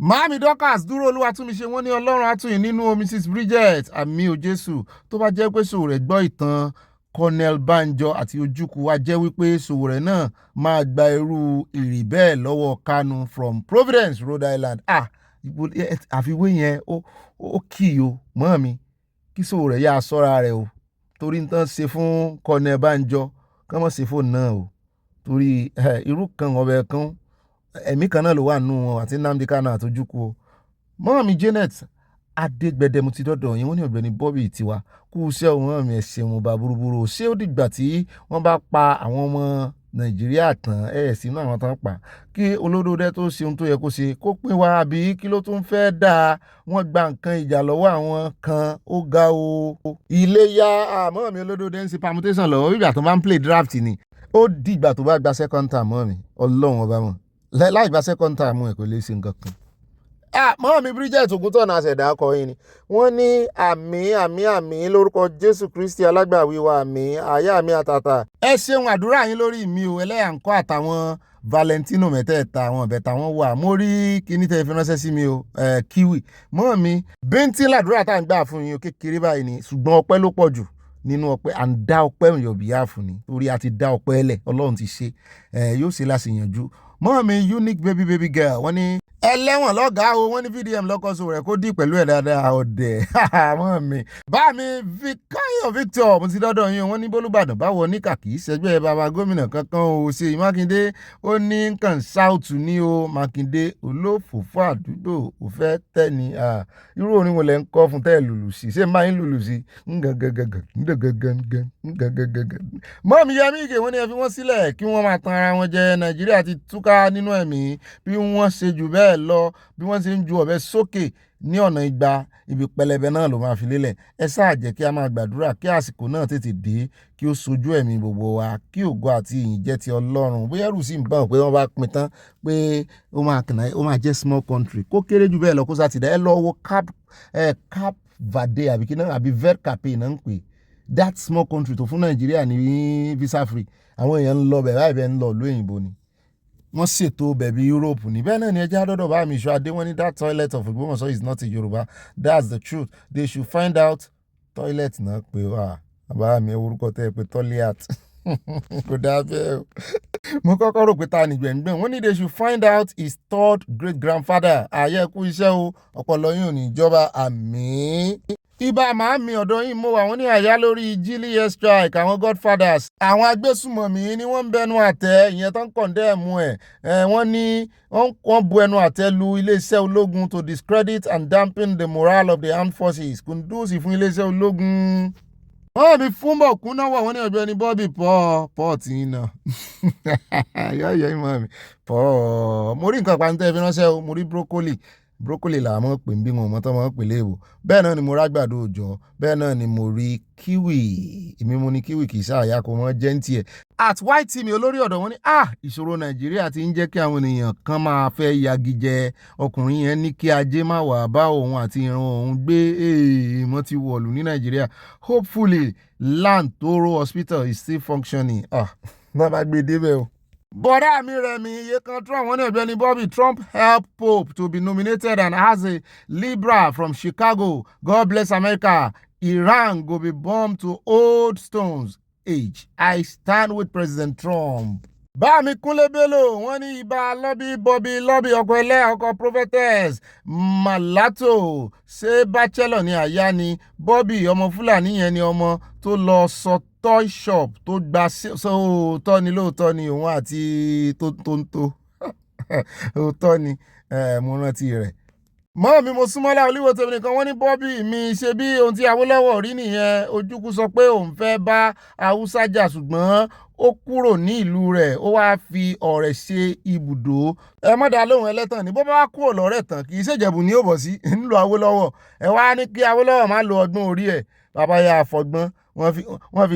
Màámi Dorcas dúró Olúwatúnmiṣe wọ́n ní Ọlọ́run àtúnyìn nínú Mrs Bridget àmì ò Jésù tó bá jẹ́ pé Sowore gbọ́ ìtàn Colonel Banjo àti Ojukwu wa jẹ́ wípé Sowore náà máa gba irú ìrì bẹ́ẹ̀ lọ́wọ́ Kanu from Providence, Rhode Island. Àfiwé yẹn ó kì í o mọ́ mi kí Sowore yá sọ́ra rẹ̀ o torí n tán ṣe fún Colonel Banjo kán mọ̀ ṣe fóònù náà o torí irú kan ọbẹ̀ kan ẹ̀mí kan náà ló wà nù wọn àti Nnamdi Kanu àti Ojukwu o. Mọ́ mi Janet Adégbẹdẹmu ti dọ́dọ̀ yín wọ́n ní Ọ̀gbẹ́ni Bobby tiwa kú iṣẹ́ òun mi ẹ̀ṣẹ̀ wọn bá burúburú ṣé ó dìgbà tí wọ́n bá pa àwọn ọmọ Nàìjíríà tán sínú àwọn tán pa kí Olódòdè tó ṣe ohun tó yẹ kó ṣe kó pín wa àbí kí ló tún fẹ́ dáa wọ́n gba nǹkan ìjà lọ́wọ́ àwọn kan ó ga o. Iléyá àmọ́ mi Olódòdè ń ṣe permutation lọ́wọ́ bíbí àtọ́ bá ń play draft ni ó dìgbà tó bá gba second term mọ́ mi Ọlọ́run ọba mọ̀ láì gba second term ẹ̀ kò lè ṣe nǹkan kan mọ́ mi Bridget Ògúntọ̀nà àṣẹ̀dá akọ̀yìn ni wọ́n ní àmì lórúkọ Jésù Kristi alágbàwí wa àmì àyà mi àtàtà. Ẹ ṣeun àdúrà yín lórí mi o ẹlẹ́yàǹkọ́ àtàwọn Valentino mẹ́tẹ̀ẹ̀ta àwọn ọ̀bẹ̀ta wọn wà mo rí kíní tẹ́ fi ránṣẹ́ sí mi o kiwi mọ́ mi bíntín làdúrà tá à ń gbà fún yín o kékeré báyìí ni ṣùgbọ́n ọpẹ́ ló pọ̀ jù nínú ọpẹ́ à ń dá ọpẹ́ on your behalf ni torí a ti dá ọpẹ́ lẹ̀ Ọlọ́run ti ṣe yóò ṣe láṣìyànjú mọ́ mi unique baby girl wọ́n ní ẹlẹ́wọ̀n lọ́gàá o wọ́n ní VDM lọ́kọ̀ọ́sọ rẹ̀ kó dì pẹ̀lú ẹ̀ dáadáa ọ̀dẹ̀ mọ́ mi bá mi Fikayo Victor mo ti dọ́dọ̀ yín wọ́n ní bólúbàdàn báwo ní kàkì ṣẹgbẹ́ bàbá gómìnà kankan o Ṣèyí Mákindé ó ní nǹkan ṣáùtù ní o Mákindé olófòfò àdúgbò ò fẹ́ tẹ́ni irú orin wo lẹ́ ń kọ́ fún tẹ́ lùlù sí ṣé máa ń lùlù sí mọ́ mi Yẹmí Ìgè wọ́n ní ẹ fi wọ́n sílẹ̀ kí wọ́n máa tan ara wọn jẹ Nàìjíríà ti túká nínú ẹ̀mí bí wọ́n ṣe jù bẹ́ẹ̀ lọ bí wọ́n ṣe ń ju ọ̀bẹ sókè ní ọ̀nà igba ibi pẹlẹbẹ náà ló máa fi lélẹ̀ ẹ sáà jẹ́ kí a máa gbàdúrà kí àsìkò náà tètè dé kí ó sojú ẹ̀mí gbogbo wa kí ògo àti ìyìn jẹ́ ti Ọlọ́run bóyá ẹrù sì ń bá wọn pé wọ́n bá pin tán pé ó máa jẹ́ small country kó kéré jù bẹ́ẹ̀ lọ kó sátidá ẹ lọ wo Cap Verde àbí kí náà àbí Vercape náà ń pè that small country tó fún Nàìjíríà ní visa free àwọn èèyàn ń lọ bẹ̀ báyìí bẹ́ẹ̀ ń lọ lóyìnbó ni wọ́n ṣètò bẹ̀bí Europe ní bẹ́ẹ̀ náà ni ẹjẹ́ àdọ́dọ̀ bá mi ṣọ́ adé wọ́n ní that toilet of Ògbómọ̀ṣọ́ is not a Yorùbá that's the truth they should find out toilet náà pé wà bàbá mi orúkọ tẹ́ ẹ pé toilet kò dáa bẹ́ẹ̀ o mo kọ́kọ́ rò pé ta ni gbẹ̀ngbẹ̀ wọ́n ní they should find out his third great grandfather àyẹ̀kú iṣẹ́ o ọpọlọ yín ò ní ìjọba àmín. Ibà màámi ọ̀dọ̀ yìí mo wà wọ́n ní àyá lórí Gili air strike àwọn godfathers àwọn agbésùmọ̀mí ni wọ́n ń bẹnu àtẹ́ ìyẹn tó ń kọ̀ndẹ́ẹ̀mù wọ́n ní wọ́n bu ẹnu àtẹ́ lu iléeṣẹ́ ológun to discredit and dampen the morale of the armed forces kùndùsì fún iléeṣẹ́ ológun. wọ́n mi fún bọ̀ kún náà wọ̀ wọ́n ní Ọ̀gbẹ́ni Bobby pọ̀ tí ń nà yọ̀ọ̀yọ̀ ìmọ̀ mi pọ̀ mo rí nǹkan pàǹtẹ́ fi ránṣẹ́ o mo rí broccoli là mọ̀ pé bí wọn mọ̀ tán mọ̀ pé léèwò bẹ́ẹ̀ náà ni mo rágbàdo òòjọ́ bẹ́ẹ̀ náà ni mo rí kiwi èmi mo ní kiwi kì í ṣàyà kó mọ́ jẹ́ ń tiẹ̀. at white team olórí ọ̀dọ́ wọn ni ìṣòro Nàìjíríà ti ń jẹ́ kí àwọn ènìyàn kan máa fẹ́ yagi jẹ ọkùnrin yẹn ní kí ajé má wà bá òun àti ìran òun gbé èèmọ̀ ti wọ̀lú ní Nàìjíríà hopefully land toro hospital is still functioning náà bá gbé débẹ̀ o. Bọ̀dá mi Rẹ̀mí iye kan Trump wọ́n ní Ọ̀gbẹ́ni Bobby Trump help Pope to be nominated and as a Libra from Chicago God bless America Iran go be bombed to old stones age I stand with President Trump. Báàmí Kúnlé Bello wọ́n ní ibà Bobby lọ́bì ọkọ̀ ẹlẹ́ ọkọ̀ prophetess Malato ṣé bachelor ní àyá ni Bobby ọmọ Fúlàní yẹn ni ọmọ tó lọ sọ toy shop tó gba sóòótọ́ ni lóòótọ́ ni òun àti tóńtó òótọ́ ni mo rántí rẹ̀. mọ́ mi mo súnmọ́lá olúwo tèmi nìkan wọ́n ní Bobby mi ṣe bí ohun tí Awólọ́wọ̀ rí nìyẹn Ojúkú sọ pé òun fẹ́ bá Haúsá jà ṣùgbọ́n ó kúrò ní ìlú rẹ̀ ó wáá fi ọ̀rẹ́ ṣe ibùdó ẹ mọ́ dá lóhùn ẹlẹ́tàn ní bó bá kúrò lọ́rẹ̀ tán kì í ṣèjẹ̀bù ní òbọ̀ sí ńlò Awólọ́wọ̀ ẹ wá ní kí Awólọ́wọ̀ má lo ọgbọ́n orí ẹ̀ bàbá yà àfọ̀gbọ́n wọ́n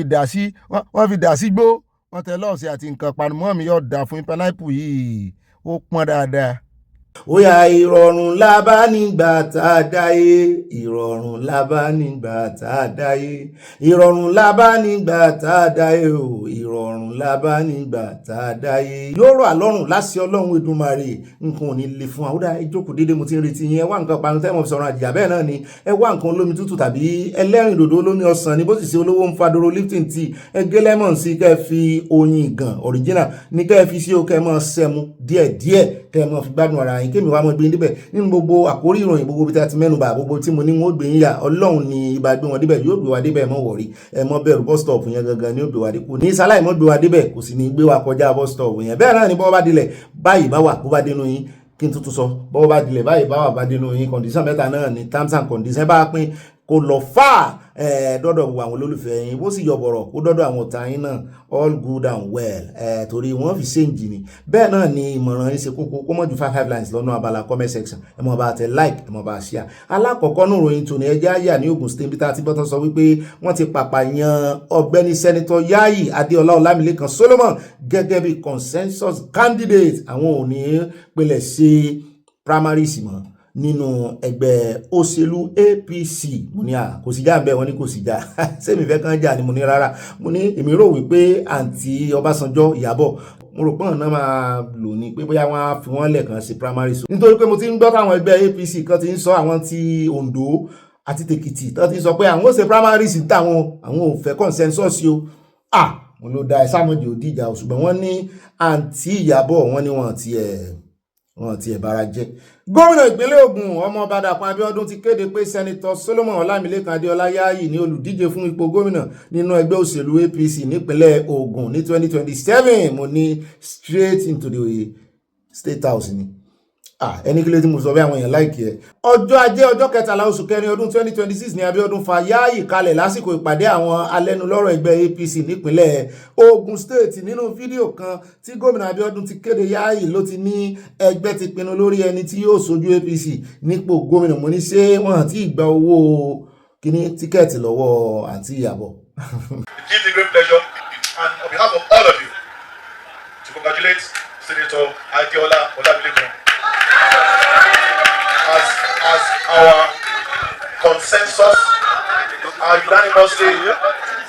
fi dà sí gbó wọ́n tẹ lọ́ọ̀sì àti nǹkan panumọ́ mi yóò dà fún pineapple yìí ó pọ́n dáadáa. ó yá ìrọ̀rùn la bá nígbà tá a dáyé ìrọ̀rùn la bá nígbà tá a dáyé ìrọ̀rùn la bá nígbà tá a dáyé o ìrọ̀rùn la bá nígbà tá a dáyé. yóò rọ̀ àlọ́run láṣẹ Ọlọ́run Èdùmàrè nǹkan ò ní le fún wa ó dá ìjókòó dédé mo ti ń retí yẹn ẹ wá nǹkan panu tẹ́mọ̀ fi sọ̀rọ̀ àjìyà bẹ́ẹ̀ náà ni ẹ wá nǹkan olómi tútù tàbí ẹlẹ́rìn dòdò olómi ọsàn ni bó sì ṣe olówó ń fadoro lifting tea ẹ gé lemon sí kẹ́ fi oyin ìgàn original ní kẹ́ fi sí o kẹ́ mọ́ sẹ́mu díẹ̀díẹ̀ kẹ́ mọ́ fi gbádùn ara yín kémi wá mọ́ gbé níbẹ̀ nínú gbogbo àkórí ìròyìn gbogbo bí tá ti mẹ́nubà gbogbo tí mo ní wọn ó gbé yín yà Ọlọ́run ni ibà gbé wọn débẹ̀ yóò gbé wa débẹ̀ mọ́ wọ̀rí ẹ mọ́ bẹ̀rù bus stop yẹn gangan ni ó gbé wa dé kò ní sáláì mọ́ gbé wa débẹ̀ kò sì ní gbé wa kọjá bus stop yẹn bẹ́ẹ̀ náà ni bọ́ bá dilẹ̀ báyìí bá wà bó bá dénú yín kí n tuntun sọ bọ́ bá dilẹ̀ báyìí bá wà bá dénú yín condition mẹ́ta náà ni terms and conditions bá pín kò lọ fà dọ́dọ̀ gbogbo àwọn olólùfẹ́ yín bó sì yọ̀bọ̀rọ̀ kó dọ́dọ̀ àwọn ọ̀tá yín náà all good and well torí wọ́n fi ṣéǹjì ni bẹ́ẹ̀ náà ni ìmọ̀ràn yín ṣe kókó kó mọ̀ ju 5 lines lọ́nà abala comment section ẹ mọ̀ bá tẹ like ẹ mọ̀ bá share. alákọ̀ọ́kọ́ nù ròyìn tòní ẹjẹ́ àyà ní Ògùn state peter tibọ́tán sọ wípé wọ́n ti pàpà yan ọ̀gbẹ́ni sẹ́nitọ́ Yayi Adéọlá Ọlámilékan Solomon gẹ́gẹ́ bí consensus candidate àwọn ò ní pinlẹ̀ ṣe primaries mọ́ nínú ẹgbẹ́ òṣèlú APC. Mo ní kò sí jà ń bẹ, wọ́n ní kò sí jà sẹ́mi fẹ́ kàn jà ni mo ní rárá. Mo ní èmi rò wípé àǹtí Ọbásanjọ́ Ìyábọ̀ mo rò pọ́n náà máa lò ní pé bóyá wọ́n á fi wọ́n lẹ̀kan sí primary school, nítorí pé mo ti ń gbọ́ táwọn ẹgbẹ́ APC kan ti ń sọ, àwọn ti Ondo àti tèkìtì tó ti sọ pé àwọn ò ṣe primary sí táwọn ò fẹ́ consensus o. Mo ló da ẹ̀sàmọ́jì òdìjà, ṣùgbọ́n wọ́n ní àǹtí Ìyábọ̀ wọ́n ní wọ́n ti bára jẹ́. Gómìnà ìpínlẹ̀ Ògùn ọmọọba Dàpọ̀ Abíọ́dún ti kéde pé Sẹ́nitọ̀ Solomon Ọlámilékan Adéọlá Yáyì ní olùdíje fún ipò gómìnà nínú ẹgbẹ́ òṣèlú APC nípínlẹ̀ Ògùn ní 2027. Mo ní straight into the State House ni. Ẹni kí ló tí mo sọ bí àwọn èèyàn láìkí ẹ. Ọjọ́ Ajé ọjọ́ 13 oṣù kẹrin ọdún 2026 ni Abíọ́dún fa Yáyì kalẹ̀ lásìkò ìpàdé àwọn alẹ́nulọ́rọ̀ ẹgbẹ́ APC nípínlẹ̀ Ògùn State. Nínú fídíò kan tí gómìnà Abíọ́dún ti kéde Yáyì ló ti ní ẹgbẹ́ ti pinnu lórí ẹni tí yóò ṣojú APC nípò gómìnà. Mo ní ṣé wọ́n àti ìgbà owó kíní tíkẹ́ẹ̀tì lọ́wọ́ àǹtí Ìyábọ̀. It gives a great pleasure and on behalf of all of you to congratulate Senator Adéọlá Ọlámilékan as our consensus, our unanimously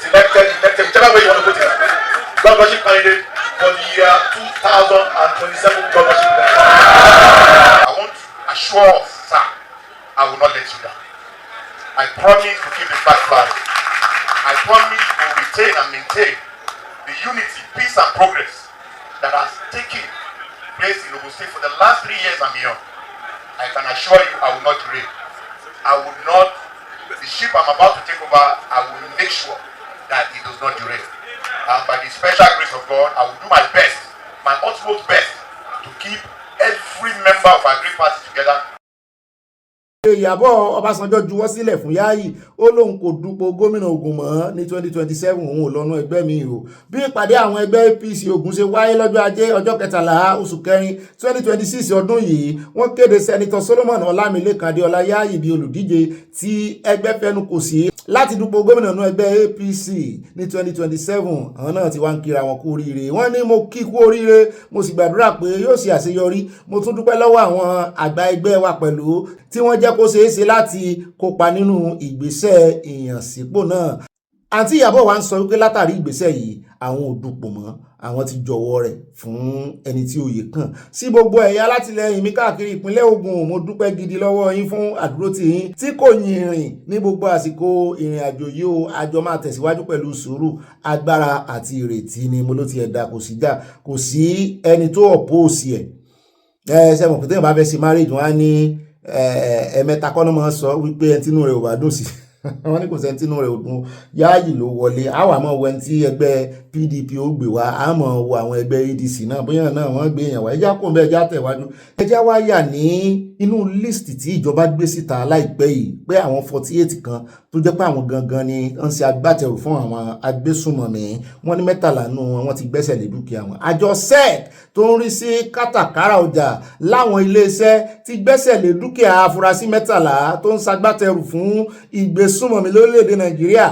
selected, whichever way you want to put it, governorship candidate for the year 2027 governorship. I want to assure us, sir, I will not let you down. I promise to keep the flag flying. I promise to retain and maintain the unity, peace and progress that has taken place in Ogun State for the last 3 years and beyond. I can assure you I will not derail. I will not, the ship I'm about to take over, I will make sure that it does not derail. And by the special grace of God, I will do my best, my utmost best, to keep every member of our great party together. Ìyábọ̀ Ọbásanjọ́ juwọ́ sílẹ̀ fún Yáyì, ó lóun kò dupò gómìnà Ògùn mọ́ ní 2027, òun ò lọ́nà ẹgbẹ́ mi o. Bí ìpàdé àwọn ẹgbẹ́ APC Ògùn ṣe wáyé lọ́jọ́ Ajé ọjọ́ 13 oṣù kẹrin 2026 ọdún yìí, wọ́n kéde Sẹ́nitọ̀ Solomon Ọlámilékan Adéọlá Yáyì bí olùdíje tí ẹgbẹ́ fẹnu kò sí láti dupò gómìnà nínú ẹgbẹ́ APC ní 2027. Àwọn náà ti wá ń kíra wọn kú oríire. Wọ́n ní mo kí kú oríire, mo sì gbàdúrà pé yóò ṣe àṣeyọrí. Mo tún dúpẹ́ lọ́wọ́ àwọn àgbà ẹgbẹ́ wa pẹ̀lú tí wọ́n jẹ́ kó ṣeé ṣe láti kópa nínú ìgbésẹ̀ ìyànsípò náà. Àǹtí Ìyábọ̀ wa ń sọ wípé látàrí ìgbésẹ̀ yìí àwọn ò dupò mọ́, àwọn ti jọ̀wọ́ rẹ̀ fún ẹni tí oyè kàn. Sí gbogbo ẹ̀yin alátìlẹyìn mi káàkiri ìpínlẹ̀ Ògùn, mo dúpẹ́ gidi lọ́wọ́ yín fún àdúrótì yín tí kò yìn rìn ní gbogbo àsìkò ìrìn àjò yìí o. Àjọ máa tẹ̀síwájú pẹ̀lú sùúrù, agbára àti ìrètí ni mo ló ti ẹ̀dá, kò sí jà, kò sí ẹni tó ọ̀pọ̀ọ̀sì ẹ̀. Ṣé mo kò tẹ́yìn bá fẹ́ sí marriage wọn á ní ẹ̀mẹ́ta kọ́nà máa sọ wípé ẹni tínú rẹ̀ ò bá dùn sí wọ́n ní kò sẹ́ni tínú rẹ̀ ò dùn. Yáyì ló wọlé, àwa mọ̀ wẹ́n tí ẹgbẹ́ PDP ó gbé wá, a mọ̀ wo àwọn ẹgbẹ́ ADC náà bóyá náà wọ́n gbé èèyàn wá. Ẹjá kò bẹ́ẹ̀ já tẹ̀wájú. Ẹjá wá yà ní inú líìsì tí ìjọba gbé síta láìpẹ́ yìí pé àwọn 48 kan tó jẹ́ pé àwọn gangan ni wọ́n ṣe agbátẹrù fún àwọn agbésùnmọ̀mí, wọ́n ní 13 nínú wọn ti gbẹ́sẹ̀ lé dúkìá wọn. Àjọ SEC tó ń rí sí kátàkárà ọjà láwọn iléeṣẹ́ ti gbẹ́sẹ̀ lé dúkìá afurasí 13 tó ń ṣagbátẹrù fún ìgbésùnmọ̀mí lórílẹ̀‐èdè Nàìjíríà.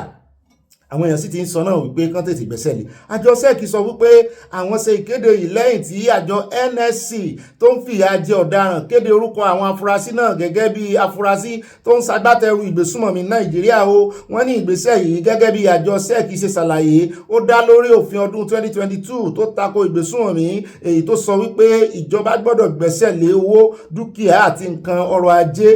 Àwọn èèyàn sì ti ń sọ náà wípé kán tètè gbẹ́sẹ̀ lé. Àjọ SEC sọ wípé àwọn ṣe ìkéde yìí lẹ́yìn tí àjọ NSC tó ń fìyà jẹ ọ̀daràn kéde orúkọ àwọn afurasí náà gẹ́gẹ́ bí afurasí tó ń ṣagbátẹrù ìgbésùnmọ̀mí Nàìjíríà o. Wọ́n ní ìgbésẹ̀ yìí gẹ́gẹ́ bí àjọ SEC ṣe ṣàlàyé ó dá lórí òfin ọdún 2022 tó tako ìgbésùnmọ̀mí, èyí tó sọ wípé ìjọba gbọ́dọ̀ gbẹ́sẹ̀ lé owó, dúkìá àti nǹkan ọrọ̀ ajé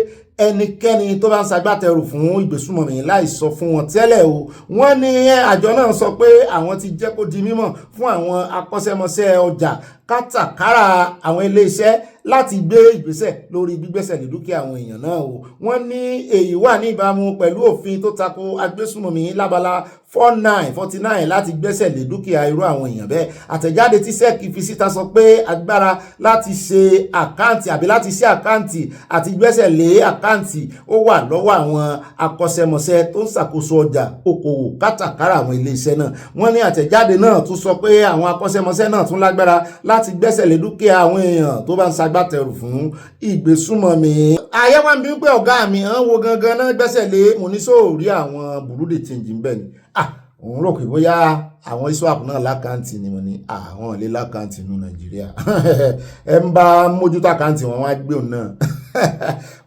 ẹnikẹ́ni tó bá ń ṣagbátẹrù fún ìgbésùnmọ̀mí láì sọ fún wọn tẹ́lẹ̀ o. Wọ́n ní àjọ náà sọ pé àwọn ti jẹ́ kó di mímọ̀ fún àwọn akọ́ṣẹ́mọṣẹ́ ọjà kátàkárà àwọn iléeṣẹ́ láti gbé ìgbésẹ̀ lórí gbígbẹ́sẹ̀ lé dúkìá àwọn èèyàn náà o. Wọ́n ní èyí wà ní ìbámu pẹ̀lú òfin tó tako agbésùnmọ̀mí lábala 49 láti gbẹ́sẹ̀ lé dúkìá irú àwọn èèyàn bẹ́ẹ̀. Àtẹ̀jáde tí SEC fi síta sọ pé agbára láti ṣe àkáǹtì àbí láti ṣe àkáǹtì àti gbẹ́sẹ̀ lé àkáǹtì ó wà lọ́wọ́ àwọn akọ́ṣẹ́mọṣẹ́ tó ń ṣàkóso ọjà okòwò kátàkárà àwọn iléeṣẹ́ náà. Wọ́n ní àtẹ̀jáde náà tún sọ pé àwọn akọ́ṣẹ́mọṣẹ́ náà tún lágbára láti gbẹ́sẹ̀ lé dúkìá àwọn èèyàn tó bá ń ṣagbátẹrù fún ìgbésùnmọ̀mí. Ayé wa ń bí pé ọ̀gá mi ń wo gangan náà gbẹ́sẹ̀ lé, mo ní sóòrí àwọn burúdé change ń bẹ̀ ni. Òun rò pé bóyá àwọn ISWAP náà lákàntì ni mo ní àwọn ilé lákàntì nínú Nàìjíríà ẹ ń bá mójútó àkáǹtì wọn wá gbé òun náà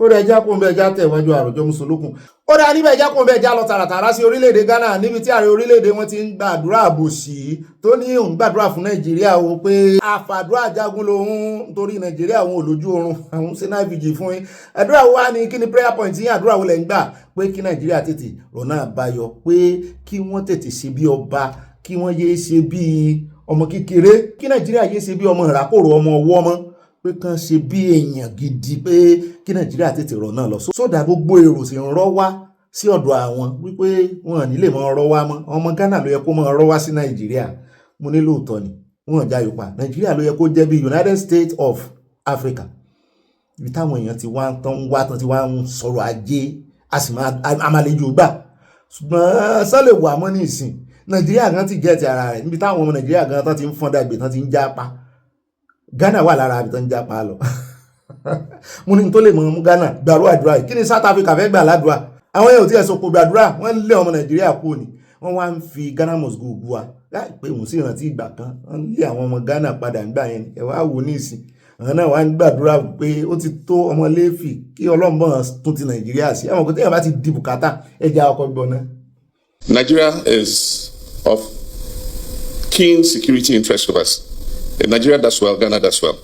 ó dẹ̀ já kún bẹ́ẹ̀ já tẹ̀wájú àròjọ mùsùlùkùn ó dá níbẹ̀ já kún bẹ́ẹ̀ já lọ tààràtàrà sí orílẹ̀-èdè Ghana níbi tí ààrẹ orílẹ̀-èdè wọn ti ń gbàdúrà àbòsí tó ní òun gbàdúrà fún Nàìjíríà o pé àfàdúrà jagun lòun nítorí Nàìjíríà òun ò lójú oorun àwọn ṣe náà fìjì fún yín àdúrà wa ni kí ni prayer point yín àdúrà wo lẹ̀ ń gbà pé kí Nàìjíríà tètè rọ̀nà àbáyọ pé kí wọ́n tètè ṣe bí ọba kí wọ́n yéé ṣe bí ọmọ kékeré kí Nàìjíríà yéé ṣe bí ọmọ ìràkòrò ọmọ ọwọ́ mọ́ pé kàn ṣe bí èèyàn gidi pé kí Nàìjíríà tètè rọ̀ náà lọ sódà gbogbo èrò sì ń rọ́ wá sí ọ̀dọ̀ àwọn wípé wọn nílé mọ́ rọ́ wá mọ́ ọmọ Ghana ló yẹ kó mọ́ rọ́ wá sí Nàìjíríà mo ní lóòótọ́ ni wọn já yòópa Nàìjíríà ló yẹ kó jẹ́ bí United States of Africa ibi táwọn èèyàn ti wá tán wá tán ti wá ń sọ̀rọ̀ ajé a sì máa amalejò gbà ṣùgbọ́n sọ́lẹ̀ wà mọ́ ní ìsìn Nàìjíríà gan ti gẹ̀ẹ́tì ara rẹ̀ níbi táwọn ọmọ Nàìjíríà gan tán ti ń fọ́n dàgbé tán ti ń jápa Ghana wà lára àbí tán ń jápa lọ mo ní tó lè mọ mú Ghana gbàrú àdúrà yìí kí ni South Africa fẹ́ gbà ládùúrà àwọn èèyàn tí ẹ̀sọ́ kò gbàdúrà wọ́n lé ọmọ Nàìjíríà kú ni wọ́n wá ń fi Ghana must go bua láìpẹ́ òun sì rántí ìgbà kan wọ́n lé àwọn ọmọ Ghana padà nígbà yẹn ẹ wá wò ní ìsìn àwọn náà wá ń gbàdúrà pé ó ti tó ọmọ Léfì kí ọlọ́mọbọ̀n tún ti Nàìjíríà sí àwọn kò tẹ́yàn bá ti di bùkátà ẹja ọkọ̀ gbọ́n náà. Nigeria is of keen security interest to us. If Nigeria does well, Ghana does well.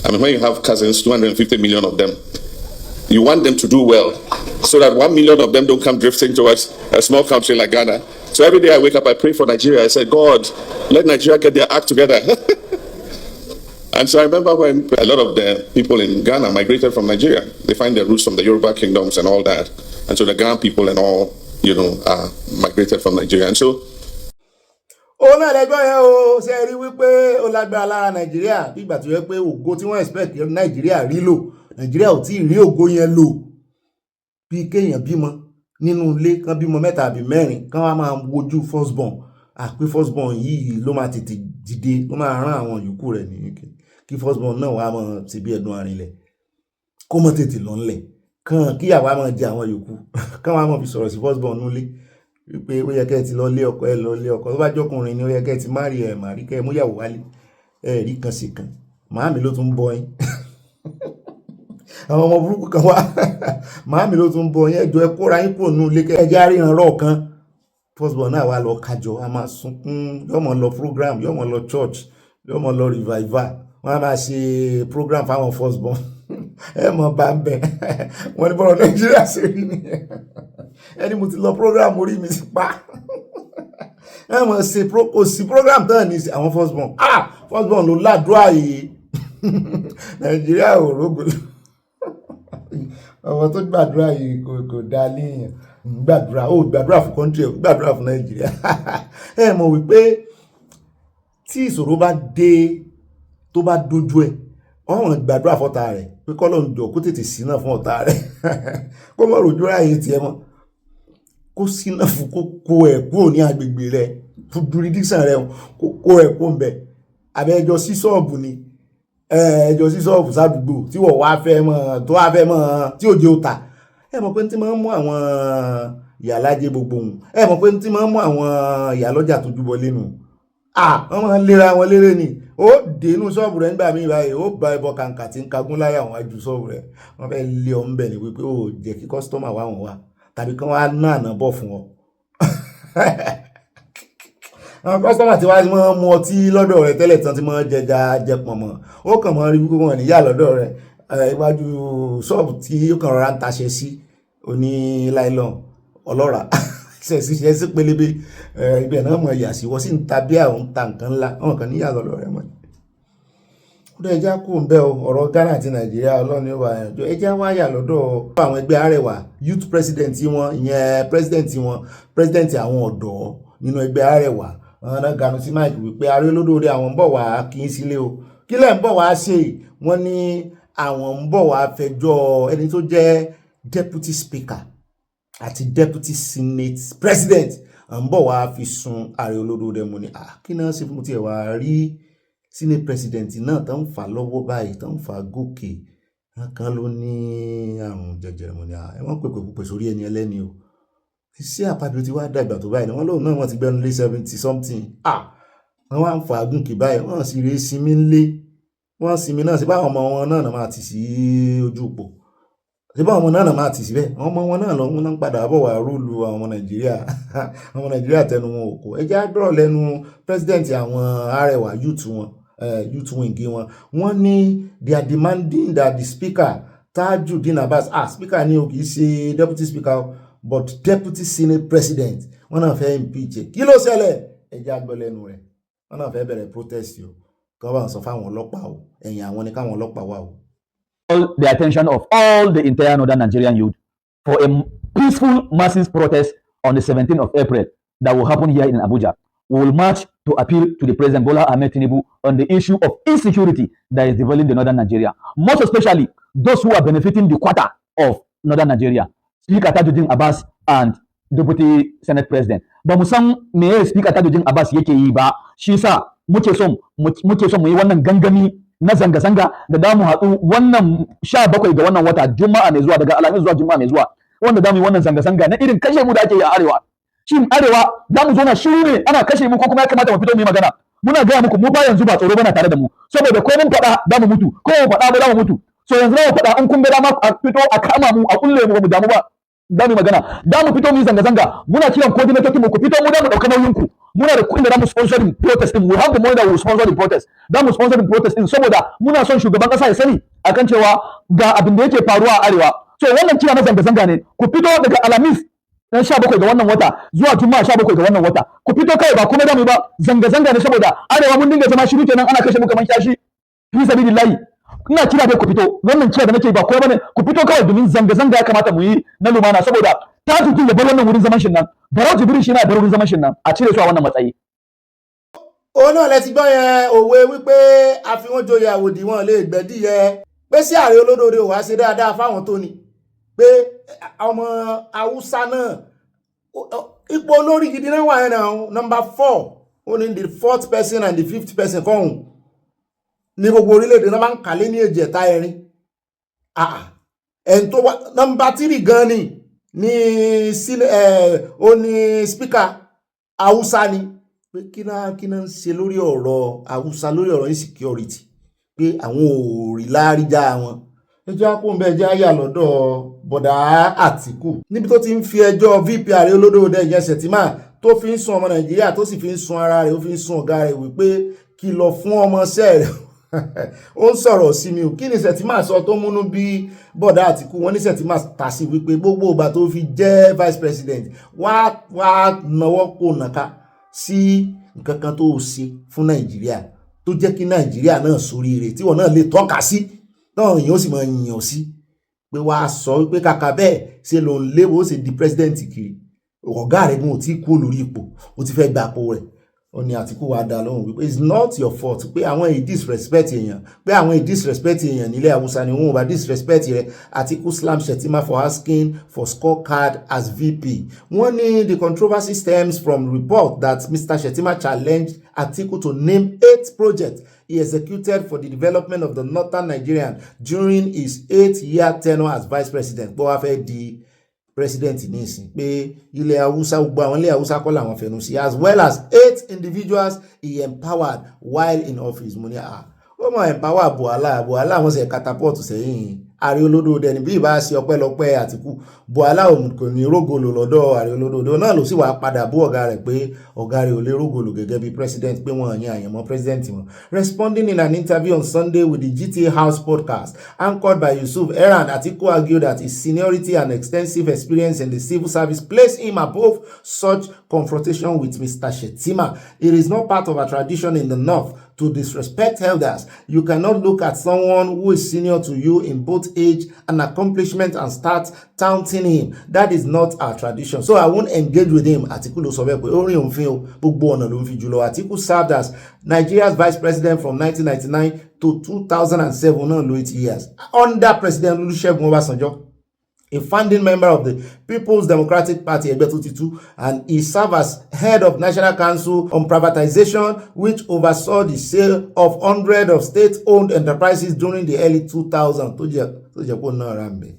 I mean, when you have cousins, 250 million of them, you want them to do well so that 1 million of them don't come drifting towards a small country like Ghana. So every day I wake up, I pray for Nigeria. I say, God, let Nigeria get their act together. And so I remember when a lot of the people in Ghana migrated from Nigeria. They find their roots from the Yoruba kingdoms and all that. And so the Ghana people and all, migrated from Nigeria. And so òun náà lẹ́gbọ́n yẹn o ṣe rí wípé ó lágbára lára Nàìjíríà bí ìgbà tó yẹ pé ògo tí wọ́n expect Nàìjíríà rí lò Nàìjíríà ò tí ì rí ògo yẹn lò bí kéèyàn bímọ nínú ilé kan bímọ 3 àbí 4 kan wá máa wojú firstborn àpé firstborn yìí ló máa tètè dìde ló máa rán àwọn yòókù rẹ̀ ní kí firstborn náà wá máa ṣe bí ẹ̀dùn àrìnlẹ̀ kó mọ́ tètè lọ ńlẹ̀ kan kíyàwó á máa jẹ àwọn yòókù kan wá máa fi sọ̀rọ̀ sí firstborn nílé wípé ó yẹ kẹ́ ti lọ lé ọkọ ẹ lọ lé ọkọ tó bá jọkùnrin ni ó yẹ kẹ́ ti má rí ẹ má rí kẹ́ ẹ múyàwó wálé ẹ rí kan sí kan màámi ló tún bọ yín àwọn ọmọ burúkú kan wá màámi ló tún bọ yín ẹjọ́ ẹ kóra yín kúrò nínú ilé kẹ́ ẹ já ríran rọ kan firstborn náà wá lọ kájọ a máa sunkún yọmọ lọ program yọmọ lọ church yọmọ lọ revival wọn a máa ṣe program fáwọn firstborn ẹ mọ bá ń bẹ wọn ní bọ́rọ̀ Nàìjíríà ṣe rí nìyẹn ẹni mo ti lọ program orí mi ti pa ẹ mọ̀ ṣe kò sí program tán ní àwọn firstborn ló ládùúrà yìí Nàìjíríà ò rógbò ọmọ tó gbàdúrà yìí kò dá léèyàn gbàdúrà fún country gbàdúrà fún Nàìjíríà ẹ mọ̀ wípé tí ìṣòro bá dé tó bá dojú ẹ ọ̀hún gbàdúrà fọ́ta rẹ̀ pé kọ́lọ́run jọ kó tètè sí náà fún ọ̀tá rẹ̀ kó mọ̀ rojú ráyè tiẹ̀ mọ́ kó sínà fún kó ẹ̀ kúrò ní agbègbè rẹ̀ fún jurisdiction rẹ̀ kó ẹ̀ kó ń bẹ̀ àbẹ̀ ẹjọ́ sí ṣọ́ọ̀bù ni ẹjọ́ sí ṣọ́ọ̀bù sádùúgbò tí wọ́n wá fẹ́ mọ́ tó wá fẹ́ mọ́ tí òjò ta ẹ mọ̀ pé ní tí máa ń mú àwọn ìyàlájẹ gbogbo òun ẹ mọ̀ pé ní tí máa ń mú àwọn ìyàlọ́jà tó júbọ lẹ́nu wọ́n máa ń lera wọn lérè ni ó dénú ṣọ́ọ̀bù rẹ̀ nígbà míì báyìí ó bá ẹbọ kàǹkà tí ń kagún láyà wọn ju ṣọ́ọ̀bù rẹ̀ wọ́n fẹ́ lé ọ ń bẹ̀ ní wípé ó jẹ́ kí kọ́sítọ́mà wá wọn wá tàbí kí wọ́n á ná àná bọ̀ fún ọ. àwọn kọ́sítọ́mà tí wọ́n máa ń mu ọtí lọ́dọ̀ rẹ̀ tẹ́lẹ̀ tán tí wọ́n jẹja jẹpọ̀ mọ́ ó kàn mọ́ rí wípé wọn níyà lọ́dọ̀ rẹ̀ iwájú ṣọ́ọ̀bù tí ó kàn rọra ń taṣẹ sí oní láìlọ́n ọlọ́ra ṣe sí pélébé ibẹ̀ náà mọ̀ yà sí wọ́n sì ń ta bí àwọn ta nǹkan ńlá wọn kàn níyà lọ́dọ̀ rẹ̀ mọ́ ó dẹ̀ ẹja kú ń bẹ́ ọ̀rọ̀ Ghana àti Nàìjíríà ọlọ́ni wà ẹjọ́ ẹja wáyà lọ́dọ̀ àwọn ẹgbẹ́ Arẹwà youth president wọn ìyẹn president àwọn ọ̀dọ́ nínú ẹgbẹ́ Arẹwà wọn náà ganu sí máìkì wípé Ààrẹ Olódòdó àwọn ń bọ̀ wá kí n sílé o kí lẹ̀ ń bọ̀ wá ṣe wọ́n ní àwọn ń bọ̀ wá fẹjọ́ ẹni tó jẹ́ deputy speaker àti deputy senate president ń bọ̀ wá fi sun Ààrẹ Olódòdó mu ni kí náà ṣe fún tiẹ̀ wá rí senate president náà tó ń fà lọ́wọ́ báyìí tó ń fà gòkè kan ló ní àrùn jẹjẹrẹ mu ni ẹ wọ́n pèpè púpẹ̀ sórí ẹni ẹlẹ́ni o iṣẹ́ Akpabio ti wá dàgbà tó báyìí wọ́n lóun náà wọ́n ti gbẹ́nu lé 70 something wọ́n wá ń fà gòkè báyìí wọ́n sì rí sinmi ńlé wọ́n sinmi náà síbá ọmọ wọn náà máa ti sí ojú òpó síbá ọmọ náà máa ti síbẹ̀ ọmọ wọn náà lọ́wọ́ náà padà bọ̀ wá rúlu àwọn ọmọ nàìjíríà tẹnu wọn òkò ẹjẹ́ àgbọ̀rọ̀ lẹ́nu president àwọn arẹwà youth wing wọn ní they are demanding that the speaker Tajudeen Abbas speaker ni o kì í ṣe deputy speaker but deputy senate president wọn náà fẹ́ impeach kí ló ṣẹlẹ̀ ẹjẹ́ àgbọ̀ lẹ́nu rẹ̀ wọn náà fẹ́ bẹ̀rẹ̀ protest o kọ́ bá ń sọ fáwọn ọlọ́pàá o ẹ̀yìn àwọn ni káwọn ọlọ́pàá wà o. The attention of all the entire northern Nigerian youth for a peaceful massive protest on the 17th of April that will happen here in Abuja. We will march to appeal to the President Bola Ahmed Tinubu on the issue of insecurity that is developing the northern Nigeria, most especially those who are benefiting the quarter of northern Nigeria, Speaker Tajudeen Abbas and Deputy Senate President. Ba mu san me Speaker Tajudeen Abbas yake yi ba, shi sa muke son mu yi wannan gangami na zanga-zanga da damu haɗu wannan 17 ga wannan wata Juma'a mai zuwa daga Alhamis zuwa Juma'a mai zuwa wanda damu yi wannan zanga-zanga na irin kashe mu da ake yi a arewa. Shin arewa da mu zo na shiru ne ana kashe mu ko kuma ya kamata mu fito mu yi magana? Muna gaya muku mu ba yanzu ba tsoro bana tare da mu saboda ko mun faɗa da mu mutu ko mu faɗa ba da mu mutu. So yanzu za mu faɗa in kun ga dama a fito a kama mu a kulle mu ba mu damu ba. Da mu magana da mu fito mu yi zanga-zanga muna kiran coordinator mu ku fito mu da mu dauka nauyin ku muna da kuɗin da mu sponsor protest din we have the money that will sponsor the protest da mu sponsor the protest din saboda muna son shugaban kasa ya sani akan cewa ga abin da yake faruwa a arewa so wannan kira na zanga-zanga ne ku fito daga Alhamis dan 17 ga wannan wata zuwa Juma'a 17 ga wannan wata ku fito kai ba kuma da mu ba zanga-zanga ne saboda arewa mun dinga zama shiru kenan ana kashe mu kaman kyashi fi sabilillahi ina kira dai ku fito wannan kira da nake ba ko bane ku fito kawai domin zanga-zanga ya kamata mu yi na lumana saboda ta tutu ya bar wannan wurin zaman shin nan barau jibril shi na bar wurin zaman shin nan a cire su a wannan matsayi. Ó náà lẹ ti gbọ́ yẹn òwe wípé àfihàn joyè àwòdì wọn lè gbẹ̀dí yẹ pé sí ààrẹ olódòdó wàá ṣe dáadáa fáwọn tó ní pé ọmọ haúsá náà ipò olórí gidi náà wà yẹn náà number 4 ó ní the 4th person and the 5th person kọ́hún ní gbogbo orílẹ̀-èdè náà máa ń kàlé ní èjì ẹ̀ta ẹ̀rin ẹni tó wá number 3 gan ni ó ní speaker haúsá ni pé kí náà ń ṣe lórí ọ̀rọ̀ haúsá lórí ọ̀rọ̀ insecurity pé àwọn ò rí láríjà wọn ẹjọ́ àpòǹbẹ ẹjọ́ àyà lọ́dọ̀ bọ̀dà Àtìkù níbi tó ti ń fi ẹjọ́ VP ààrẹ olódòdó ẹ̀jẹ̀ Sẹ̀tìmà tó fi ń sun ọmọ Nàìjíríà tó sì fi ń sun ara rẹ̀ ó fi ń sun ọ̀gá rẹ̀ wípé kìlọ̀ fún ọmọọṣẹ́ rẹ̀ ó ń sọ̀rọ̀ sí mi ò kí ni Sẹ̀tìmà sọ tó múnú bí bọ̀dà Àtìkù wọn ní Sẹ̀tìmà tà sí wípé gbogbo ìgbà tó fi jẹ́ vice president wá nawọ́ kó nàka sí nǹkan kan tó ṣe fún Nàìjíríà tó jẹ́ kí Nàìjíríà náà ṣoríire tí wọn náà lè tọ́ka sí náà èèyàn ó sì máa yìnyàn sí pé wàá sọ wípé kàkà bẹ́ẹ̀ ṣe ló ń léwo ó sì di president kiri ọ̀gá rẹ̀ mú ti kú lórí ipò ó ti fẹ́ gbapò rẹ̀ ó ní Àtìkù wá dá lóhùn wípé it's not your fault pé àwọn disrespect èèyàn pé àwọn disrespect èèyàn nílẹ̀ Haúsá ni wọn ò bá disrespect rẹ̀. Àtìkù slam Shettima for asking for scorecard as VP. Wọ́n ní the controversy stems from report that Mr. Shettima challenged Àtìkù to name 8 projects he executed for the development of the northern Nigerian during his 8-year tenure as vice president. Bó wá fẹ́ di president nísìn pé ilẹ̀ Haúsá gbogbo àwọn ilẹ̀ Haúsá kọ́ làwọn fẹnu sí as well as 8 individuals he empowered while in office. Mo ní ó mọ̀ empower Buhala wọn ṣe catapult sẹ́yìn ààrẹ olódòdó ẹni bí ìbá ṣe ọpẹ́lọpẹ́ Àtìkù Buhala kò ní rógòlò lọ́dọ̀ ààrẹ olódòdó náà ló sì wá padà bú ọ̀gá rẹ̀ pé ọ̀gá rẹ̀ ò lè rógòlò gẹ́gẹ́ bí president pé wọ́n yan àyànmọ́ president wọn. Responding in an interview on Sunday with the GTA House podcast anchored by Yusuf Eran, Àtìkù argued that his seniority and extensive experience in the civil service place him above such confrontation with Mr. Shettima. It is not part of a tradition in the north to disrespect elders. You cannot look at someone who is senior to you in both age and accomplishment and start taunting him. That is not our tradition. So I won't engage with him. Àtìkù ló sọ bẹ́ẹ̀ pé ó rí òun fi gbogbo ọ̀nà ló ń fi jùlọ. Àtìkù served as Nigeria's vice president from 1999 to 2007, náà ló 8 years under President Olusegun Obasanjo, a founding member of the People's Democratic Party, Ẹgbẹ́ tó ti tú, and he served as head of National Council on Privatization, which oversaw the sale of hundreds of state-owned enterprises during the early 2000s. Tó jẹ́ kó náà rà ń bẹ̀.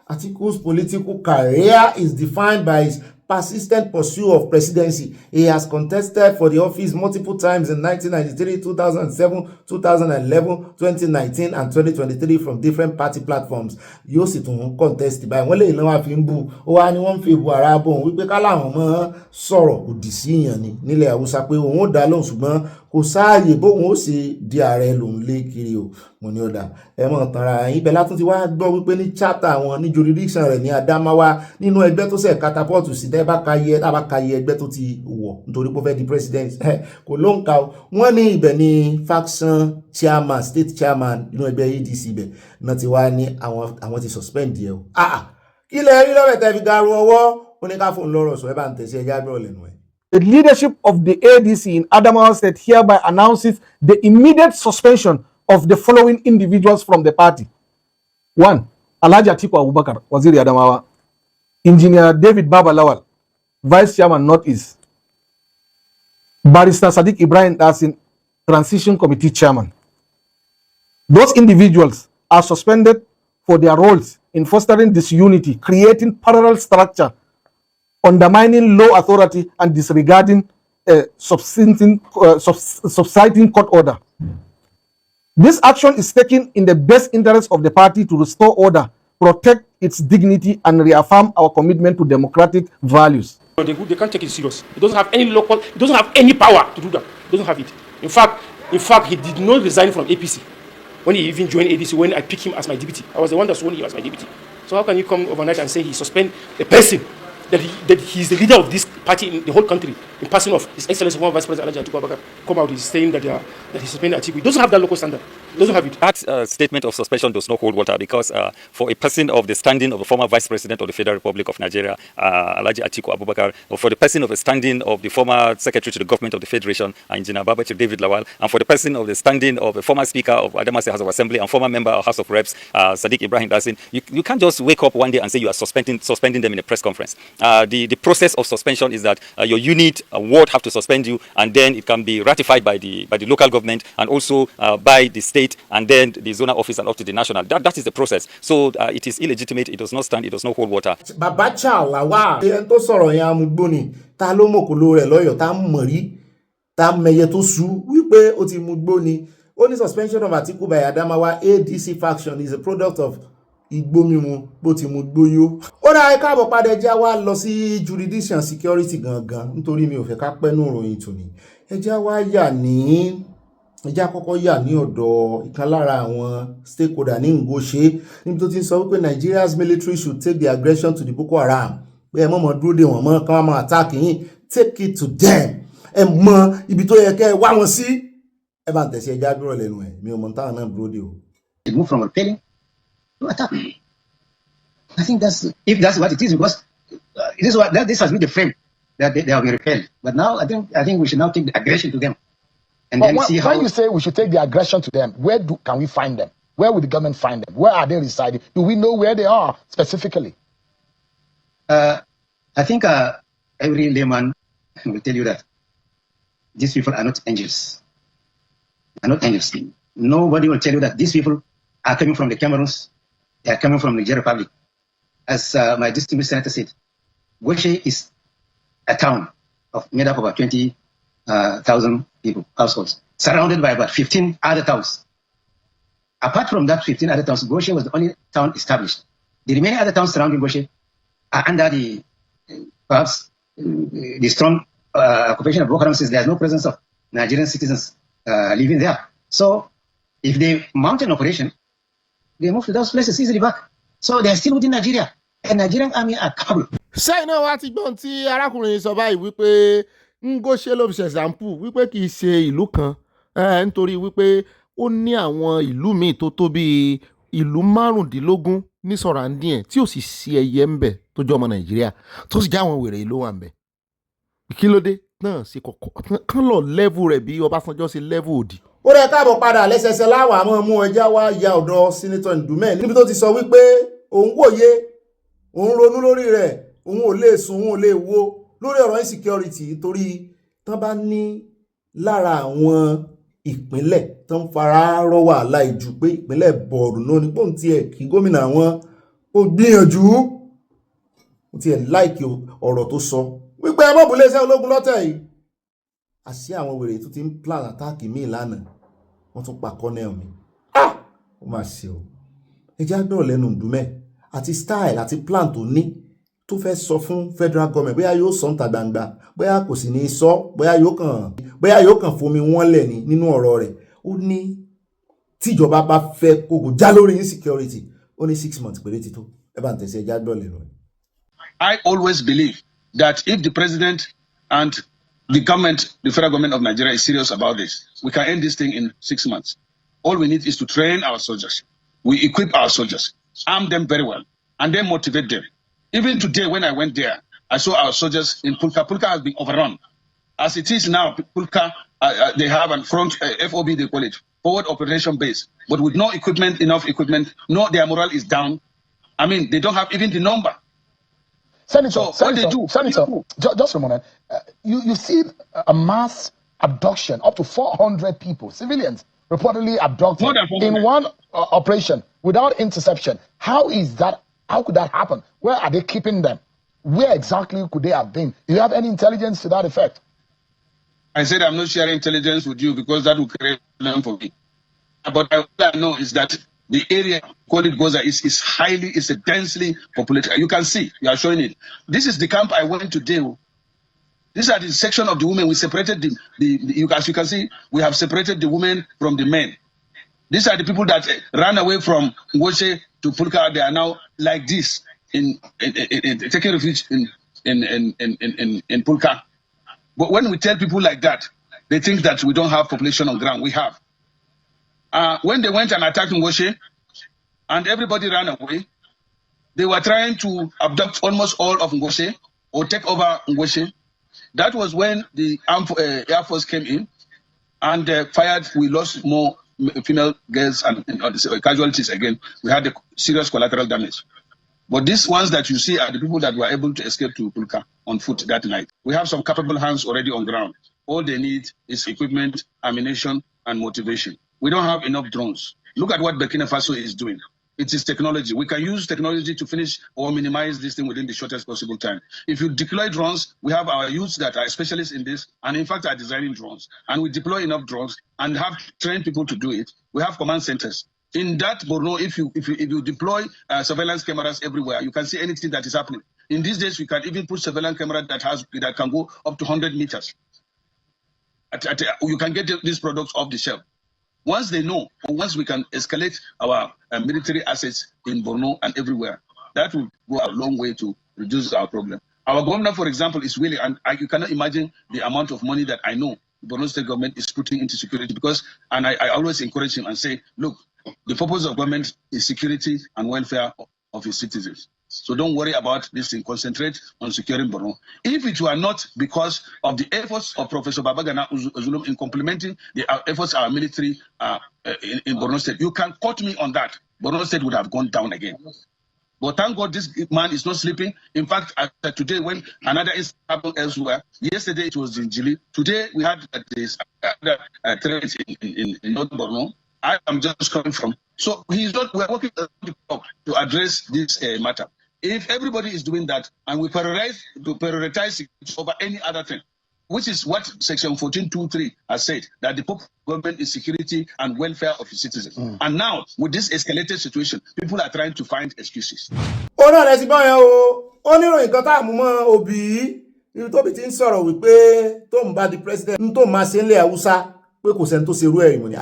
Àtìkù's political career is defined by his persistent pursuit of presidency. He has contested for the office multiple times in 1993, 2007, 2011, 2019, and 2023 from different party platforms. Yóò sì tún contest báyìí. Wọ́n lè náà wá fi ń bú. Ó wá ní wọ́n fi bu ara bọ̀ wípé ká láwọn mọ́ sọ̀rọ̀ òdì sí ìyàn ni nílẹ̀ Haúsá pé òun ó dá lóhùn ṣùgbọ́n kò sáàyè bóun ó ṣe di ààrẹ lòun lé kiri o. Mo ní ọ̀dà ẹ mọ̀ tanra yín bẹ́ẹ̀ látún ti wá gbọ́ wípé ní chata wọn ní jurisdiction rẹ̀ ní Adamawa nínú ẹgbẹ́ tó ṣe catapult sí tẹ́ bá ka yẹ ẹgbẹ́ tó ti wọ̀ nítorí pé ó fẹ́ di president kò ló ń ka o. Wọ́n ní ibẹ̀ ní faction chairman state chairman nínú ẹgbẹ́ ADC ibẹ̀ náà ti wá ní àwọn ti suspend yẹ o. Kí lẹ rí lọ́wọ́ tẹ́ fi garu ọwọ́ ó ní ká fóun lọ́rọ̀ sọ ẹ bá ń tẹ̀sí ẹjá bẹ́ẹ̀ lẹ́nu ẹ̀. The leadership of the ADC in Adamawa State hereby announces the immediate suspension of the following individuals from the party. 1. Alhaji Atiku Abubakar, Waziri Adamawa. Engineer David Baba Lawal, Vice Chairman Northeast. Barrister Sadiq Ibrahim Dasin, Transition Committee Chairman. Those individuals are suspended for their roles in fostering disunity, creating parallel structure, undermining law authority, and disregarding subsiding court order. This action is taken in the best interest of the party to restore order, protect its dignity, and reaffirm our commitment to democratic values. They can't take it serious. It doesn't have any local, it doesn't have any power to do that. It doesn't have it. In fact, he did not resign from APC when he even joined ADC, when I picked him as my deputy. I was the one that sworn him as my deputy. So how can you come overnight and say he suspend a person that he's the leader of this party in the whole country, in person of His Excellency former Vice President Alhaji Atiku Abubakar, come out is saying that he suspended Atiku. He doesn't have that local standard. He doesn't have it. That statement of suspension does not hold water because for a person of the standing of the former Vice President of the Federal Republic of Nigeria, Alhaji Atiku Abubakar, or for the person of the standing of the former Secretary to the Government of the Federation, Engineer Babachir David Lawal, and for the person of the standing of the former Speaker of Adamawa State House of Assembly and former member of House of Reps, Sadiq Ibrahim Dasin, you can't just wake up one day and say you are suspending them in a press conference. The process of suspension is that your unit, ward have to suspend you, and then it can be ratified by the local government and also by the state, and then the zonal office and up to the national. That is the process. So it is illegitimate. It does not stand. It does not hold water. Babacha lawa ẹni tó sọ̀rọ̀ yẹn amugbóni ta ló mọ̀kòló rẹ̀ lọ́yọ̀ ta mọ̀ rí ta mẹyẹ tó sú wípé ó ti mugbóni. Only suspension of Atiku by Adamawa ADC faction is a product of igbomimu bó ti mugboyo. Ó dá ẹ káàbọ̀ padà já wá lọ sí jurisdiction security gangan nítorí mi ò fẹ́ ká pẹ́ nú ìròyìn tòní. Ẹ já wá ẹjá kọ́kọ́ yà ní ọ̀dọ̀ ìkan lára àwọn stakeholder ní Ngoshe níbi tó ti ń sọ wípé Nigeria's military should take the aggression to the Boko Haram. Pé ẹ mọ̀ dúró dè wọ́n mọ́ kán wá máa attack yín, take it to them. Ẹ mọ ibi tó yẹ kẹ́ wá wọn sí. Ẹ bá ń tẹ̀sí ẹjá dúró lẹ́nu ẹ̀ mi ò mọ̀ táwọn náà dúró dè o. Move from repelling to attack. I think if that's what it is, because this has been the frame that they have been repelled. But now I think we should now take the aggression to them. And then see how. When you say we should take the aggression to them, where can we find them? Where will the government find them? Where are they residing? Do we know where they are specifically? I think every layman will tell you that these people are not angels. They are not angels. Nobody will tell you that these people are coming from the Cameroons. They are coming from the Niger Republic. As my distinguished senator said, Ngoshe is a town made up of about 20,000 people, households, surrounded by about 15 other towns. Apart from that 15 other towns, Ngoshe was the only town established. The remaining other towns surrounding Ngoshe are under the strong occupation of Boko Haram, since there is no presence of Nigerian citizens living there. So if they mount an operation, they move to those places easily back. So they are still within Nigeria. And Nigerian army are capable. Ṣé iná wa ti gbọ́n tí arákùnrin sọ báyìí wípé Ngoshe ló fi ṣe example wípé kì í ṣe ìlú kan nítorí wípé ó ní àwọn ìlú míì tó tó bí ìlú 15 ní surrounding ẹ̀ tí ò sì sí ẹyẹ ń bẹ̀ tó jọ ọmọ Nàìjíríà tó sì já àwọn wèrè ìlú wà ń bẹ̀. Kí ló dé náà sí kọ̀kọ́ kán lọ level rẹ̀ bí Ọbásanjọ́ ṣe level òdì. Ó rẹ̀ káàbọ̀ padà lẹ́sẹsẹ láwọn àmọ́ mú ẹja wá ya ọ̀dọ̀ Senator Ndume níbi tó ti sọ wípé òun wòye òun ronú lórí rẹ̀ òun ò lè sùn òun ò lè wo lórí ọ̀rọ̀ insecurity torí tán bá ní lára àwọn ìpínlẹ̀ tán fara rọ́ wàhálà ìjù pé ìpínlẹ̀ Borno ní pòun tiẹ̀ kí gómìnà àwọn ó gbìyànjú mo tiẹ̀ láìkì ọ̀rọ̀ tó sọ wípé ẹ mọ̀bùlé iṣẹ́ ológun lọ́tẹ̀ yìí. Àṣé àwọn wèrè tó ti ń plan attack míì lánàá wọ́n tún pa colonel mi. Ó mà ṣe o. Ẹ jẹ́ àgbọ̀rọ̀ lẹ́nu Ndume àti style àti plan tó ní tó fẹ́ sọ fún federal government bóyá yóò sọ níta gbangba bóyá kò sì ní sọ bóyá yóò kàn fomi wọ́n lẹ̀ ní nínú ọ̀rọ̀ rẹ̀. Ó ní tíjọba bá fẹ́ kókò já lórí insecurity ó ní 6 months péré ti tó. Ẹ bá ń tẹ̀sí ẹja gbọ́lẹ̀ lọ. I always believe that if the president and the government, the federal government of Nigeria is serious about this, we can end this thing in 6 months. All we need is to train our soldiers. We equip our soldiers, arm them very well, and then motivate them. Even today, when I went there, I saw our soldiers in Pulka. Pulka has been overrun. As it is now, Pulka, they have a front, FOB they call it, forward operation base, but with no equipment, enough equipment, no, their morale is down. I mean, they don't have even the number. Senator, just a moment. You see a mass abduction, up to 400 people, civilians, reportedly abducted in one operation without interception. How is that? How could that happen? Where are they keeping them? Where exactly could they have been? Do you have any intelligence to that effect? I said I'm not sharing intelligence with you because that will create a problem for me. But all I know is that the area, call it Goza, is a densely populated. You can see, you are showing it. This is the camp I went to deal. These are the section of the women. We separated as you can see, we have separated the women from the men. These are the people that ran away from Ngoshe to Pulka. They are now like this, in taking refuge in Pulka. But when we tell people like that, they think that we don't have population on ground. We have. When they went and attacked Ngoshe, and everybody ran away, they were trying to abduct almost all of Ngoshe or take over Ngoshe. That was when the Air Force came in and fired. We lost more female girls and casualties again. We had a serious collateral damage. But these ones that you see are the people that were able to escape to Pulka on foot that night. We have some capable hands already on ground. All they need is equipment, ammunition, and motivation. We don't have enough drones. Look at what Burkina Faso is doing. It is technology. We can use technology to finish or minimize this thing within the shortest possible time. If you deploy drones, we have our youths that are specialists in this and in fact are designing drones. And we deploy enough drones and have trained people to do it. We have command centers. In that Borno, if you deploy surveillance cameras everywhere, you can see anything that is happening. In these days, we can even put surveillance camera that can go up to 100 meters. You can get these products off the shelf. Once they know, or once we can escalate our military assets in Borno and everywhere, that will go a long way to reduce our problem. Our governor, for example, is willing, and you cannot imagine the amount of money that I know the Borno state government is putting into security because, and I always encourage him and say, look, the purpose of government is security and welfare of its citizens. So don't worry about this thing. Concentrate on securing Borno. If it were not because of the efforts of Professor Babagana Zulum in complementing the efforts of our military in Borno State, you can quote me on that. Borno State would have gone down again. But thank God this man is not sleeping. In fact, today when another incident happened elsewhere, yesterday it was in Jili. Today we had this threat in North Borno. I am just coming from. So he's not. We are working to address this matter. If everybody is doing that, and we prioritize it over any other thing, which is what Section 1423 has said, that the government is security and welfare of its citizens. And now, with this escalated situation, people are trying to find excuses. Ọ̀nà rẹ̀ ti bá yẹn o, ó níròyìn kan tá a mú mọ́ Obi ibi tó bí ti ń sọ̀rọ̀ wípé tó ń bá di president ń tó máa ṣe ń lé Haúsá pé kò sẹ́ni tó ṣe irú ẹ̀yìn ni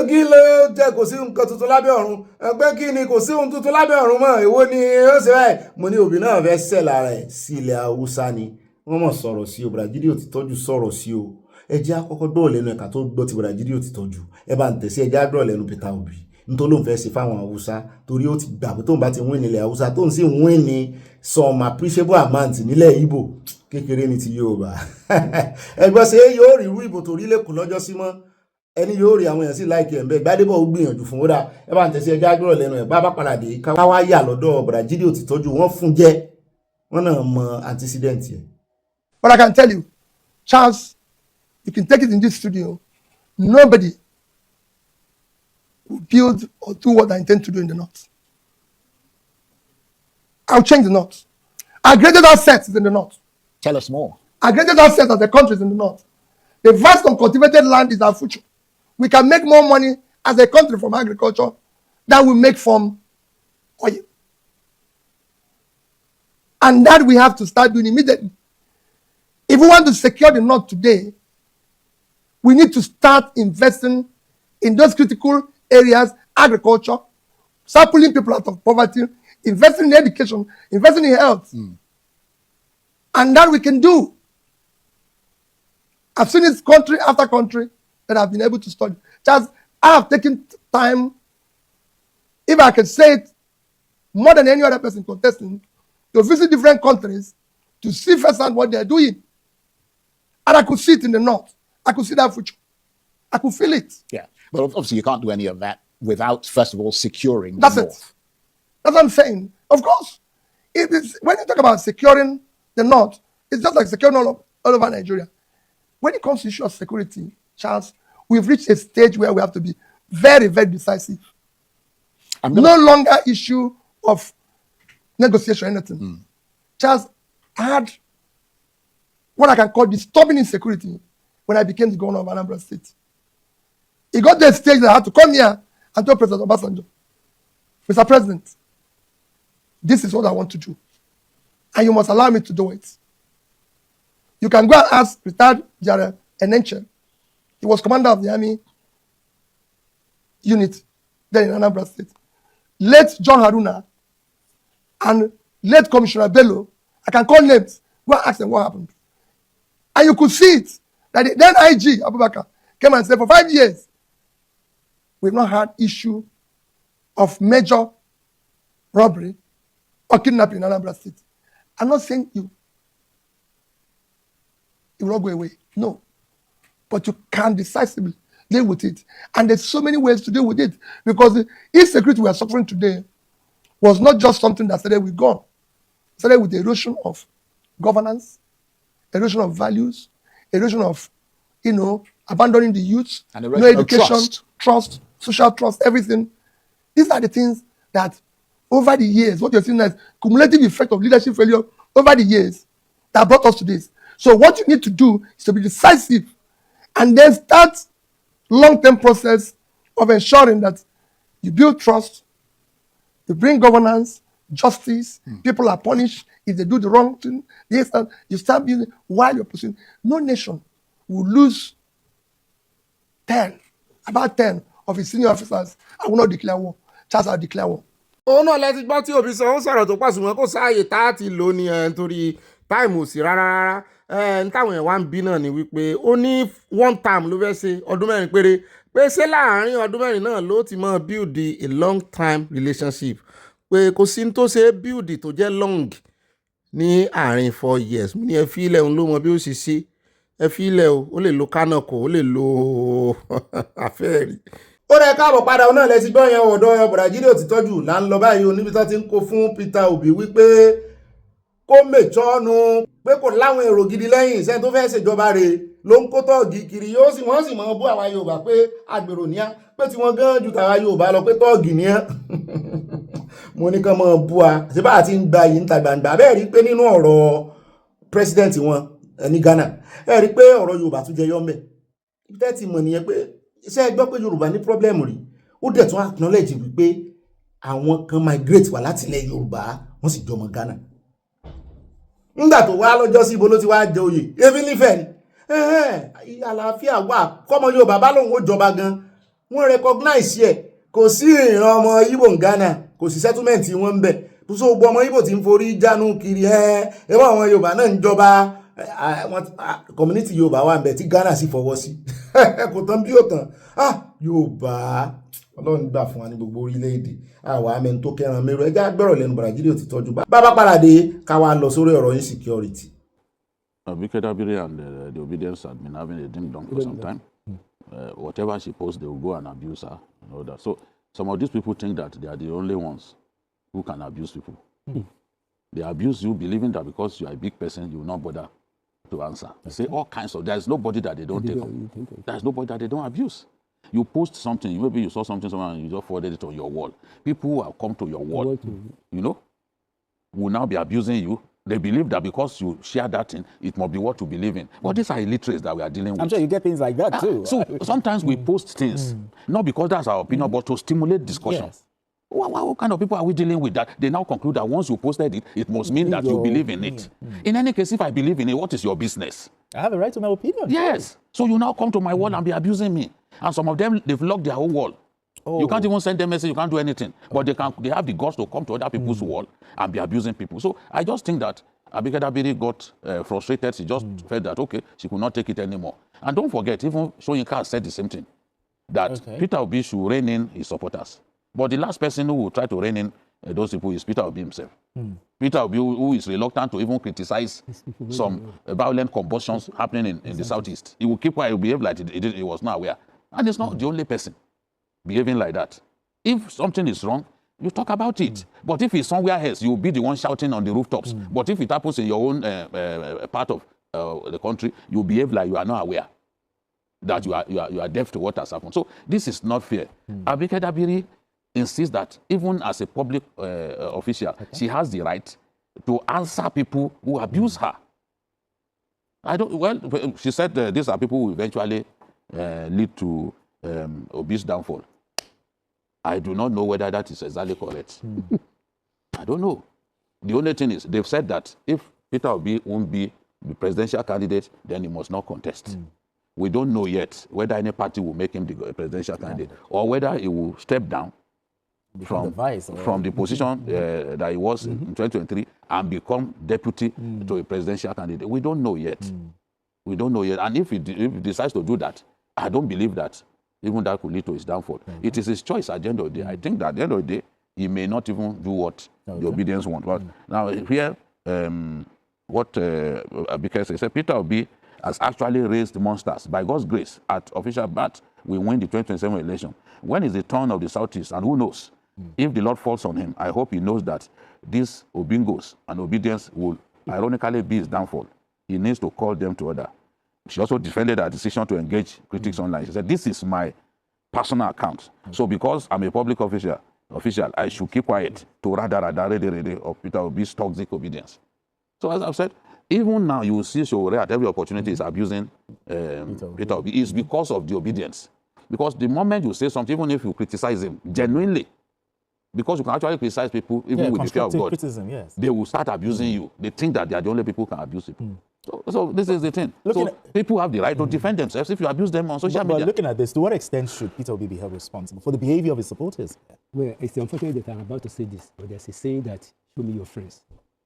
kí ló jẹ́ kò sí nǹkan tuntun lábẹ́ ọ̀run ẹgbẹ́ kí ni kò sí ohun tuntun lábẹ́ ọ̀run mọ́ èwo ni ó ṣe báyìí mo ní Obi náà fẹ́ sẹ̀ lára ẹ̀ sí ilẹ̀ Haúsá ni wọ́n mọ̀ sọ̀rọ̀ sí o Bùràjídì ò ti tọ́jú sọ̀rọ̀ sí o ẹ jẹ́ àkọ́kọ́ gbọ́ lẹ́nu ẹ̀ka tó gbọ́ ti Bùràjídì ò ti tọ́jú ẹ bá ń tẹ̀sí ẹ jẹ́ àgbọ̀ lẹ́nu Peter Obi nítorí lóun fẹ́ ṣe fáwọn Haúsá torí ó ti gbà pé tóun bá ti win nílẹ̀ Haúsá tóun sì win ní some appreciable amount nílẹ̀ Ìgbò kékeré ní ti Yorùbá ẹgbọ́n ṣe yóò rí irú ìbò torí lẹ́kùn lọ́jọ́ sí mọ́ ẹni yóò rí àwọn èèyàn sí láìkí ẹ̀ ń bẹ́ Gbádébọ̀ ó gbìyànjú fún ódà ẹ bá ń tẹ̀sí ẹjọ́ àgbọ̀ lẹ́nu ẹ̀ bá padà dé ká wá yà lọ́dọ̀ Bùràjídì ò ti tọ́jú wọ́n fún jẹ́ wọ́n náà mọ antecedent yẹn. But I can tell you, Charles, you can take it in this studio, nobody will build or do what I intend to do in the North. I'll change the North. Our greatest assets is in the north. Tell us more. Our greatest assets as a country is in the north. The vast uncultivated land is our future. We can make more money as a country from agriculture than we make from oil. And that we have to start doing immediately. If we want to secure the north today, we need to start investing in those critical areas, agriculture, start pulling people out of poverty, investing in education, investing in health. And that we can do. I've seen this country after country that I've been able to study. Just I have taken time, if I can say it, more than any other person contesting, to visit different countries to see firsthand what they're doing. And I could see it in the north. I could see that future. I could feel it. Yeah. But obviously you can't do any of that without, first of all, securing the That's north. it. That's what I'm saying. Of course, it is, when you talk about securing the north, it's just like securing all over Nigeria. When it comes to issue of security, Charles, we've reached a stage where we have to be very, very decisive. No longer issue of negotiation or anything. Charles, I had what I can call disturbing insecurity when I became the governor of Anambra State. It got to a stage that I had to come here and tell President Obasanjo, Mr. President, this is what I want to do. And you must allow me to do it. You can go and ask retired General Enenche. He was commander of the army unit then in Anambra State. Late John Haruna and late Commissioner Bello, I can call names, go and ask them what happened. And you could see it, that the then IG, Abubakar, came and said, for 5 years, we've not had issue of major robbery or kidnapping in Anambra State. I'm not saying it will not go away. No. But you can decisively deal with it. And there's so many ways to deal with it. Because the insecurity we are suffering today was not just something that started with God. It started with the erosion of governance, erosion of values, erosion of, abandoning the youth, and no education, trust, social trust, everything. These are the things that over the years, what you're seeing as cumulative effect of leadership failure over the years that brought us to this. So what you need to do is to be decisive and then start long-term process of ensuring that you build trust, you bring governance, justice, people are punished if they do the wrong thing. You start building while you're pursuing. No nation will lose about 10 of its senior officers. I will not declare war. Charles, I'll declare war. òun náà lẹ́tí gbọ́ tí òbí sọ ó sọ̀rọ̀ tó pàṣẹ wọn kó sáàyè tá a ti lò ní nítorí táìmù sí rárá táwọn èèyàn wá ń bí náà ni wípé ó ní one time ló fẹ́ ṣe ọdún mẹ́rin péré pé ṣé láàárín ọdún mẹ́rin náà ló ti mọ build a long time relationship pé kò sí ní tó ṣe build tó jẹ́ long ní àárín 4 years mo ní ẹ fi ilẹ̀ òun ló mọ bí ó ṣe ṣe ẹ fi ilẹ̀ o ó lè lo kánàkó ó lè lo àfẹ́ẹ̀rí. ó rẹ káàbọ̀ padà náà lẹ ti gbọ́ yẹn ọ̀dọ́ Bùràjídé Òtítọ́jú là ń lọ báyìí oníbi tó ti ń kó fún Peter Obi wípé kó mèjọ́nu pé kò láwọn èrò gidi lẹ́yìn iṣẹ́ tó fẹ́ ṣèjọba rẹ̀ ló ń kó tọ́ọ̀gì kiri wọ́n sì mọ̀ bú àwa Yorùbá pé àgbèrò ní á pé tí wọ́n gán ju tàwa Yorùbá lọ pé tọ́ọ̀gì ní á mo ní kán mọ̀ bú a ṣé bá ti ń gba yìí níta gbangba bẹ́ẹ̀ rí pé nínú ọ̀rọ̀ president wọn ní Ghana ẹ rí pé ọ̀rọ̀ Yorùbá tún jẹyọ ńbẹ̀ ibi tẹ́ ti mọ̀ nìyẹn pé iṣẹ́ gbọ́ pé Yorùbá ní problem rí ó dẹ̀ tún acknowledge wípé àwọn kan migrate wá láti ilẹ̀ Yorùbá wọ́n sì jọmọ Ghana nígbà tó wá lọ́jọ́ sí ibo ló ti wá jẹ oyè ebi nífẹ̀ẹ́ ni àlàáfíà wà kọ́mọ Yorùbá bá lóun ó jọba gan wọ́n recognize ẹ̀ kò sí ìran ọmọ Ìgbò ní Ghana kò sí settlement wọn ń bẹ̀ tó so gbọ́ ọmọ Ìgbò tí ń forí jánu kiri ẹwọ́ àwọn Yorùbá náà ń jọba community Yorùbá wà ń bẹ̀ tí Ghana sì fọwọ́ sí kò tán bí ó tán Yorùbá Ọlọ́run gbà fún wa ní gbogbo orílẹ̀-èdè àwa amẹ́ni tó kẹran mẹ́rọ ẹjá gbọ́rọ̀ lẹ́nu Bùràjídé Òtítọ́jú bàbá pàdé ká wá lọ sórí ọ̀rọ̀ insecurity. Bike Dabiri and the obedience had been having a ding-dong for some time. Whatever she posts, they will go and abuse her and all that. So some of these people think that they are the only ones who can abuse people. They abuse you believing that because you are a big person, you will not bother to answer. They say all kinds of, there's nobody that they don't take up. There's nobody that they don't abuse. You post something, maybe you saw something somewhere and you just forwarded it on your wall. People who have come to your wall, will now be abusing you They believe that because you share that thing, it must be what you believe in. But these are illiterates that we are dealing with. I'm sure you get things like that too. So sometimes we post things, not because that's our opinion, but to stimulate discussion. Yes. What kind of people are we dealing with that they now conclude that once you posted it, it must mean that you believe in it? In any case, if I believe in it, what is your business? I have a right to my opinion. Yes. So you now come to my wall and be abusing me. And some of them, they've locked their own wall. You can't even send them message, you can't do anything. But they have the guts to come to other people's wall and be abusing people. So I just think that Abike Dabiri got frustrated. She just felt that, okay, she could not take it anymore. And don't forget, even Soyinka said the same thing, that Peter Obi should rein in his supporters. But the last person who will try to rein in those people is Peter Obi himself. Peter Obi, who is reluctant to even criticize some violent combustions happening in the southeast. He will keep quiet, he will behave like he was not aware. And it's not the only person behaving like that. If something is wrong, you talk about it. But if it's somewhere else, you'll be the one shouting on the rooftops. But if it happens in your own part of the country, you behave like you are not aware, that you are deaf to what has happened. So this is not fair. Abike Dabiri insists that even as a public official, she has the right to answer people who abuse her. She said these are people who eventually lead to Obi's downfall. I do not know whether that is exactly correct. I don't know. The only thing is, they've said that if Peter Obi won't be the presidential candidate, then he must not contest. We don't know yet whether any party will make him the presidential candidate or whether he will step down from the position that he was in 2023 and become deputy to a presidential candidate. We don't know yet. We don't know yet. And if he decides to do that, I don't believe that even that could lead to his downfall. It is his choice at the end of the day. I think that at the end of the day, he may not even do what the obedience wants. But now here, what Abike said, Peter Obi has actually raised monsters. By God's grace, at official bat, we win the 2027 election. When is the turn of the Southeast? And who knows? If the Lord falls on him, I hope he knows that these Obingos and obedience will ironically be his downfall. He needs to call them to order. She also defended her decision to engage critics online. She said, this is my personal account. So because I'm a public official, I should keep quiet to rather of Peter Obi's toxic obedience. So as I've said, even now you will see Sowore at every opportunity is abusing Peter Obi. It's because of the obedience. Because the moment you say something, even if you criticize him genuinely, because you can actually criticize people even with the fear of God, they will start abusing you. They think that they are the only people who can abuse people. So this is the thing. People have the right to defend themselves if you abuse them on social media. But looking at this, to what extent should Peter Obi be held responsible for the behavior of his supporters? Well, it's unfortunate that I'm about to say this, but there's a saying that, show me your friends,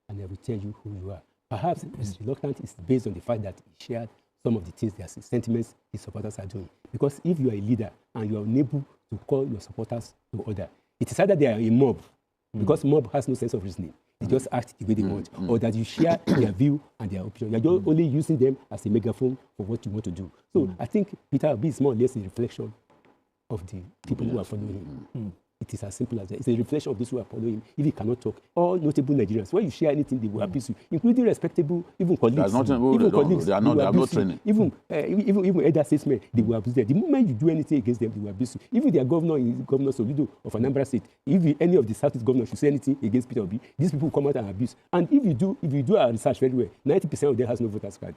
and I will tell you who you are. Perhaps his reluctance is based on the fact that he shared some of the things, their sentiments his supporters are doing. Because if you are a leader and you are unable to call your supporters to order, it is either they are a mob, because mob has no sense of reasoning. They just act the way they want, or that you share their view and their opinion. You're just only using them as a megaphone for what you want to do. So I think Peter Obi is more or less a reflection of the people who are following him. It is as simple as that. It's a reflection of those who are following him. If he cannot talk, all notable Nigerians, when you share anything, they will abuse you, including respectable, even colleagues. Colleagues, they have no training. Even elder statesmen, they will abuse them. The moment you do anything against them, they will abuse you. Even their governor Solido of Anambra State, if any of the Southeast governors should say anything against Peter Obi, these people will come out and abuse. And if you do our research very well, 90% of them has no voters card.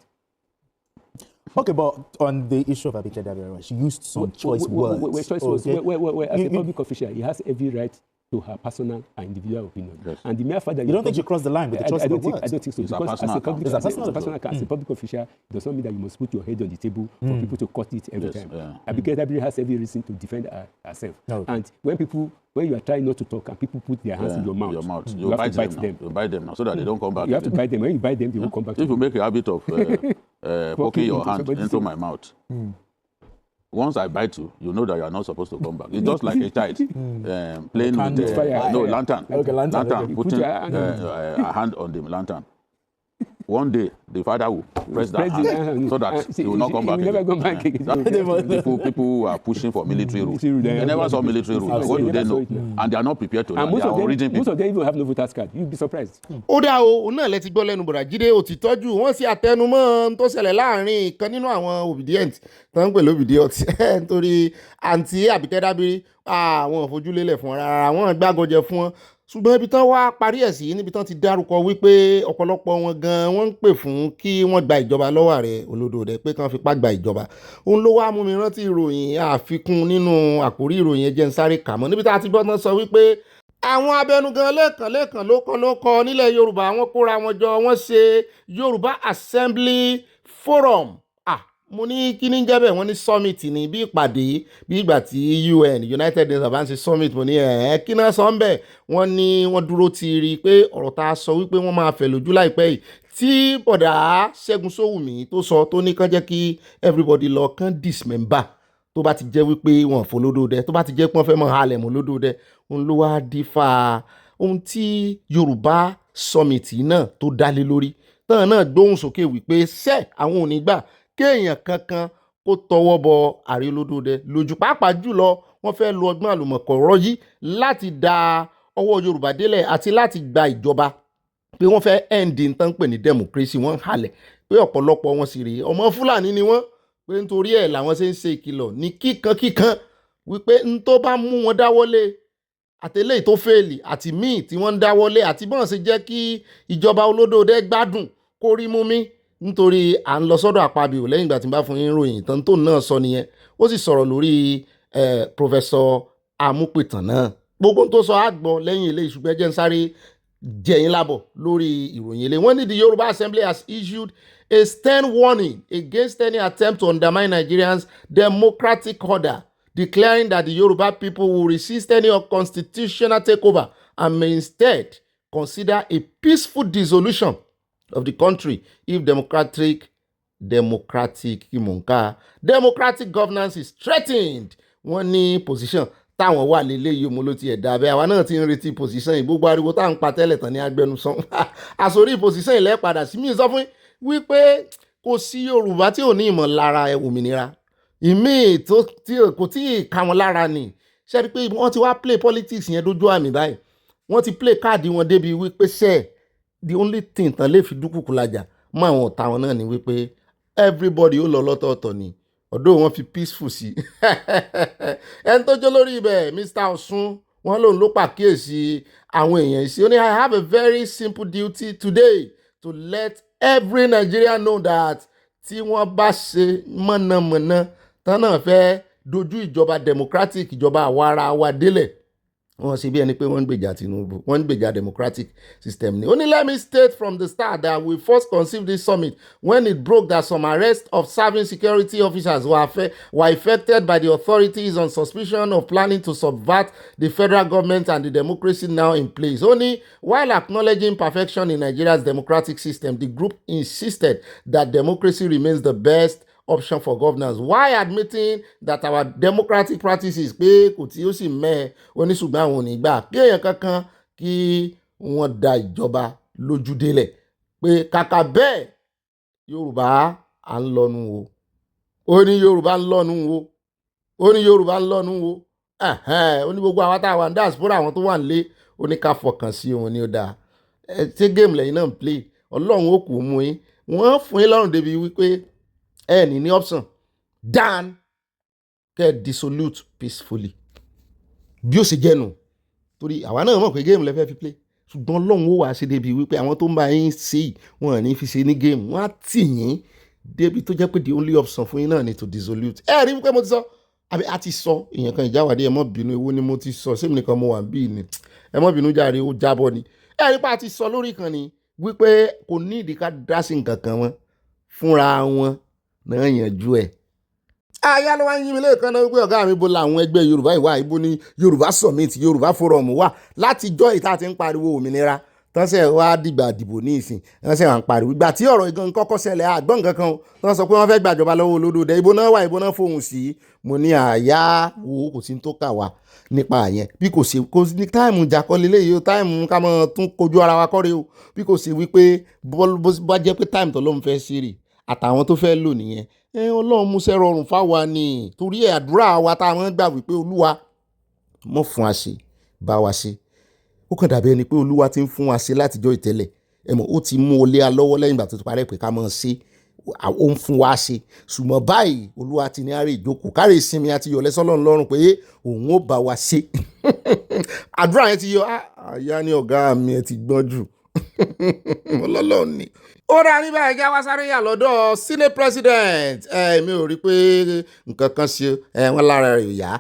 Okay, but on the issue of Abike Dabiri, she used some choice words. As a public official, he has every right to her personal and individual opinion. Yes. And the mere fact that you don't think she crossed the line with the choice of words? I don't think so. It's because as a public official, it does not mean that you must put your head on the table for people to cut it every time. Abike Dabiri has every reason to defend herself. And when you are trying not to talk and people put their hands in your mouth, you have to bite them. You bite them now so that they don't come back. You have to bite them. When you bite them, they won't come back. If you make a habit of poking your hand into my mouth, once I bite you, you know that you are not supposed to come back. It's just like a child playing with lantern. Okay, lantern. Putting a hand on the lantern. One day, the father will press that hand so that he will not come back. Never come back again. People who are pushing for military rule. They never saw military rule. What do they know? And they are not prepared to learn. They are origin people. Most of them even have no voters card. You'll be surprised. Ó dá o, náà lẹ ti gbọ́ lẹ́nu bọ̀dà Jídé ó ti tọ́jú wọ́n sí àtẹnumọ́ tó ṣẹlẹ̀ láàrin ìkan nínú àwọn obedient tó ń pè lóbìdíọ̀tì nítorí àǹtí Àbíkẹ́ Dábírí àwọn òfojúlélẹ̀ fún wọn rárá àwọn gbàgànjẹ fún wọn ṣùgbọ́n ibi tán wá parí ẹ̀ sí níbi tán ti dárúkọ wípé ọ̀pọ̀lọpọ̀ wọn gan wọ́n ń pè fún kí wọ́n gba ìjọba lọ́wọ́ Ààrẹ Olódòdẹ pé kán fipá gba ìjọba. Òun ló wá mú mi rántí ìròyìn àfikún nínú àkórí ìròyìn ẹjẹ́ ń sáré kà mọ́ níbi tá a ti gbọ́ tán sọ wípé àwọn abẹnugan lẹ́ẹ̀kan lóko nílẹ̀ Yorùbá wọ́n kóra wọn jọ wọ́n ṣe Yorùbá Assembly Forum. Mo ní kí ní jẹ́ bẹ́ẹ̀ wọ́n ní summit ní bí ìpàdé bí ìgbà tí UN United Nations bá ń ṣe summit. Mo ní kí náà sọ ń bẹ̀ wọ́n ní wọ́n dúró ti rí i pé ọ̀rọ̀ tá a sọ wípé wọ́n máa fẹ̀ lójú láìpẹ́ yìí tí bọ̀dá Ṣẹ́gun Sówùmí tó sọ tó ní kán jẹ́ kí everybody lọ kán dismember tó bá ti jẹ́ wípé wọ́n fò Olódòdẹ tó bá ti jẹ́ pé wọ́n fẹ́ mọ̀ halẹ̀ mọ́ Olódòdẹ òun ló wá dífá ohun tí Yorùbá summit náà tó dálé lórí tán náà gbóhùn sókè wípé àwọn ò ní gbà kéèyàn kankan kó tọwọ́ bọ Ààrẹ Olódòdẹ lójú pàápàá jùlọ wọ́n fẹ́ lo ọgbọ́n àlùmọ̀kọ́rọ́ yìí láti da ọwọ́ Yorùbá délẹ̀ àti láti gba ìjọba pé wọ́n fẹ́ end nǹkan pè ní democracy wọ́n ń halẹ̀ pé ọ̀pọ̀lọpọ̀ wọn sì rèé ọmọ Fúlàní ni wọ́n pé nítorí ẹ̀ làwọn ṣe ń ṣe ìkìlọ̀ ní kíkan wípé n tó bá mú wọn dáwọ́lé àtẹlẹ́yìn tó fèèlì àti míì tí wọ́n ń dáwọ́lé àti bọ́n ṣe jẹ́ kí ìjọba Olódòdẹ gbádùn kó rí mú mi nítorí à ń lọ sọ́dọ̀ Akpabio lẹ́yìn ìgbà tí n bá fún yín ròyìn tán tó náà sọ nìyẹn ó sì sọ̀rọ̀ lórí Professor Amúpìtàn náà gbogbo tó sọ àgbọ̀ lẹ́yìn ilé ìṣùgbọ́n ẹjẹ́ ń sáré jẹ̀yìn lábọ̀ lórí ìròyìn ilé. Wọ́n ní the Yoruba Assembly has issued a stern warning against any attempt to undermine Nigerians' democratic order, declaring that the Yoruba people will resist any unconstitutional takeover and may instead consider a peaceful dissolution of the country if democratic governance is threatened. Wọ́n ní position táwọn wà lélẹ́yìí mo ló ti ẹ̀dá abẹ́ àwa náà ti ń retí position yìí gbogbo ariwo tá à ń pa tẹ́lẹ̀ tán ní agbẹnusọ àsórí position ilẹ̀ padà sí mi sọ fún wípé kò sí Yorùbá tí ò ní ìmọ̀lára òmìnira ìmíì kò tí ì ká wọn lára ni ṣe rí pé wọ́n ti wá play politics yẹn dójú àmì báyìí wọ́n ti play káàdì wọn débi wípé the only thing tán lè fi dúkùkù lajà mọ́ àwọn ọ̀tá wọn náà ni wípé everybody ó lọ lọ́tọ̀ọ̀tọ̀ ni ọ̀dọ̀ wọn fi peaceful sí ẹni tó jó lórí ibẹ̀ Mr. Ọ̀ṣun wọn lòun ló pàkíyèsí àwọn èèyàn sí ó ní I have a very simple duty today to let every Nigerian know that tí wọ́n bá ṣe mọ̀nàmọ̀nà tán náà fẹ́ dojú ìjọba democratic ìjọba àwa ara wa délẹ̀ wọ́n ṣe bí ẹni pé wọ́n ń gbèjà Tinubu wọ́n ń gbèjà democratic system ni. Only let me state from the start that we first conceived this summit when it broke that some arrests of serving security officers were effected by the authorities on suspicion of planning to subvert the federal government and the democracy now in place. Only while acknowledging perfection in Nigeria's democratic system, the group insisted that democracy remains the best option for governance. Why admitting that our democratic practices pé kò tí ó sì mẹ́ oníṣùgbọ́n àwọn onígbà kí èèyàn kankan kí wọ́n da ìjọba lójú délẹ̀ pé kàkà bẹ́ẹ̀ Yorùbá à ń lọ́nu wo ó ní Yorùbá ń lọ́nu wo ó ní Yorùbá ń lọ́nu wo ó ní gbogbo àwọn táwọn diaspora àwọn tó wà nílé ó ní ká fọkàn sí òun ní ó dáa ṣé géèmù lẹ́yìn náà ń play Ọlọ́run ó kù mú yín wọ́n fún yín lọ́rùn débi wípé ní option dan kẹ́ dissolute peacefully bí ó ṣe jẹ́nu torí àwa náà mọ̀ pé géèmù lẹ́fẹ́ fi play ṣùgbọ́n Ọlọ́run ó wà ṣe débi wípé àwọn tó ń bá yín ṣe yìí wọn ò ní fi ṣe ní géèmù wọn á tì yín débi tó jẹ́ pé the only option fún yín náà ni to dissolute rí wípé mo ti sọ àbí a ti sọ èèyàn kan ìjáwádé ẹ mọ́ bínú ewu ni mo ti sọ sẹ́mi nìkan mo wà bí ni ẹ mọ́ bínú jàre ó jábọ́ ni rí pé a ti sọ lórí ìkànnì wípé kò ní ìdí ká dá sí nǹkan kan wọn fúnra wọn náà yanjú ẹ̀. Aya ló wá ń yí mi lẹ́ẹ̀kan náà wípé ọ̀gá mi bo làwọn ẹgbẹ́ Yorùbá ìwà ìbò ní Yorùbá Summit Yorùbá Forum wà látijọ́ ìta ti ń pariwo òmìnira tọ́sẹ̀ wá dìgbà dìbò ní ìsìn tọ́sẹ̀ wà ń pariwo ìgbà tí ọ̀rọ̀ ìgan kọ́kọ́ ṣẹlẹ̀ àgbọ̀n kankan tọ́ sọ pé wọ́n fẹ́ gbàjọba lọ́wọ́ Olódòdẹ ìbò náà wà ìbò náà fòun sí mo ní àyà wo kò sí tó kà wá nípa àyẹn bí kò ṣe kò ní táìmù jàkọ́lé léyìí o táìmù ká mọ́ tún kojú ara wa kọ́re o bí kò ṣe wípé bá jẹ́ pé táìmù tó lóun fẹ́ ṣe rè àtàwọn tó fẹ́ lò nìyẹn Ọlọ́run múṣẹ́ rọrùn fáwa ni torí ẹ̀ àdúrà wa tá a máa ń gbà wípé Olúwa mọ̀ fún wa ṣe bá wa ṣe ó kàn dàbí ẹni pé Olúwa ti ń fún wa ṣe látijọ́ ìtẹ́lẹ̀ ó ti mú olé a lọ́wọ́ lẹ́yìn ìgbà tó ti parẹ́ pé ká máa ṣe ó ń fún wa ṣe ṣùgbọ́n báyìí Olúwa ti ní àárẹ̀ ìjókòó káre ìsinmi àti yọ̀lẹ́ sọ́lọ́run lọ́rùn pé òun ó bá wa ṣe àdúrà yẹn ti yọ àyà ní ọ̀gá mi ẹ ti gbọ́n jù ọlọ́lọ́ ni. ó dáa ní báyìí já wá sáré yà lọ́dọ̀ senate president mi ò rí pé nǹkan kan ṣe wọ́n lára rẹ̀ yá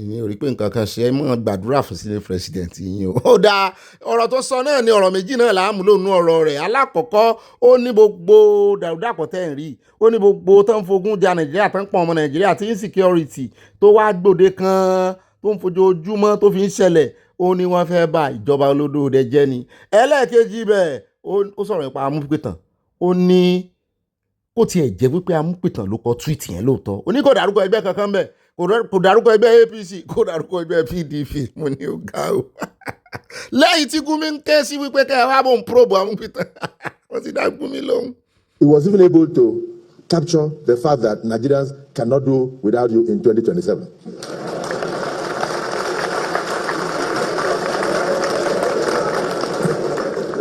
mi ò rí pé nǹkan kan ṣe mọ́ gbàdúrà fún senate president yín o. ó dáa ọ̀rọ̀ tó sọ náà ni ọ̀rọ̀ méjì náà là á mú lónú ọ̀rọ̀ rẹ̀. alákọ̀ọ́kọ́ ó ní gbogbo dàrúdàpọ̀ tẹ́ ń rí ó ní gbogbo tó ń fogun ja nàìjíríà tó ń pọ̀ ọmọ nàìjíríà tí insecurity tó wá gbòde kan tó ń fojoojúmọ́ tó fi ń ṣẹlẹ̀ ó ní wọ́n fẹ́ bá ìjọba olódòdó jẹ́ ni. ẹlẹ́ẹ̀kejì bẹ́ẹ̀ ó sọ̀rọ̀ nípa amúpìtàn ó ní kó tiẹ̀ jẹ́ wípé amúpìtàn ló kọ tweet yẹn lóòótọ́ ó ní kò dárúkọ ẹgbẹ́ kankan bẹ́ẹ̀ kò dárúkọ ẹgbẹ́ APC kò dárúkọ ẹgbẹ́ PDP mo ní ó ga o lẹ́yìn tí Gumi ń ké sí wípé kẹ́ ẹ wá bò ń probe amúpìtàn wọ́n ti dá Gumi lóhùn. He was even able to capture the fact that Nigerians cannot do without you in 2027.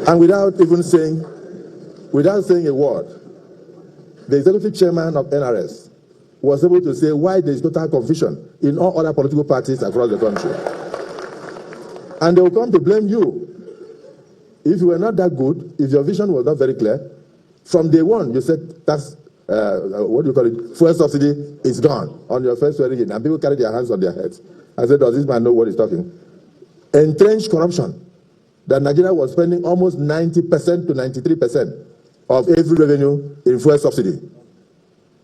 And without saying a word, the executive chairman of NRS was able to say why there is total confusion in all other political parties across the country. And they will come to blame you. If you were not that good, if your vision was not very clear, from day one you said that's, what do you call it, fuel subsidy is gone on your first swearing in, and people carry their hands on their heads. I said, does this man know what he's talking? Entrenched corruption. That Nigeria was spending almost 90% to 93% of every revenue in fuel subsidy.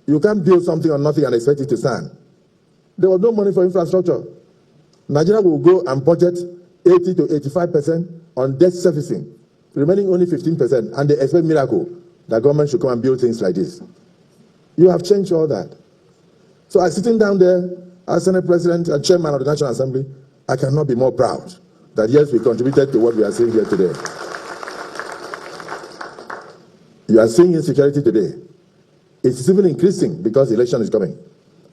You can't build something on nothing and expect it to stand. There was no money for infrastructure. Nigeria will go and budget 80 to 85% on debt servicing, remaining only 15%, and they expect miracle that government should come and build things like this. You have changed all that. So I sitting down there as Senate President and Chairman of the National Assembly, I cannot be more proud that yes, we contributed to what we are seeing here today. You are seeing insecurity today. It's even increasing because the election is coming.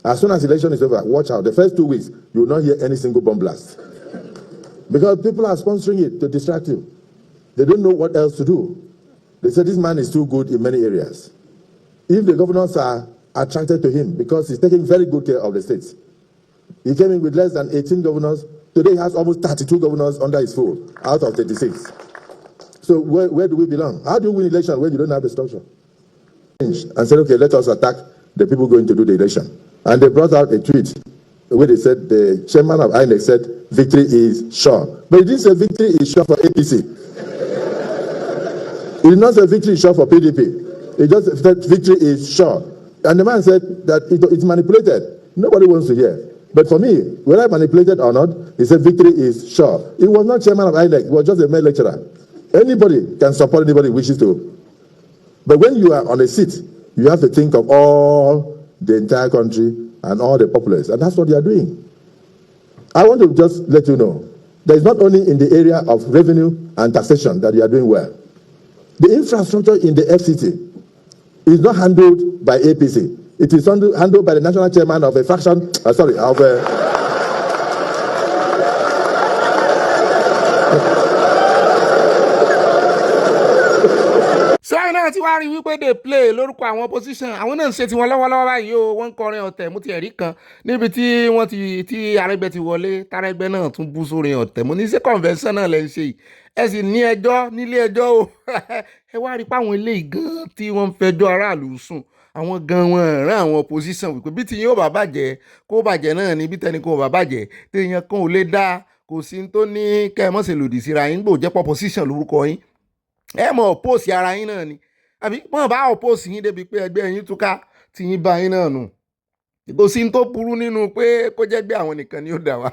As soon as the election is over, watch out. The first 2 weeks, you will not hear any single bomb blast. Because people are sponsoring it to distract you. They don't know what else to do. They say this man is too good in many areas. If the governors are attracted to him because he's taking very good care of the states. He came in with less than 18 governors. Today he has almost 32 governors under his fold, out of 36. So where do we belong? How do you win election when you don't have the structure? And said, okay, let us attack the people going to do the election. And they brought out a tweet where they said the chairman of INEC said victory is sure. But he didn't say victory is sure for APC. He did not say victory is sure for PDP. He just said victory is sure. And the man said that it's manipulated. Nobody wants to hear. But for me, whether I manipulated or not, he said victory is sure. He was not chairman of INEC. He was just a mere lecturer. Anybody can support anybody who wishes to. But when you are on a seat, you have to think of all the entire country and all the populace. And that's what you are doing. I want to just let you know, that it's not only in the area of revenue and taxation that you are doing well. The infrastructure in the FCT is not handled by APC. It is handled by the national chairman of a faction, sẹ́yìn náà tí wàá rí wípé dey play lórúkọ àwọn opposition àwọn náà ń ṣe tiwọn lọ́wọ́lọ́wọ́ báyìí o wọ́n ń kọrin ọ̀tẹ̀ mo ti ẹ̀rí kan níbi tí wọ́n tí Arẹ́gbẹ́ ti wọlé tárẹ́gbẹ́ náà tún bú sórí ọ̀tẹ̀ mo ní ṣé convention náà lẹ́ ń ṣe yìí ẹ sì ní ẹjọ́ nílé ẹjọ́ o ẹ wá rí páwọn eléyìí gan tí wọ́n ń fẹjọ́ aráàlú sùn àwọn gan wọn rán àwọn opposition wípé bí ti yín ò bá bàjẹ́ kó bàjẹ́ náà ni bí tẹnìkan ò bá bàjẹ́ téèyàn kan ò lè dá kò sí tó ní kẹ́ ẹ mọ̀ ṣe lòdì síra yín gbò jẹ́ pọ̀ opposition lórúkọ yín ẹ mọ̀ oppose ara yín náà ni àbí wọ́n bá oppose yín débi pé ẹgbẹ́ yín túká tí yín bá yín náà nù kò sí tó burú nínú pé kó jẹ́ gbé àwọn nìkan ni ó dà wá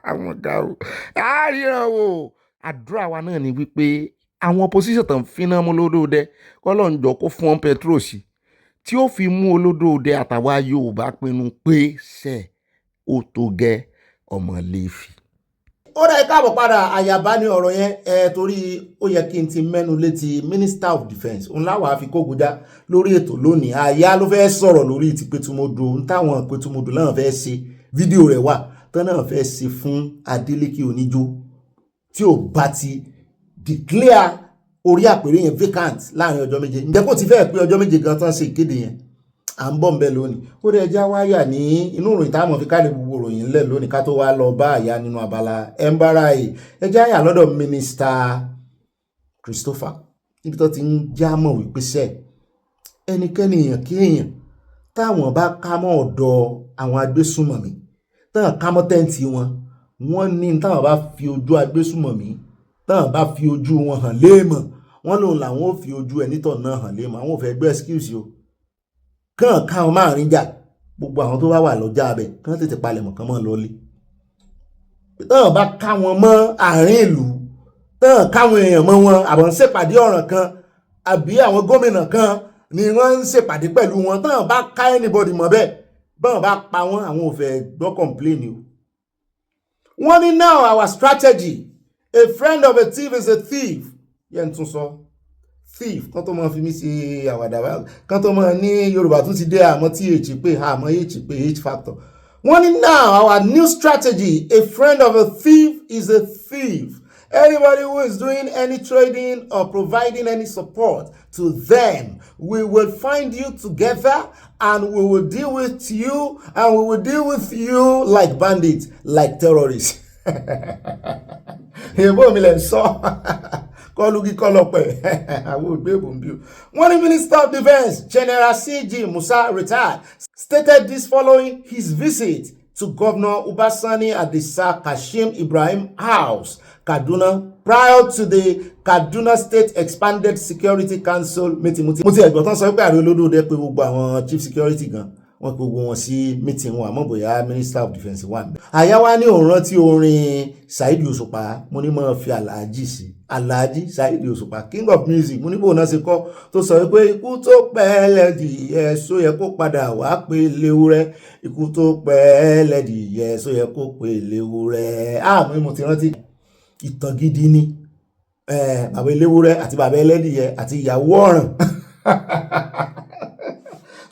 àwọn ga o àríran o àdúrà wa náà ni wípé àwọn opposition tó ń finá mú Olódòdẹ kọ́lọ́njọ́ kó fún wọn petrol sí tí ó fi mú Olódòdẹ àtàwa Yorùbá pinnu pé ṣe ó tó gẹ́ ọmọ Léfì. ó dá káàbọ̀ padà àyàbá ní ọ̀rọ̀ yẹn torí ó yẹ kí n ti mẹ́nu létí Minister of Defence òun láwàá fi kógojá lórí ètò lónìí àyà ló fẹ́ sọ̀rọ̀ lórí ti Pétúmọ́dù ń táwọn Pétúmọ́dù náà fẹ́ ṣe fídíò rẹ̀ wà tán náà fẹ́ ṣe fún Adeleke Oníjó tí ò bá ti declare orí àpèrè yẹn vacant láàrin ọjọ́ méje ǹjẹ́ kó ti fẹ́ pé ọjọ́ méje gan tán ṣe ìkéde yẹn à ń bọ̀ ń bẹ̀ lónìí ó dẹ̀ já wáyà ní inú ìròyìn táwọn fi káàdì gbogbo ìròyìn ńlẹ̀ lónìí ká tó wá lọ bá àyà nínú abala ẹ̀ńbáráì ẹjá yà lọ́dọ̀ mínísítà Christopher níbi tó ti ń já mọ̀ wípé sẹ́ ẹnikẹ́ni èèyàn kí èèyàn táwọn bá ká mọ́ ọ̀dọ̀ àwọn agbésùmọ̀mí táwọn ká mọ́ tẹ́ǹtì wọ́n ní táwọn bá fi ojú agbésùmọ̀mí táwọn bá fi ojú wọn hàn léèmọ̀ wọ́n lòun làwọn ò fi ojú ẹnítọ̀ náà hàn léèmọ̀ àwọn ò fẹ́ gbé excuse o kàn káwọn máa rìn jà gbogbo àwọn tó bá wà lọ́jà abẹ kàn tètè palẹ̀mọ̀ kàn mọ́ lọ́lé táwọn bá ká wọn mọ́ àárín ìlú táwọn káwọn èèyàn mọ́ wọn àbọ̀ ń ṣèpàdé ọ̀ràn kan àbí àwọn gómìnà kan ni wọ́n ń ṣèpàdé pẹ̀lú wọn táwọn bá ká anybody mọ́ bẹ́ẹ̀ báwọn bá pa wọ́n àwọn ò fẹ́ gbọ́ complain o. wọ́n ní now our strategy a friend of a thief is a thief yẹn tún sọ thief kan tó máa fi mí ṣe àwàdà kan tó máa ní Yorùbá tún ti dé àmọ́ tí h pé àmọ́ h pé h factor. wọ́n ní now our new strategy a friend of a thief is a thief. Anybody who is doing any trading or providing any support to them, we will find you together and we will deal with you and we will deal with you like bandits, like terrorists. Èbó mi lè sọ kọlùkì kọlọpẹ àwọn ògbébùn bí o. One Minister of Defence, General C.G. Musa, retired, stated this following his visit to Governor Ubasani Adisa Kashim Ibrahim House, Kaduna, prior to the Kaduna State Expanded Security Council meeting. Mo ti ẹ̀gbọ́n tán sọ pé ààrẹ olódòdó pé gbogbo àwọn chief security gan wọ́n pé gbogbo wọn sí meeting wọn àmọ́ bóyá Minister of Defence wà níbẹ̀. Àyáwá ní òun rántí orin Saheed Òṣùpá mo ní máa fi Alhaji sí Alhaji Saheed Òṣùpá King of Music mo ní bò náà ṣe kọ́ tó sọ pé ikú tó pẹ́ lẹ́dìyẹ só yẹ kó padà wá pé léwúrẹ́ ikú tó pẹ́ lẹ́dìyẹ só yẹ kó pé léwúrẹ́ àmọ́ mo ti rántí ìtàn gidi ni bàbá eléwúrẹ́ àti bàbá ẹlẹ́dìyẹ àti ìyàwó ọ̀ràn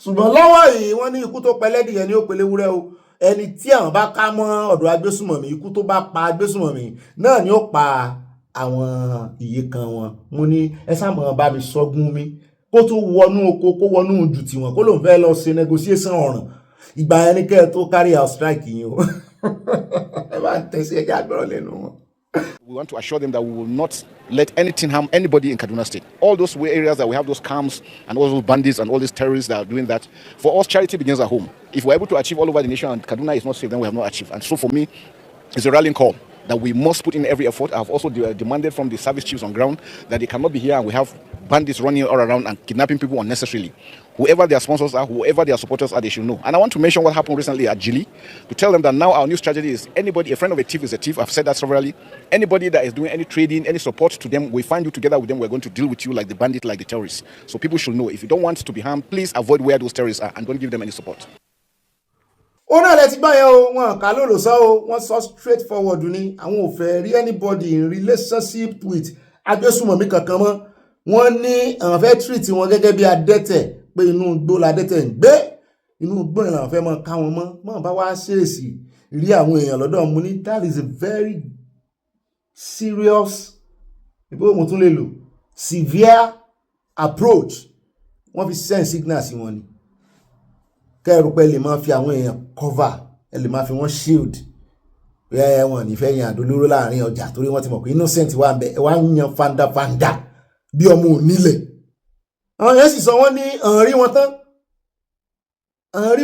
ṣùgbọ́n lọ́wọ́ yìí wọ́n ní ikú tó pẹ́ lẹ́dìyẹ ni ó pe léwúrẹ́ o ẹni tí àwọn bá ká mọ́ ọ̀dọ̀ agbésùmọ̀mí ikú tó bá pa agbésùmọ̀mí náà ni ó pa àwọn iye kan wọn. Mo ní ẹ sáàmù bá mi sọ́gun mi kó tó wọnú oko kó wọnú ojú tiwọn kó lóun fẹ́ lọ ṣe negotiation ọ̀ràn ìgbà ẹni kẹ́ ẹ tó carry out strike yìí o ẹ bá ń tẹ̀sí ẹjẹ́ àgbọ̀rọ̀ lẹ́nu wọn. We want to assure them that we will not let anything harm anybody in Kaduna State. All those areas that we have those camps and all those bandits and all these terrorists that are doing that, for us, charity begins at home. If we're able to achieve all over the nation and Kaduna is not safe, then we have not achieved. And so for me, it's a rallying call that we must put in every effort. I have also demanded from the service chiefs on ground that they cannot be here and we have bandits running all around and kidnapping people unnecessarily. Whoever their sponsors are, whoever their supporters are, they should know. And I want to mention what happened recently at Jili, to tell them that now our new strategy is anybody, a friend of a thief is a thief. I've said that severally. Anybody that is doing any trading, any support to them, we find you together with them. We're going to deal with you like the bandit, like the terrorists. So people should know, if you don't want to be harmed, please avoid where those terrorists are and don't give them any support. Ó náà lẹ ti gbọ́ yẹn o wọn kà lóòrò sọ o wọ́n sọ straight forward ni àwọn ò fẹ́ rí anybody in relationship with agbésùmọ̀mí kankan mọ́ wọ́n ní àwọn fẹ́ treat wọn gẹ́gẹ́ bí adẹ́tẹ̀ pé inú igbó la adẹ́tẹ̀ ń gbé inú igbó yẹn làwọn fẹ́ mọ́ ká wọn mọ́ bá wá ṣèèṣì rí àwọn èèyàn lọ́dọ̀ mo ní that is a very serious ìbò mo tún lè lò severe approach wọ́n fi send signal sí wọn ni kẹ́rù pé lè máa fi àwọn èèyàn cover ẹ lè máa fi wọ́n shield wọn ní fẹ́ yan àdólóró láàrin ọjà torí wọ́n ti mọ̀ pé innocent wà ń bẹ ẹ wá ń yan fandafanda bí ọmọ onílẹ̀ àwọn yẹn sì sọ wọ́n ní àárí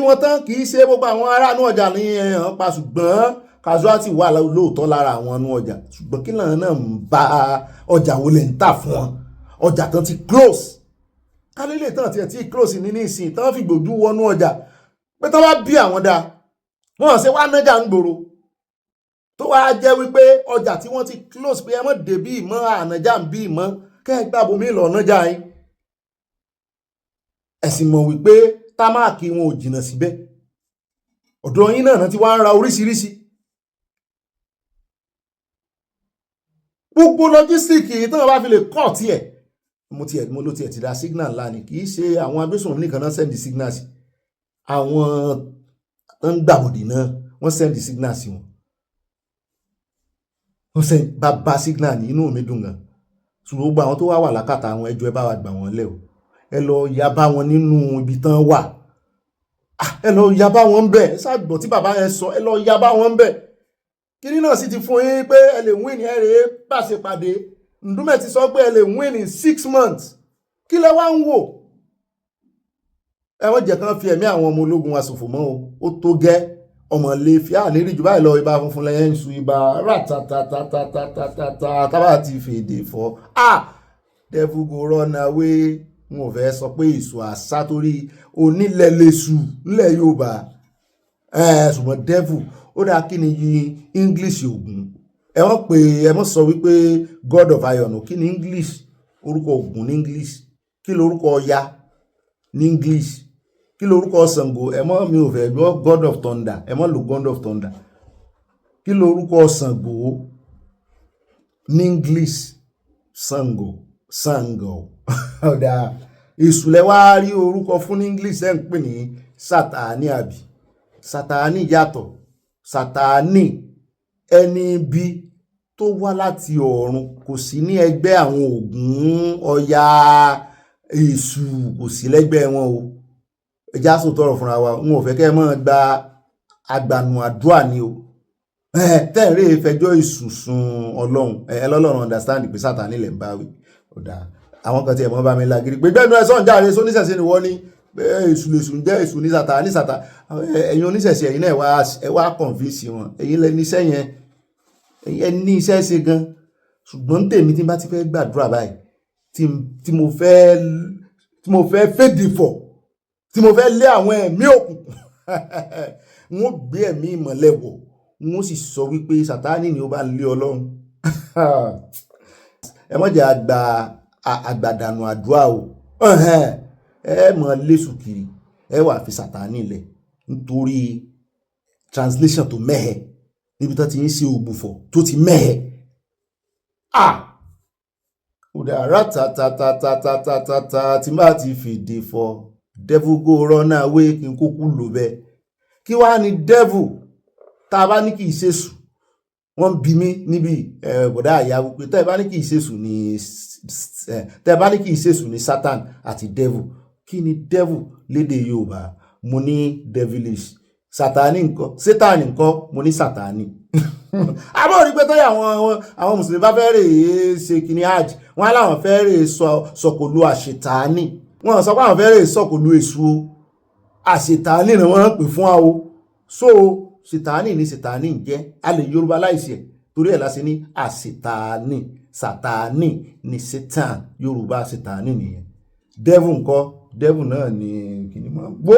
wọn tán kì í ṣe gbogbo àwọn aráàlú ọjà ní ẹ̀hàn pa ṣùgbọ́n casualty wà lóòótọ́ lára àwọn ọ̀nù ọjà ṣùgbọ́n kí làwọn náà ń bá ọjà wo lè ń tà fún wọn ọjà tán ti close kálílẹ̀ tán tiẹ̀ tí close ní ìsìn tán fi gbòjú wọnú ọjà pé tán bá bí àwọn dáa wọ́n ṣe wá nájà ń gbòòrò tó wá jẹ́ wípé ọjà tí wọ́n ti close pé ẹ mọ́ débí ìmọ̀ ànájà ń bí ìmọ̀ kẹ́ẹ̀gbàbọ̀ mi lọ nájà yín ẹ̀sìn mọ̀ wípé támáàkì wọn ò jìnnà síbẹ̀ ọ̀dọ̀ yín náà ti wá ń ra oríṣiríṣi gbogbo lọ́jístíìkì tí wọ́n bá fi lè kọ́ tiẹ̀ mo ló tiẹ̀ ti da signal ńlá ni kì í ṣe àwọn agbésùnmọ̀ nìkan náà send signal sí àwọn ń gbàbọ̀dì náà wọ́n send signal sí wọn wọ́n send bàbá signal ní inú mi dùn gan ṣùgbọ́n gbogbo àwọn tó wà lákàtà àwọn ẹjọ́ ẹ bá wa gbà wọ́n lẹ̀ o ẹ lọ ya bá wọn nínú ibi tán wà ẹ lọ yaba wọn bẹ̀ ṣáàgbọ̀n tí bàbá yẹn sọ ẹ lọ yaba wọn bẹ̀ kíní náà sì ti fún yín pé ẹ lè win ẹ rèé pàṣẹ pàdé Ndume ti sọ pé ẹ lè win in 6 months kí lẹ wá ń wò ẹ wọ́n jẹ́ kán fi ẹ̀mí àwọn ọmọ ológun wa ṣòfò mọ́ o ó tó gẹ́ ọmọ lè fi àníri jù báyìí lọ ibà funfun lẹ́yìn ń su ibà rátàtàtàtàtàtà tábà ti fèdè fọ́ devil go run away wọn ò fẹ́ sọ pé èso àṣà torí onílẹ̀ lẹ́sù nílẹ̀ Yorùbá ṣùgbọ́n devil ó dáa kí ni yí English Ògún ẹ wọ́n pé ẹ mọ́ sọ wípé God of Iron kí ni English orúkọ Ògún ní English kí lorúkọ Ọya ní English kí lorúkọ Ṣàngó ẹ mọ́ mi ò fẹ́ gbọ́ God of Thunder ẹ mọ́ lo God of Thunder kí lorúkọ Ṣàngó ní English Ṣàngó ọ̀dà ìṣùlẹ̀ wá rí orúkọ fún ní English ẹ̀ ń pè ní Sátánì àbí Sátánì yàtọ̀ Sátánì ẹni bí tó wá láti ọ̀run kò sí ní ẹgbẹ́ àwọn Ògún Ọya Èṣù kò sí lẹ́gbẹ́ wọn o ẹjá sọ tọrọ fúnra wa wọn ò fẹ́ kẹ́ mọ́ gba àgbànú àdúrà ni o tẹ́ẹ̀rẹ́ fẹjọ́ Èṣù sun Ọlọ́run ẹlọ́lọ́run understand pé Sátánì lẹ̀ ń bá wí ọ̀dà àwọn kan tí ẹ̀mọ́ bá mi lágiri pé gbẹ́nu ẹ̀sán jáde sóníṣẹ̀ṣẹ̀ ni wọ́n ní Èṣù lè sùn jẹ́ Èṣù ní Sátánì ẹ̀yin oníṣẹ̀ṣẹ̀ ẹ̀yin náà ẹ wá convince wọn ẹ̀yin lẹ níṣẹ́ yẹn ẹ̀yin ní iṣẹ́ ṣe gan ṣùgbọ́n tèmi tí bá ti fẹ́ gbàdúrà báyìí tí mo fẹ́ fèdè fọ̀ tí mo fẹ́ lé àwọn ẹ̀mí òkùnkùn wọ́n gbé ẹ̀mí ìmọ̀lẹ̀ wọ̀ wọ́n sì sọ wípé Sátánì ni ó bá lé Ọlọ́run ẹ má jẹ́ àgbàdànù àdúrà o ẹ mọ̀ lésù kiri ẹ wà fi Sátánì lẹ̀ nítorí translation tó mẹ́hẹ̀ níbi tó ti ń ṣe ògbùfọ̀ tó ti mẹ́hẹ̀ ọ̀dà rátàtàtàtàtàtà tí má ti fìdí fọ́ devil go run away kí n kúkú lò bẹ́ẹ̀ kí wá ní devil tá a bá ní kì í ṣèṣù wọ́n bí mi níbi bọ̀dá àyà wípé tẹ́ ẹ bá ní kì í ṣèṣù ní Satan àti devil kí ni devil lédè Yorùbá mo ní devilish Sátánì ńkọ́ Sátánì ńkọ́ mo ní Sátánì àbọ̀ rí pé tọ́yà àwọn mùsùlùmí bá fẹ́ rè é ṣe kìíní hajj wọn aláwọn fẹ́ rè é sọ̀kòlù àṣetánì wọn sọ pé àwọn fẹ́ rè é sọ̀kòlù èṣù àṣetánì ni wọ́n pè fún wa o so Sátánì ni Sátánì ń jẹ́ a lè Yorùbá láìsí ẹ̀ torí ẹ̀ láti ní àṣetánì Sátánì ni Satan Yorùbá Sátánì nìyẹn devil ńkọ́ devil náà ni kìíní mọ́ gbó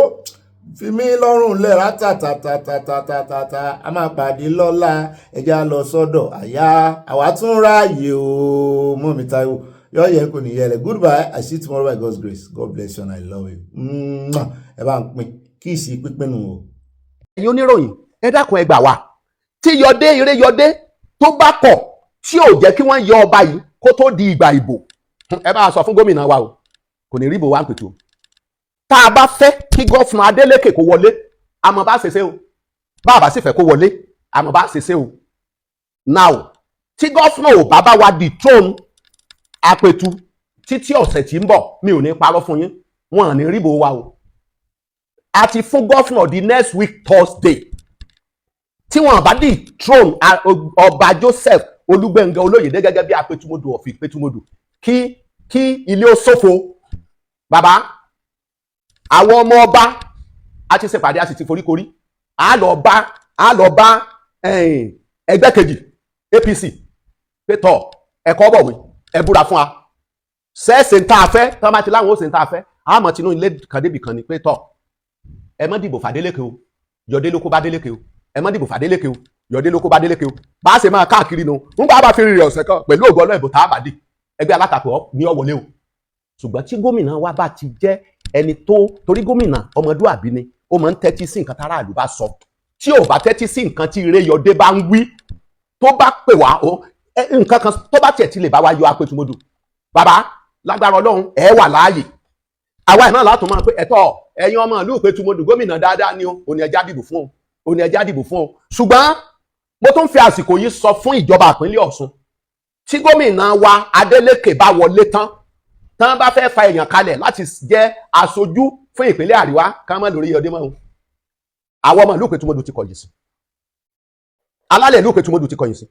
fi mí lọ́rùn lẹ̀ rátàtàtàtàtàtà a máa pàdé lọ́la ẹja lọ sọ́dọ̀ àyà àwa tún ráàyè o mọ́ mi Táíwò yọ yẹn kò ní yẹlẹ goodbye I see you tomorrow by God's grace God bless you and I love you ẹ bá ń pín kí ìsì pínpín nù o. ẹ̀yin oníròyìn ẹ dákun ẹ gbà wá tí Yọdé Ireyọdé tó bá kọ̀ tí ò jẹ́ kí wọ́n yọ ọba yìí kó tó di ìgbà ìbò ẹ bá sọ fún gómìnà wa o kò ní rí ìbò wa ń pètò tá a bá fẹ́ kí gọ́fúnà Adélékè kó wọlé àmọ́ bá ṣe ṣe o bá a bá sì fẹ́ kó wọlé àmọ́ bá ṣe ṣe o now tí gọ́fúnà ò bá wa di throne Àpètù títí ọ̀sẹ̀ tí ń bọ̀ mi ò ní parọ́ fún yín wọn ò ní rí ìbò wa o a ti fún gọ́fúnà di next week Thursday tí wọn bá di throne ọba Joseph Olúgbénga Olóyèdé gẹ́gẹ́ bí Apètùmọdù of Ìpètùmọdù kí ilé ó ṣòfò bàbá àwọn ọmọ ọba a ti ṣèpàdé a sì ti foríkorí a lọ bá ẹgbẹ́ kejì APC pétọ ẹ̀kọ́ bọ̀wé ẹ búra fún wa ṣẹ́ẹ̀ṣẹ̀ ń tá a fẹ́ tí wọ́n bá ti láwọn ó ṣe ń tá a fẹ́ àmọ́ tinú ilé kan débì kan ni pétọ ẹ má dìbò fàdélékè o Yọdé ló kó bá Délékè o ẹ má dìbò fàdélékè o Yọdé ló kó bá Délékè o bá a ṣe máa káàkiri nu nígbà bá fi rìnrìn ọ̀sẹ̀ kan pẹ̀lú ògo Ọlọ́run ìbò tá a bá dì ẹgbẹ́ alátakò ní ọ̀wọ́lé o ṣùgbọ́n tí gómìnà wa bá ti jẹ́ ẹni tó torí gómìnà ọmọdúàbí ni ó máa ń tẹ́tí sí nǹkan táráàlú bá sọ tí ò bá tẹ́tí sí nǹkan tí Ireyọdé bá ń wí tó bá pè wá nǹkan kan tó bá tiẹ̀ ti lè bá wa yọ Apètùmọdù bàbá lágbára Ọlọ́run ẹ wà láàyè àwa ẹ̀ náà látò máa pé ẹ̀tọ́ ẹ̀yin ọmọ ìlú Ìpètùmọdù gómìnà dáadáa ni o òní ẹja dìbò fún o òní ẹja dìbò fún o ṣùgbọ́n mo tún fi àsìkò yìí sọ fún ìjọba ìpínlẹ̀ Ọ̀ṣun tí gómìnà wa Adélékè bá wọlé tán bá fẹ́ fa èèyàn kalẹ̀ láti jẹ́ aṣojú fún ìpínlẹ̀ Àríwá ká má lórí Yọdé mọ́ àwọn ọmọ ìlú Ìpètùmọdù ti kọ̀yìn sí, alálẹ̀ ìlú Ìpètùmọdù ti kọ̀yìn sí,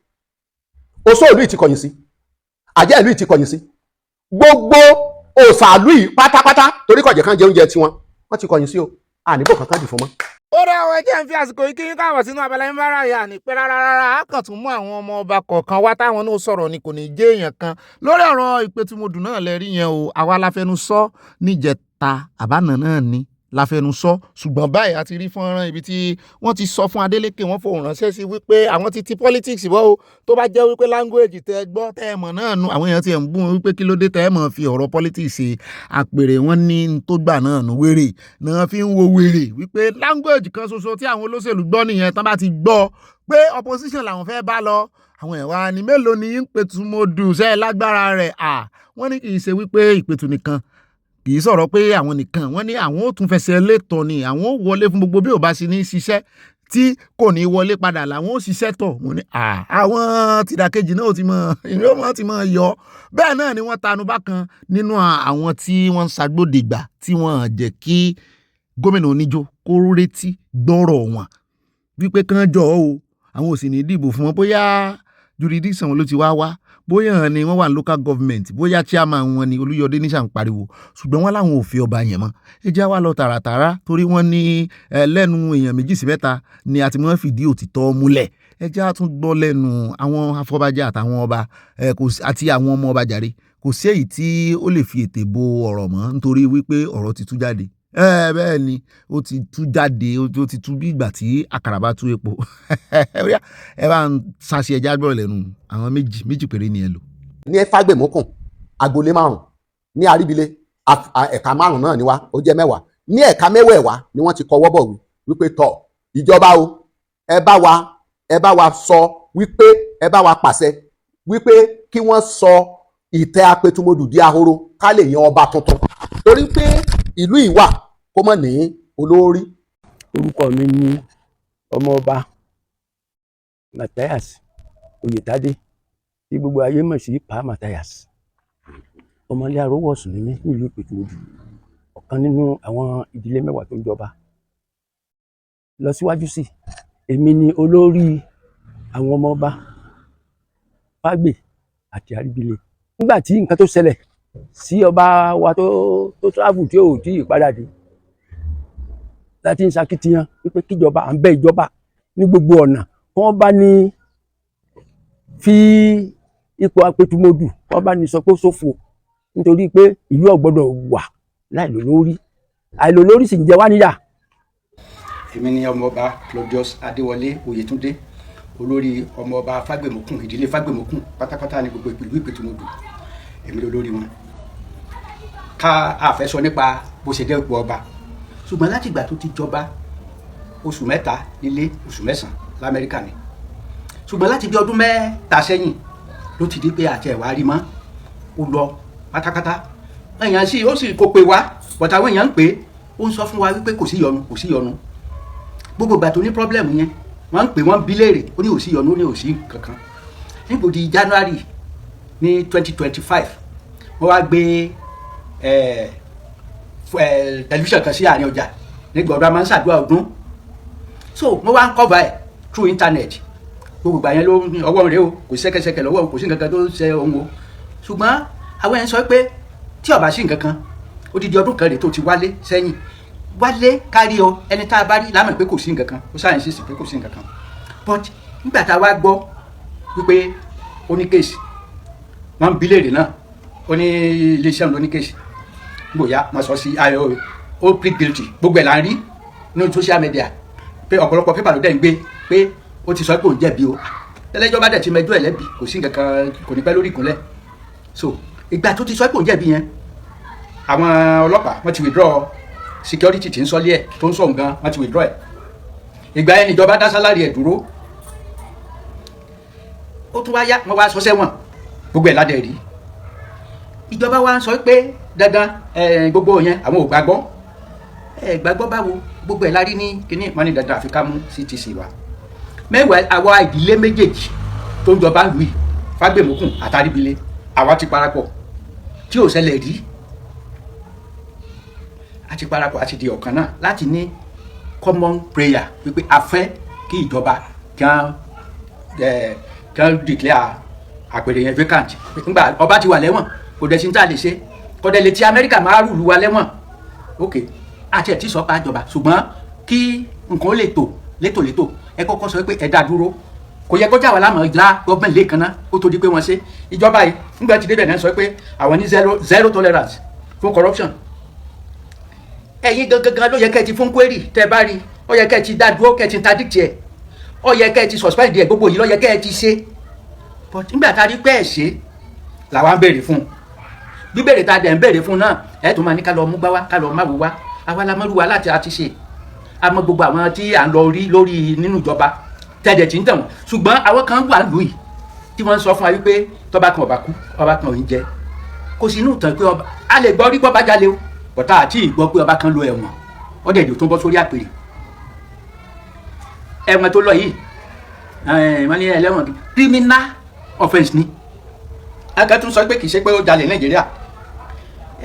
oṣó ìlú ti kọ̀yìn sí, àjẹ́ ìlú ti kọ̀yìn sí, gbogbo òòṣà ìlú yìí pátápátá torí kọ̀jẹ̀ kan jẹ oúnjẹ tiwọn wọ́n ti kọ̀yìn sí o, àníbò kankan dì fún mọ́. ó rẹ àwọn ẹjẹ ń fi àsìkò yìí kí yín káàbọ̀ sínú abala ń bára yà ní pé rárá á kàn tún mú àwọn ọmọ ọba kọ̀ọ̀kan wá táwọn náà sọ̀rọ̀ ni kò ní jẹ́ èèyàn kan lórí ọ̀rọ̀ Ìpètùmọdù náà lẹ́rí yẹn o. àwa la fẹnu sọ níjẹta àbánà náà ni la fẹnu sọ, ṣùgbọ́n báyìí a ti rí fọ́nrán ibi tí wọ́n ti sọ fún Adeleke, wọ́n fohùn ránṣẹ́ sí wípé àwọn ti politics bọ́ o, tó bá jẹ́ wípé language tẹ gbọ́ tẹ́ ẹ mọ̀ náà nu, àwọn èèyàn ti ẹ̀ ń bú wọn wípé kí ló dé tẹ́ ẹ mọ̀ fi ọ̀rọ̀ politics ṣe àpèrè, wọn ní tó gbà náà nu wèrè náà fi ń wo wèrè wípé language kan ṣoṣo tí àwọn olóṣèlú gbọ́ nìyẹn, tán bá ti gbọ́ pé opposition làwọn fẹ́ bá lọ, àwọn ẹ̀wà ni mélòó ni Ìpètùmọdù ṣe lágbára rẹ̀ wọ́n ní kì í ṣe wípé Ìpètù nìkan, kì í sọ̀rọ̀ pé àwọn nìkan, wọ́n ní àwọn ò tún fẹsẹ̀ létọ̀ ni, àwọn ò wọlé fún gbogbo bí ò bá sí ní ṣiṣẹ́ tí kò ní wọlé padà làwọn ò ṣiṣẹ́ tọ̀. wọ́n ní àwọn tìdàkejì náà ti mọ ìlú wọn ti mọ yọ. bẹ́ẹ̀ náà ni wọ́n tanu bákan nínú àwọn tí wọ́n ń ṣàgbọ́dẹ̀gbà tí wọ́n jẹ́ kí gómìnà Oníjó kó retí gbọ́rọ̀ wọn wípé kán jọ o, àwọn ò sì ní dìbò fún wọn, bóyá jurisdiction wọn ló ti wá bóyá ni wọ́n wà ní local government, bóyá chairman wọn ni Olúyọdé ní sàn pariwo, ṣùgbọ́n wọ́n láwọn ò fi ọba yẹn mọ́. ẹ jẹ́ wá lọ tààràtàrà torí wọ́n ní lẹ́nu èèyàn 2 sí 3 ni a ti mọ́ fìdí òtítọ́ múlẹ̀. ẹ jẹ́ tún gbọ́ lẹ́nu àwọn afọbajẹ àtàwọn ọba àti àwọn ọmọ ọba jàre, kò sí èyí tí ó lè fi ètè bo ọ̀rọ̀ mọ́ nítorí wípé ọ̀rọ̀ ti tú jáde. bẹ́ẹ̀ ni ó ti tú jáde, ó ti tú bí ìgbà tí àkàrà bá tú epo. ẹ bá ń ṣàṣì ẹja gbọ́rọ̀ lẹ́nu àwọn méjì péré ni ẹ lò. ní Fágbèmókùn agboolé 5, ní Àríbílé ẹ̀ka 5 náà ni wá, ó jẹ́ 10. ní ẹ̀ka 10 ni wọ́n ti kọwọ́ bọ̀ wípé tọ̀ ìjọba o, ẹ bá wa sọ wípé ẹ bá wa pàṣẹ wípé kí wọ́n sọ ìtẹ́ Apètùmọdù di ahoro ká lè yan ọba tuntun, torí pé ìlú ìwà kó mọ̀ ní olórí. orúkọ mi ni ọmọọba Matthias Oyètádé tí gbogbo ayé mọ̀ sí Pa Matthias, ọmọlé Arówọ̀sùn ni mí nílùú Ìpètùmọdù, ọ̀kan nínú àwọn ìdílé 10 tó ń jọba. lọ síwájú sí èmi ni olórí àwọn ọmọọba Fágbè àti Àríbílé. nígbà tí nǹkan tó ṣẹlẹ̀ sí ọba wa tó travel tí ò tí ì padà dé, láti ń ṣakitiyan wípé kíjọba à ń bẹ ìjọba ní gbogbo ọ̀nà wọ́n bá ní fi ipò Apètùmọdù wọ́n bá ní sọ pé ó ṣòfò, nítorí pé ìlú ò gbọ́dọ̀ wà láìlólórí, àìlólórí sì ń jẹ wá níyà. èmi ni ọmọọba Claudius Adéwọlé Oyètúndé, olórí ọmọọba Fágbèmókùn, ìdílé Fágbèmókùn pátápátá ní gbogbo ìlú Ìpètùmọdù, èmi lolórí wọn. ká àfẹ́sọ nípa bó ṣe dé ipò ọba, ṣùgbọ́n láti ìgbà tó ti jọba oṣù 3 nílé, oṣù 9 l'Amẹ́ríkà ni, ṣùgbọ́n láti bí ọdún 3 sẹ́yìn ló ti di pé àti ẹ̀wà rí mọ́, ó lọ pátápátá. èèyàn sì ó sì kó pe wá, bọ̀tà àwọn èèyàn ń pè é, ó ń sọ fún wa wípé kò sí yọnu. gbogbo ìgbà tó ní pọ́blẹ́mù yẹn wọ́n ń pè wọ́n bí léèrè, ó ní ò sí yọnu, ó ní ò sí kankan. níbo di January ní 2025 wọ́n wá gbé tẹlifíṣàn kan sí àárín ọjà nígbà ọdún a máa ń ṣàdúrà ọdún, so wọ́n wá ń cover ẹ̀ through internet. gbogbo ìgbà yẹn ló ọwọ́ rẹ̀ o, kò sẹ́kẹsẹkẹ lọ́wọ́, kò sí nǹkan kan tó ṣe òun o, ṣùgbọ́n àwọn yẹn sọ pé tí ó bá sí nǹkan kan, odidi ọdún kan rèé tó ti wálé sẹ́yìn, wálé kárí ọ, ẹni tá a bá rí lámọ̀ pé kò sí nǹkan kan, ó sáyẹ̀nsì sí pé kò sí nǹkan kan. but nígbà tá a wá gbọ́ wípé ó ní kéèsì, wọ́n ń bi léèrè náà, ó ní iléeṣẹ́ òun ló ní kéèsì, bóyá wọ́n sọ sí ayọ̀ ó plead guilty, gbogbo ẹ̀ là ń rí ní social media pé ọ̀pọ̀lọpọ̀ pépà ló dẹ̀ ń gbé pé ó ti sọ pé òun jẹ̀bi o, ẹlẹ́jọ́ bá dẹ̀ ti mẹjọ́ ẹ̀ lẹ́bi, kò sí nǹkan kan, kò ní pẹ́ lórí ìkúnlẹ̀. so ìgbà tó ti sọ pé òun jẹ̀bi yẹn, àwọn ọlọ́pàá wọ́n ti withdraw security tí ń sọ́lé ẹ̀ tó ń sọ̀ nǹkan, wọ́n ti withdraw ẹ̀. ìgbà yẹn níjọba dá sálárì ẹ̀ dúró, ó tún wá yá wọ́n wá sọ sẹ́wọ̀n, gbogbo ẹ̀ ládẹ̀ rí. ìjọba wa ń sọ pé dandan gbogbo yẹn àwọn ò gbàgbọ́ báwo, gbogbo ẹ̀ la rí ní kíní, wọ́n ní dandan àfi ká mú CTC wa. mẹ́wàá àwa ìdílé méjèèjì tó ń jọba lùí Fágbèmókùn àtàríbílé, àwa ti parapọ̀ tí ò ṣẹlẹ̀ rí, àti parapọ̀ àti di ọ̀kan náà láti ní common prayer wípé a fẹ́ kí ìjọba kan declare àpèrè yẹn vacant nígbà ọba ti wà lẹ́wọ̀n kò dẹ̀ sí ní tá a lè ṣe kò dẹ̀ lè ti Amẹ́ríkà máa rùlù wa lẹ́wọ̀n ok àti ẹ̀ tí sọ pa ìjọba ṣùgbọ́n kí nǹkan ó lè tò létòlétò ẹ kọ́kọ́ sọ pé ẹ dá dúró kò yẹ kó jà wà lámọ̀ ìlà gọ́ọ̀mẹ̀ntì lẹ́ẹ̀kan náà ó tó di pé wọ́n ṣe ìjọba yìí nígbà tí débẹ̀ náà sọ pé àwọn ní zero tolerance fún corruption ẹ̀yin gangan ló yẹ kẹ́ ẹ ti fún query tẹ́ bá rí ó yẹ kẹ́ ẹ ti dá dúró kẹ́ ẹ ti interdict ẹ̀ ó yẹ kẹ́ ẹ ti suspend ẹ̀ gbogbo yìí ló yẹ kẹ́ ẹ ti ṣe but nígbà tá a rí pé ẹ̀ ṣe làwa ń béèrè fún bíbèrè tá a dẹ̀ ń béèrè fún náà ẹ̀ tó máa ní ká lọ mú gbá wá ká lọ má wò wá àwa la mọ́rú wa láti àti ṣe àmọ́ gbogbo àwọn tí à ń lọ rí lórí nínú ìjọba tẹ̀dẹ̀ tí ń tẹ̀wọ̀n ṣùgbọ́n àwọn kan wà lù yìí tí wọ́n ń sọ fún wa wípé tọ́ba kan ọba kú ọba kan ò ń jẹ kò sí inú ìtàn pé ọba a lè gbọ́ rí gbọ́ bá jalè o bọ̀tá àti ìgbọ́ pé ọba kan lo ẹ̀wọ̀n ó dẹ̀ jò tó bọ́ sórí àpèrè ẹ̀wọ̀n tó lọ yìí wọ́n ní ẹlẹ́wọ̀n criminal offence ni akẹ́tún sọ pé kì í ṣe pé ó jalè Nàìjíríà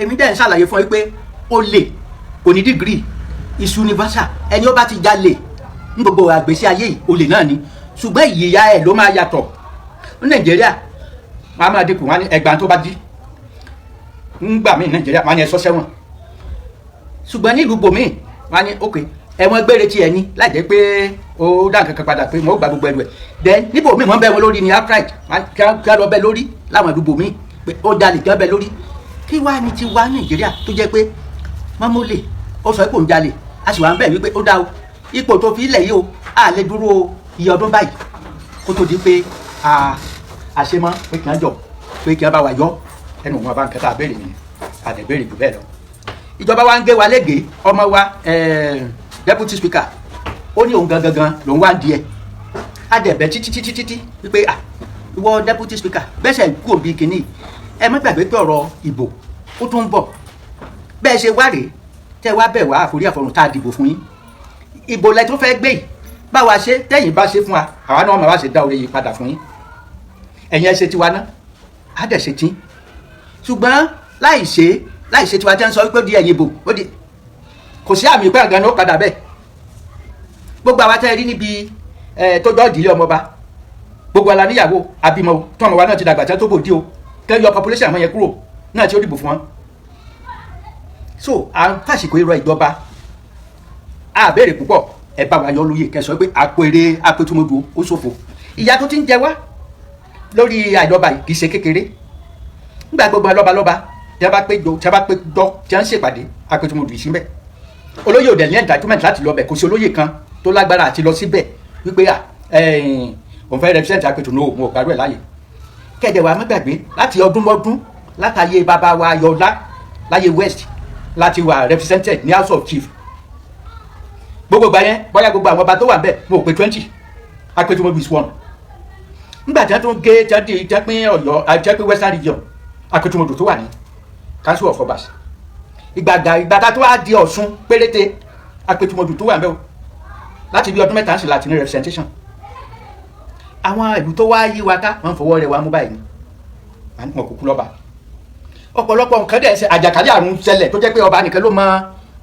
èmi dẹ̀ ń ṣàlàyé fún ẹ pé ó lè kò ní dìgírì is universal ẹni ó bá ti jalè ní gbogbo àgbèsí ayé yìí olè náà ni ṣùgbọ́n ìyà ẹ̀ ló máa yàtọ̀ ní Nàìjíríà wọn á máa dínkù wọn á ní ẹgbàá tó bá dí ńgbà míì Nàìjíríà wọn á ní ẹsọ sẹ́wọ̀n ṣùgbọ́n nílùú bòmíì wọn á ní ok ẹ̀wọ̀n gbére tiẹ̀ ní láì jẹ́ pé ó dá nǹkan kan padà pé wọn ó gba gbogbo ẹrù ẹ̀ then níbo míì wọ́n bẹ́ wọn lórí ní outright kí wọ́n lọ bẹ́ lórí láwọn ìlú bòmíì pé ó jalè kí wọ́n bẹ́ lórí kí wàá ní ti wá Nàìjíríà tó jẹ́ pé mọ́mọ́lẹ̀ ó sọ pé òun jalè a sì wà ń bẹ̀ wípé ó dá o ipò tó fi ilẹ̀ yìí o a lè dúró iye ọdún báyìí kó tó di pé àṣemọ́ pé kí wọ́n jọ pé kí wọ́n bá wa yọ ẹnu wọn bá ń kẹta àbẹ̀rẹ̀ mi àdẹ̀bẹ̀rẹ̀ jù bẹ́ẹ̀ lọ. ìjọba wa ń gé wa lége ọmọ wa deputy speaker ó ní òun gangan lòun wá ń di ẹ àdẹ̀bẹ̀ títí wípé ìwọ deputy speaker bẹ́sẹ̀ kú òbí kìíní ẹ má gbàgbé pé ọ̀rọ̀ ìbò ó tún ń bọ̀ bẹ́ẹ̀ ṣe wá rèé tẹ́ wá bẹ̀ wá àforí àfọ̀rùn tá a dìbò fún yín ìbò lẹ tó fẹ́ gbé yìí báwa ṣe tẹ́yìn bá ṣe fún wa àwa náà máa wá ṣe dá oore yìí padà fún yín ẹ̀yin ẹ ṣe tiwa náà á dẹ̀ ṣe tí ṣùgbọ́n láì ṣe tiwa tẹ́ ń sọ wípé ó di ẹ̀yìn ìbò ó di kò sí àmì ìpẹ́ àgànnà ó padà bẹ́ẹ̀ gbogbo àwa tẹ́ rí níbi tó jọ́ ìdílé ọmọba gbogbo ala níyàwó àbímọ tó ọmọ wa náà ti dàgbà tẹ́ tó bòdì o kẹ́ yọ population àwọn yẹn kúrò náà tí ó dìbò fún wọn so à ń fàṣìkò irọ́ ìjọba a béèrè púpọ̀ ẹ bá wa yọ lóye kẹsàn pé àpèrè apẹtùmọdù ó ṣòfò ìyà tó ti ń jẹ wá lórí àìjọba yìí kì í ṣe kékeré nígbà gbogbo lọ́balọ́ba tí a bá pé jọ tí a ń ṣèpàdé apẹtùmọdù yìí síbẹ̀ olóyè òdẹ̀ ní entitlement láti lọ bẹ̀ kò sí olóyè kan tó lágbára àti lọ síbẹ̀ wípé òun fẹ́ represent apẹtùmọdù òun ò gbàdúrà láàyè kẹ̀dẹ̀ wa má gbàgbé láti ọdún mọ́dún látàyè bàbá wa Yọlá láyé west láti wà represented ní house of chief gbogbo ìgbà yẹn bóyá gbogbo àwọn ọba tó wà ń bẹ̀ mo pé 20 apẹtùmọdù is one nígbà tí wọ́n tún gé jẹ́ pín Ọ̀yọ́ jẹ́ pín western region apẹtùmọdù tó wà ní council of obas ìgbà tá tó wá di Ọ̀ṣun péréte apẹtùmọdù tó wà ń bẹ̀ o láti bí ọdún mẹ́ta ń sì láti ní representation àwọn ìlú tó wá yí wa ká wọ́n fọwọ́ rẹ̀ wá mú báyìí ní wọn kò kú lọ́ba ọ̀pọ̀lọpọ̀ nǹkan dẹ̀ ṣe àjàkálẹ̀ àrùn ṣẹlẹ̀ tó jẹ́ pé ọba nìkan ló mọ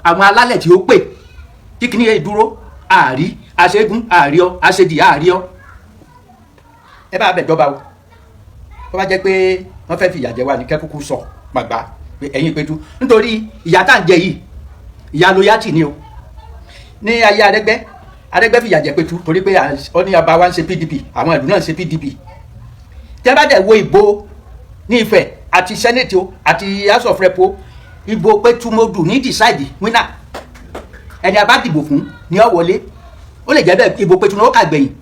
àwọn alálẹ̀ tí ó pè kí kí ni èyí dúró àárí aṣẹ́gun àáríọ́ aṣèdì àáríọ́ ẹ bá bẹ̀jọba o tó bá jẹ́ pé wọ́n fẹ́ fi ìyà jẹ wá ní kẹ́kúkú sọ gbàgbà pé ẹ̀yin péjú nítorí ìyà tá à ń jẹ yìí ìyà loyalty ni o ní ayé Arẹ́gbẹ́ fi ìyà jẹ Péjú torí pé ó ní ọba wa ń ṣe PDP àwọn ìlú náà ń ṣe PDP tẹ́ bá dẹ̀ wo ìbò ní Ifẹ̀ àti Senate o àti House of Rep o ìbò Pétúmọdù ní decide winner ẹni a bá dìbò fún ní ó wọlé ó lè jẹ́ bẹ́ẹ̀ ìbò Pétúmọdù ó kà gbẹ̀yìn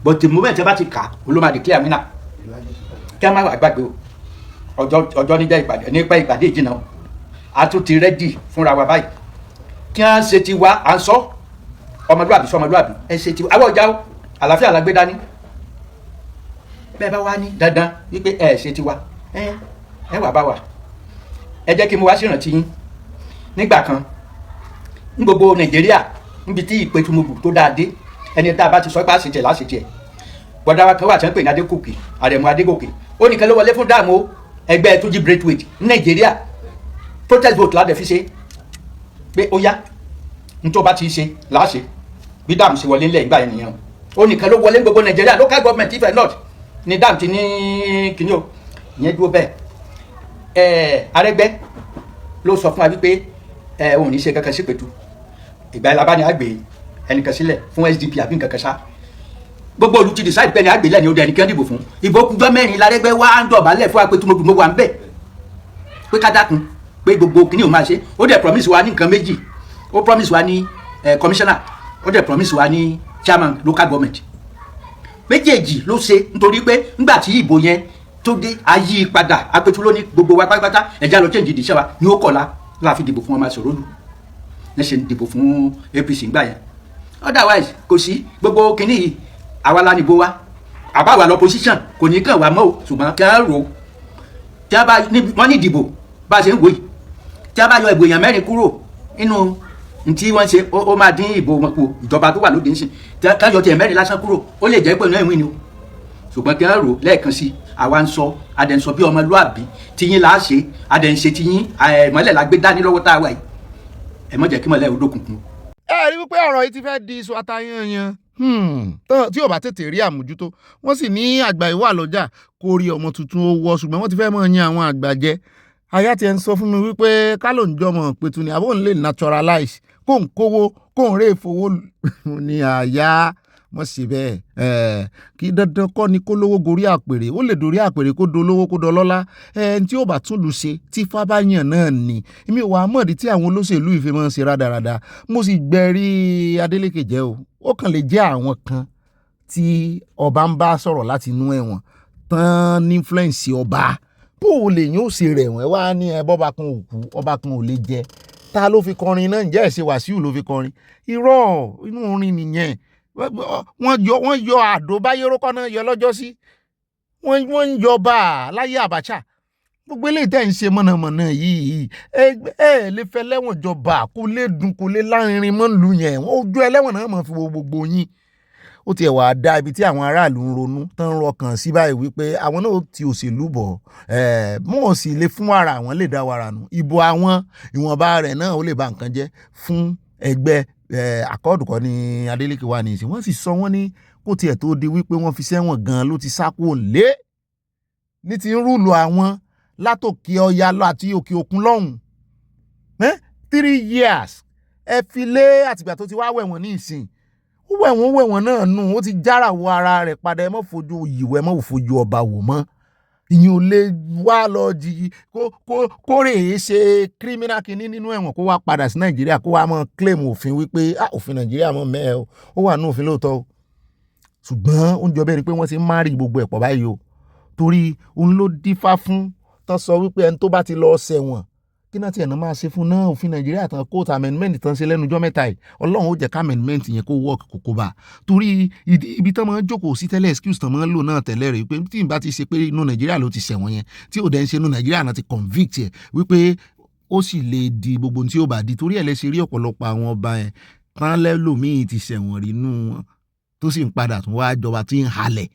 but the moment ẹ bá ti kà ó ló máa declare winner kí a má wà gbàgbé o ọjọ́ nípa ìpàdé ìjìnà a tún ti rẹ́dì fúnra wa báyìí kí wọ́n ṣe ti wá à ń sọ ọmọlúwàbí sọmọlúwàbí ẹ ṣe ti àwọn ọjà o àlàáfíà la gbé dání bẹ́ẹ̀ bá wá ní dandan wípé ẹ ṣe ti wá ẹ wà bá wà ẹ jẹ́ kí mo wá ṣèrántí yín nígbà kan ní gbogbo Nàìjíríà níbi tí Pétúmọdù tó dáa dé ẹni tá a bá ti sọ pé àṣetì ẹ̀ láṣetì ẹ̀ gbọ́dọ̀ wa kan wà tí wọ́n pè ní Adégòkè Àrẹ̀mú Adégòkè ó nìkan ló wọlé fún dáàmú ẹgbẹ́ Túnjí Braithwaite ní Nàìjíríà protest vote ládẹ̀ fi ṣe pé ó yá nítorí bá ti ṣe láṣẹ bí dam ṣe wọlé ńlẹ̀ ìgbà yẹn nìyẹn ó nìkan ló wọlé gbogbo Nàìjíríà local government if not ni dam ti ní kíní o ìyẹn dúró bẹ́ẹ̀ Arẹ́gbẹ́ ló sọ fún wa wípé òun ní ṣe kankan sí pẹ̀tù ìgbà ìlàbá ni a gbé ẹnìkan sílẹ̀ fún SDP àbí nǹkan kan ṣá gbogbo olú ti decide pé ní àgbè lẹ́ni ó dẹ̀ ẹnìkan dìbò fún ìbò kújọ́ mẹ́rin l'Arẹ́gbẹ́ wá ń dọ̀bálẹ̀ fún apẹ̀tùmọ̀dùmọ̀ wa ń bẹ̀ pé ká dákun pé gbogbo kíní ò máa ṣe ó dẹ̀ promise wa ní nǹkan méjì ó promise wa ní commissioner ó dẹ̀ promise wa ní chairman local government méjèèjì ló ṣe nítorí pé nígbà tí ìbò yẹn tó dé ayé padà apẹ̀tù ló ní gbogbo wa pátápátá ẹ̀já lọ change ìdíṣẹ́ wa ní ó kọ̀la láàfin dìbò fún ọmọ àṣọrọ́lù lẹ́sẹ̀ dìbò fún APC ńgbà yẹn otherwise kò sí gbogbo kíní yìí àwa la nìbò wa àbá wà l'opposition kò ní kàn wá mọ́ o ṣùgbọ́n kí wọ́n rò tí wọ́n ní ìdìbò bá a ṣe ń wòye tí a bá yọ ìbò èèyàn mẹ́rin kúrò nínú tí wọ́n ṣe ó máa dín ìbò wọn kù ìjọba tó wà lóde ńsìn ká yọ tiẹ̀ mẹ́rin lásán kúrò ó lè jẹ́ pé náà ìwé ni o ṣùgbọ́n kí wọ́n rò lẹ́ẹ̀kan sí àwa ń sọ adẹ̀nsọ bí ọmọlúàbí tiyín là á ṣe adẹ̀nsẹ tiyín mọ́lẹ̀ la gbé dání lọ́wọ́ tá a wà yìí ẹ mọ̀ jẹ́ kí mọ́lẹ̀ odó kunkun. ẹ rí wípé ọ̀rọ̀ yìí ti fẹ́ di iṣu atayanyan tí ò bá tètè rí àmójútó wọ́n sì ní àgbà ìwà lọ́jà kó rí ọmọ tuntun ó wọ ṣùgbọ́n wọ́n ti fẹ́ mọ̀ yan àwọn àgbà jẹ aya ti ẹ̀ ń sọ fún mi wípé ká ló ń jọmọ pẹ̀tù ni àbóun lè naturalize kó ń kówó kó ń rè fowó ní àyà mọ̀ sí bẹ́ẹ̀ kí dandan kọ́ ni kó lówó gorí àpèrè ó lè dorí àpèrè kó dolówó kó dọlọ́lá tí ó bá tún lù ṣe tí fábáyàn náà ni èmi ò wá mọ̀dí tí àwọn olóṣèlú ìfẹ́ máa ń ṣe rádaràda mo sì gbẹ̀rí Adeleke jẹ́ o ó kàn lè jẹ́ àwọn kan tí ọba ń bá sọ̀rọ̀ láti inú ẹ̀wọ̀n tán ní influence ọba bó o lè yín ó ṣe rẹ̀ wọ́n wá ní bọ́ba kan ò kú ọba kan ò lè jẹ ta ló fi kọrin náà ǹjẹ́ ẹ̀ṣẹ̀ Wàsíù ló fi kọrin irọ́ inú orin nìyẹn wọ́n yọ àdó báyérò kọ́ náà yọ lọ́jọ́ sí wọ́n ń yọba láyé Abacha gbogbo eléyìí tẹ́ ń ṣe mọ̀nàmọ̀nà yìí lè fẹ́ lẹ́wọ̀n jọba kó lè dùn kó lè lárinrin mọ́ lù yẹn ojú ẹlẹ́wọ̀n náà mọ̀ fi gbogbo yín ó tiẹ̀ wá dá ibi tí àwọn aráàlú ń ronú tán rọkàn sí báyìí wípé àwọn náà ti òṣèlú bọ̀ mọ̀ sí lè fún wàrà àwọn lè dá wàrà nù ìbò àwọn ìwọ̀nba rẹ̀ náà ó lè ba nǹkan jẹ́ fún ẹgbẹ́ àkọọ́dù kọ́ ni Adeleke wà ní ìsìn wọ́n sì sọ wọ́n ní kó tiẹ̀ tó di wípé wọ́n fi sẹ́wọ̀n gan ló ti sákò lé ní ti ń rúlu àwọn látòkè ọya lọ àti òkè òkun lọ́hùn 3 years ẹ fi lé àtìgbà tó ti wá wẹ̀wọ̀n ní ìsìn ó wẹ̀wọ̀n náà nù ó ti jára wọ ara rẹ̀ padà ẹ mọ́ fojú ìwẹ̀ mọ́ fojú ọba wò mọ́ ìyẹn ò lè wá lọ jí kó rè é ṣe kírímínà kínní nínú ẹ̀wọ̀n kó wá padà sí Nàìjíríà kó wá mọ́ claim òfin wípé òfin Nàìjíríà mọ́ mẹ́ẹ̀ ó wà ní òfin lóòótọ́ o ṣùgbọ́n ó ń jọ bẹ́ẹ̀ ni pé wọ́n ti ń márì gbogbo ẹ̀pọ̀ báyìí o torí òun ló dífá fún tán sọ wípé ẹni tó bá ti lọ ṣẹ̀wọ̀n kí náà tiẹ̀ náà máa ṣe fún náà òfin Nàìjíríà tán kóòtù amendment tán ṣe lẹ́nu ọjọ́ mẹ́ta yìí Ọlọ́run ó jẹ́ ká amendment yẹn kó work kókó bá torí ibi tán máa ń jókòó sí tẹ́lẹ̀ excuse tán máa ń lò náà tẹ́lẹ̀ rẹ̀ wípé tí ìbá ti ṣe pé inú Nàìjíríà ló ti ṣẹ̀wọ̀n yẹn tí ò dẹ̀ ń ṣe inú Nàìjíríà náà ti convict yẹ wípé ó sì lè di gbogbo tí ó bá di torí ẹ̀ lè ṣe rí ọ̀pọ̀lọpọ̀ àwọn ọba yẹn tán lẹ́lòmíì ti ṣẹ̀wọ̀n rí nú wọn tó sì ń padà tún wá jọba tí ń halẹ̀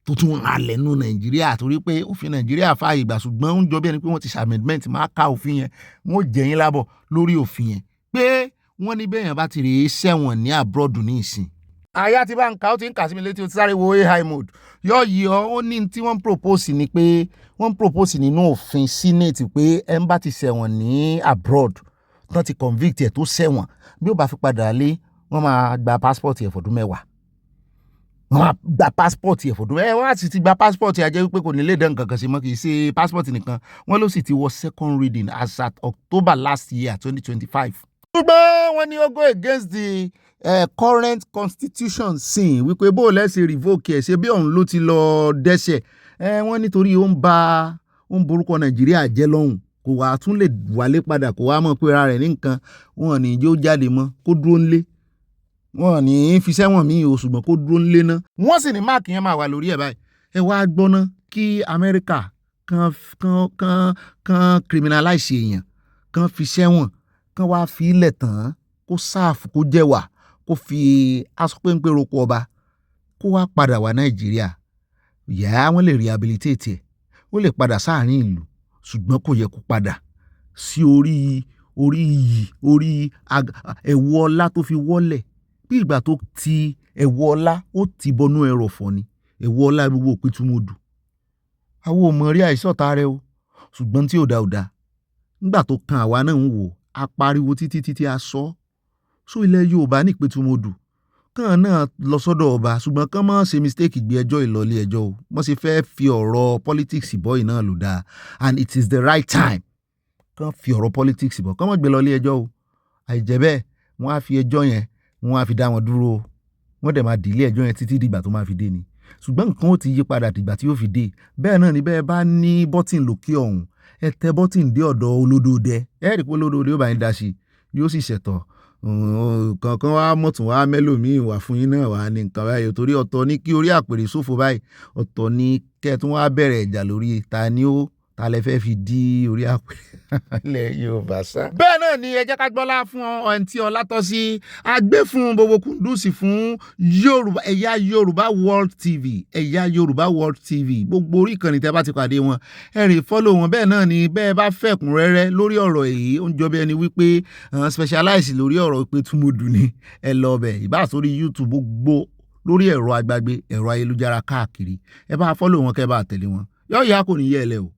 tó tún halẹ̀ nú Nàìjíríà torí pé òfin Nàìjíríà fààyè gbà ṣùgbọ́n ó ń jọ bí ẹni pé wọ́n ti ṣàmẹ́dmẹ́ǹtì máa ká òfin yẹn wọ́n jẹ́ yín lábọ̀ lórí òfin yẹn pé wọ́n ní bẹ́ẹ̀ yẹn bá ti rèé sẹ́wọ̀n ní abroad ní ìsìn. àyà ti bá ń ka ó ti ń kà sí mi létí ó ti sáré wo high mode ó ní tí wọ́n propose ni pé wọ́n propose nínú òfin senate pé ẹ̀ ń bá ti sẹ́wọ̀n ní abroad tán ti convict ẹ̀ tó sẹ́wọ̀n bí ó bá fi padà lé wọ́n máa gba passport ẹ̀ fọdún 10 wọ́n gba passport yẹ fọdún wọ́n á sì ti gba passport yẹ ajẹ́ wípé kò ní lè dán nǹkan kan sí mọ́ kì í ṣe passport nìkan wọ́n ló sì ti wọ second reading as at October last year 2025. ṣùgbọ́n wọ́n ní ó go against the current constitution sin wípé bó lẹ́sẹ̀ revoke ẹ̀ ṣe bí òun ló ti lọ dẹ́ṣẹ̀ wọ́n nítorí ó ń borúkọ Nàìjíríà jẹ́ lọ́hùn kò wá tún lè wálé padà kò wá mọ̀ pé ara rẹ̀ ní nǹkan wọn ní ìjó jáde mọ́ kó dúró ńlé wọn ní fi sẹ́wọ̀n míì o ṣùgbọ́n kó dúró ńlé ná wọ́n sì ní máàkì yẹn máa wà lórí ẹ̀ báyìí ẹ wá gbọ́ná kí Amẹ́ríkà kan criminalize èèyàn kan fi sẹ́wọ̀n kan wá fi ilẹ̀ tán kó sáàfù kó jẹ́wà kó fi aṣọ péńpé roko ọba kó wá padà wá Nàìjíríà yà wọ́n lè rehabilitate ẹ̀ ó lè padà sáàrin ìlú ṣùgbọ́n kò yẹ kó padà sí orí iyì ẹ̀wù ọlá tó fi wọ́lẹ̀ bí ìgbà tó ti ẹ̀wọ̀ ọlá ó ti bọnú ẹrọ̀fọ̀ ni ẹ̀wọ̀ ọlá gbogbo òpétúmọ̀dù àwọn ò mọ̀ rí àìsọ̀tá rẹ o ṣùgbọ́n tí ò dá nígbà tó kan àwa náà ń wò a pariwo títí a sọ ilẹ̀ Yorùbá ní ìpétúmọ̀dù kàn náà lọ sọ́dọ̀ ọba ṣùgbọ́n kàn má ṣe mistake gbé ẹjọ́ ìlọlé ẹjọ́ o wọ́n sì fẹ́ fi ọ̀rọ̀ politics bọ́ iná lò dáa and it is the right time kàn fi ọ̀rọ̀ politics bọ́ kàn má gbé lọlé ẹjọ́ o àìjẹ́ bẹ́ẹ̀ wọ́n á fi ẹjọ́ yẹn wọ́n á fi dá wọn dúró o wọ́n dẹ̀ máa dìlé ẹjọ́ yẹn títí dìgbà tó máa fi dé ni ṣùgbọ́n nǹkan ó ti yí padà dìgbà tí yóò fi dé bẹ́ẹ̀ náà ni bẹ́ẹ̀ bá ní bọ́tìn lókè ọ̀hún ẹ tẹ bọ́tìn dé ọ̀dọ̀ olódòdẹ ẹ rí i pé olódòdẹ ó bá yín dá sí yóò sì ṣẹ̀tọ̀ kankan wá mọ̀tún wá mẹ́lòmíì wà fún yín náà wà ní nǹkan báyìí torí ọ̀tọ̀ ní kí orí àpèrè ṣòfò báyìí ọ̀tọ̀ ní kẹ́ẹ̀tún wá bẹ̀rẹ̀ ìjà lórí ta ni ó ta lẹ fẹ́ fi dí orí àpèrè ilẹ̀ Yorùbá sá. bẹ́ẹ̀ náà ni ẹ jẹ́ ká gbọ́lá fún ọ̀ǹtí Ọlátọ́sí agbé fún gbogbo kùndùsì fún Yorùbá ẹ̀yà Yorùbá World TV ẹ̀yà Yorùbá World TV gbogbo orí ìkànnì tẹ́ bá ti pàdé wọn ẹ rí fọ́lọ̀ wọn bẹ́ẹ̀ náà ni bẹ́ẹ̀ bá fẹ̀kúnrẹ́rẹ́ lórí ọ̀rọ̀ èyí ó ń jọ bí ẹni wípé specialize lórí ọ̀rọ̀ ìpétúmọ̀dù ni ẹ lọ bẹ̀ ìbá sórí YouTube gbogbo lórí ẹ̀rọ agbágbé ẹ̀rọ ayélujára káàkiri ẹ bá fọ́lọ̀ wọn kẹ́ bá tẹ̀lé wọn yọ̀ọ́ ìyá kò ní yẹ ẹ lẹ́ o.